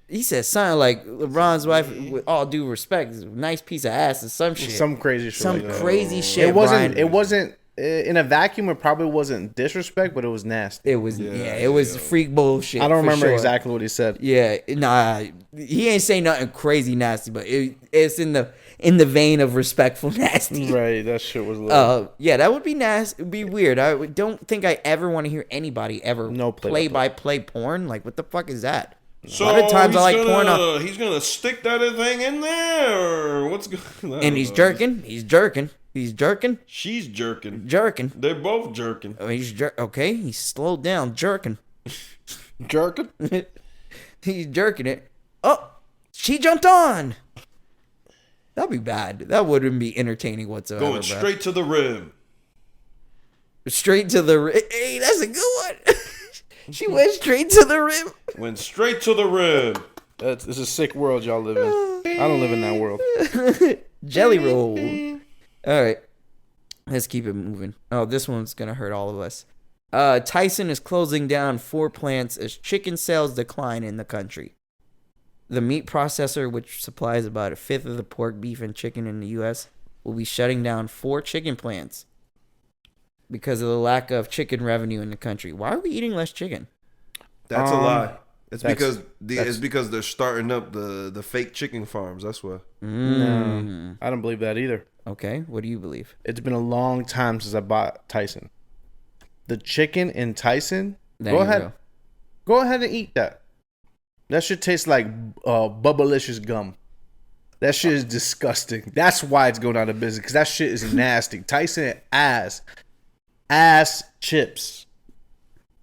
he said something like LeBron's wife, with all due respect, is a nice piece of ass or some shit. Some crazy shit. Crazy shit. It wasn't in a vacuum. It probably wasn't disrespect, but it was nasty. It was it was freak bullshit. I don't remember exactly what he said. Yeah, nah, he ain't say nothing crazy nasty, but it's in the vein of respectful nasty. Right, that shit was low. Yeah, that would be nasty. It'd be weird. I don't think I ever want to hear anybody ever play-by-play porn. Like, what the fuck is that? So a lot of times I like porn. He's gonna stick that thing in there, or what's going on? And he's jerking. She's jerking. Jerking. They're both jerking. Oh, okay, he's slowed down. Jerking. He's jerking it. Oh, she jumped on. That'd be bad. That wouldn't be entertaining whatsoever. Going straight to the rim. Straight to the rim. Hey, that's a good one. She went straight to the rim. Went straight to the rim. It's a sick world y'all live in. I don't live in that world. Jelly roll. All right. Let's keep it moving. Oh, this one's going to hurt all of us. Tyson is closing down 4 plants as chicken sales decline in the country. The meat processor, which supplies about 1/5 of the pork, beef, and chicken in the U.S., will be shutting down 4 chicken plants because of the lack of chicken revenue in the country. Why are we eating less chicken? That's a lie. It's because they're starting up the fake chicken farms. That's why. No, I don't believe that either. Okay, what do you believe? It's been a long time since I bought Tyson. The chicken in Tyson. Go ahead and eat that. That shit tastes like Bubblicious gum. That shit is disgusting. That's why it's going out of business, because that shit is nasty. Tyson ass chips.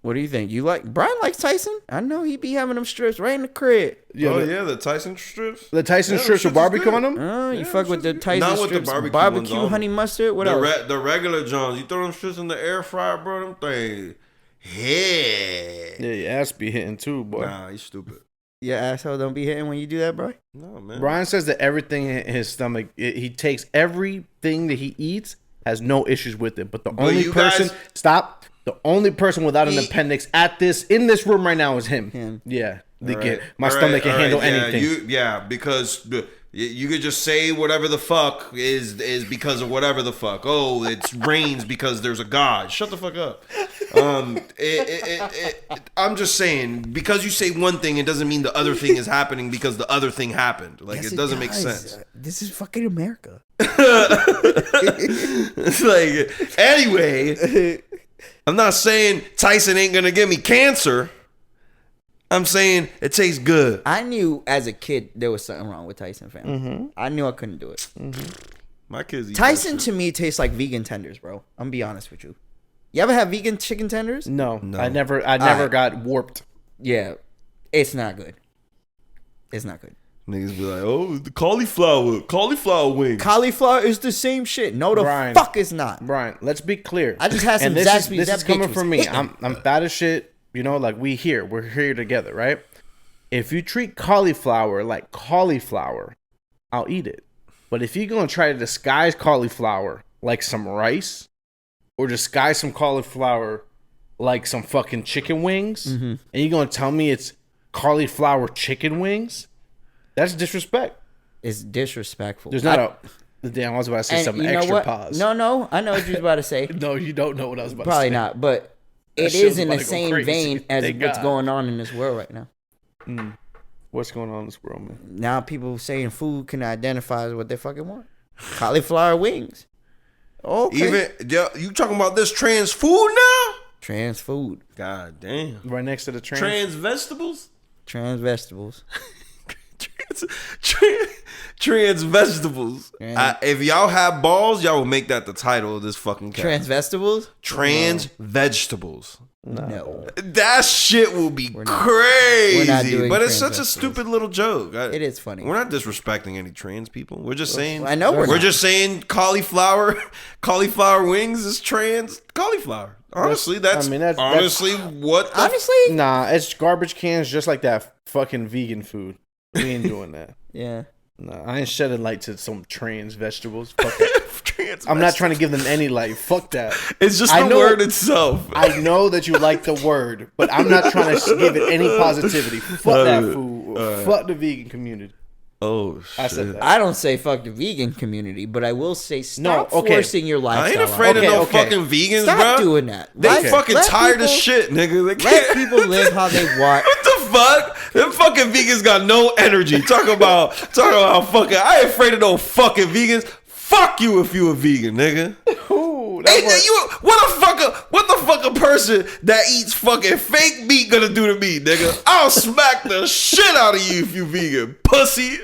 What do you think? Bryan likes Tyson? I know he be having them strips right in the crib. The Tyson strips. The Tyson strips with barbecue on them. Oh, you fuck with the Tyson Not strips, with the barbecue honey mustard. What else? The regular Johns. You throw them strips in the air fryer, bro. Them things. Yeah, your ass be hitting too, boy. Nah, you stupid. Your asshole don't be hitting when you do that, bro. No, man. Bryan says that everything in his stomach, he takes everything that he eats, has no issues with it. But the only person without an appendix in this room right now is him. Yeah. My stomach can handle anything. Because you could just say whatever the fuck is because of whatever the fuck. Oh, it rains because there's a God. Shut the fuck up. I'm just saying, because you say one thing, it doesn't mean the other thing is happening because the other thing happened. Like, yes, it doesn't make sense. This is fucking America. It's like, anyway, I'm not saying Tyson ain't gonna give me cancer. I'm saying it tastes good. I knew as a kid there was something wrong with Tyson, fam. Mm-hmm. I knew I couldn't do it. Mm-hmm. My kids eat Tyson to me tastes like vegan tenders, bro. I'm gonna be honest with you. You ever have vegan chicken tenders? No. I never got warped. Yeah, it's not good. It's not good. Niggas be like, oh, the cauliflower wings. Cauliflower is the same shit. No, Bryan, fuck it's not. Bryan, let's be clear. I just had some Zaxby's. This is coming from me. I'm fat as shit. You know, like we're here together, right? If you treat cauliflower like cauliflower, I'll eat it. But if you're gonna try to disguise cauliflower like some rice, or disguise some cauliflower like some fucking chicken wings, and you're gonna tell me it's cauliflower chicken wings, that's disrespect. It's disrespectful. There's not damn, I was about to say something extra pause. No, I know what you was about to say. No, you don't know what I was about to say. Probably not, but it is in the same vein as what's going on in this world right now. What's going on in this world, man? Now people saying food can identify as what they fucking want. Cauliflower wings. Okay. You talking about this trans food now? Trans food. God damn. Right next to the trans vegetables? Trans vegetables. Trans vegetables. If y'all have balls, y'all will make that the title of this fucking cast. Trans vegetables? Trans vegetables. No. That shit will be crazy. But it's such a stupid little joke. It is funny. We're not disrespecting any trans people. We're just saying. I know we're just saying cauliflower wings is trans cauliflower. Honestly, that's what. Honestly, nah, it's garbage cans just like that fucking vegan food. We ain't doing that. Yeah. Nah, I ain't shedding light to some trans vegetables. Fuck it. I'm not trying to give them any light. Fuck that. It's just the word itself. I know that you like the word, but I'm not trying to give it any positivity. Fuck that food. Fuck the vegan community. Oh, shit. I said that. I don't say fuck the vegan community, but I will say stop forcing your lifestyle. I ain't afraid of no fucking vegans, stop bro. Stop doing that. They fucking tired of shit, nigga. Let people live how they want. What the fuck? Them fucking vegans got no energy. Talk about how fucking. I ain't afraid of no fucking vegans. Fuck you if you a vegan, nigga. Ooh, what the fuck a person that eats fucking fake meat gonna do to me, nigga? I'll smack the shit out of you if you vegan, pussy.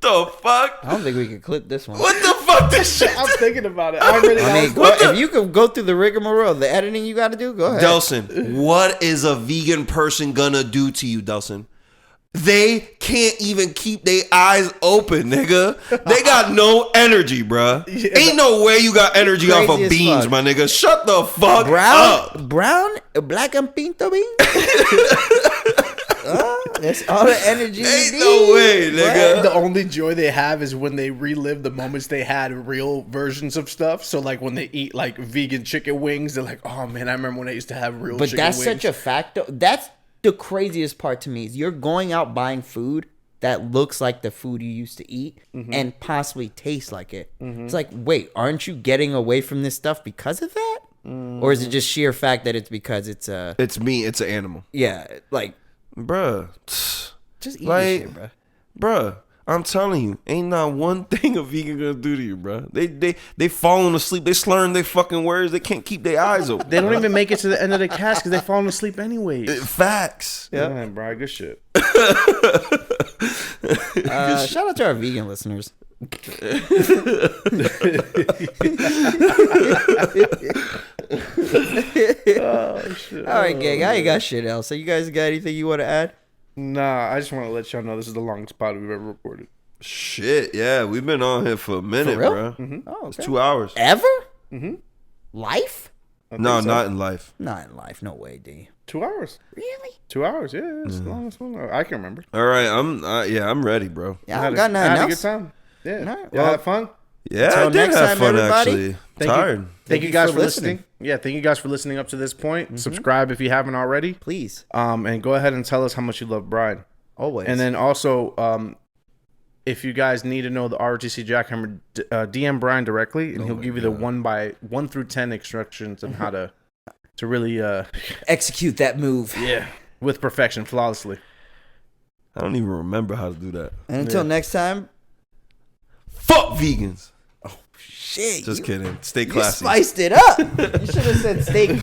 The fuck? I don't think we can clip this one. What the fuck? This shit. I'm thinking about it. If you could go through the rigmarole, the editing you got to do, go ahead. Delson, what is a vegan person gonna do to you, Delson? They can't even keep their eyes open, nigga. They got no energy, bruh. Yeah. Ain't no way you got energy off of beans, fuck. My nigga. Shut the fuck up. Brown? Black and pinto bean? That's all the energy Ain't no way, nigga. The only joy they have is when they relive the moments they had real versions of stuff. So, like, when they eat, like, vegan chicken wings, they're like, oh, man, I remember when I used to have real chicken wings. But that's such a fact, though. That's the craziest part to me is you're going out buying food that looks like the food you used to eat and possibly tastes like it. It's like, wait, aren't you getting away from this stuff because of that? Or is it just sheer fact that it's because it's me, it's an animal? Yeah, like bruh. Just eat Like, your shit, bro. Bruh, I'm telling you, ain't not one thing a vegan gonna do to you, bruh. They falling asleep. They slurring their fucking words. They can't keep their eyes open. They don't even make it to the end of the cast because they falling asleep anyways. Facts. Yeah, man, bro, good shit. Shout out to our vegan listeners. Oh shit! All right, gang. I ain't got shit else. So you guys got anything you want to add? Nah, I just want to let y'all know this is the longest pod we've ever recorded. Shit, yeah, we've been on here for a minute, For real? bruh. Mm-hmm. Oh, okay. It's 2 hours. Ever? Mm-hmm. Life? No, not in life. Not in life. No way, D. 2 hours. Really? 2 hours. Yeah, it's the longest one. I can remember. All right, I'm ready, bro. Yeah, I don't got I nothing had a else. good time. Yeah, All right, y'all well, had fun. Yeah, Until I did next have time, fun everybody. actually. Thank Tired. you. Thank you guys for listening. listening. Yeah, thank you guys for listening up to this point. Subscribe if you haven't already. Please. And go ahead and tell us how much you love Bryan. Always. And then also, if you guys need to know the ROTC Jackhammer, DM Bryan directly, and he'll give you the 1 through 10 instructions on how to really execute that move. yeah, with perfection, flawlessly. I don't even remember how to do that. And until next time, Fuck vegans. shit. Just kidding. Stay You classy. spiced it up. You should have said steak.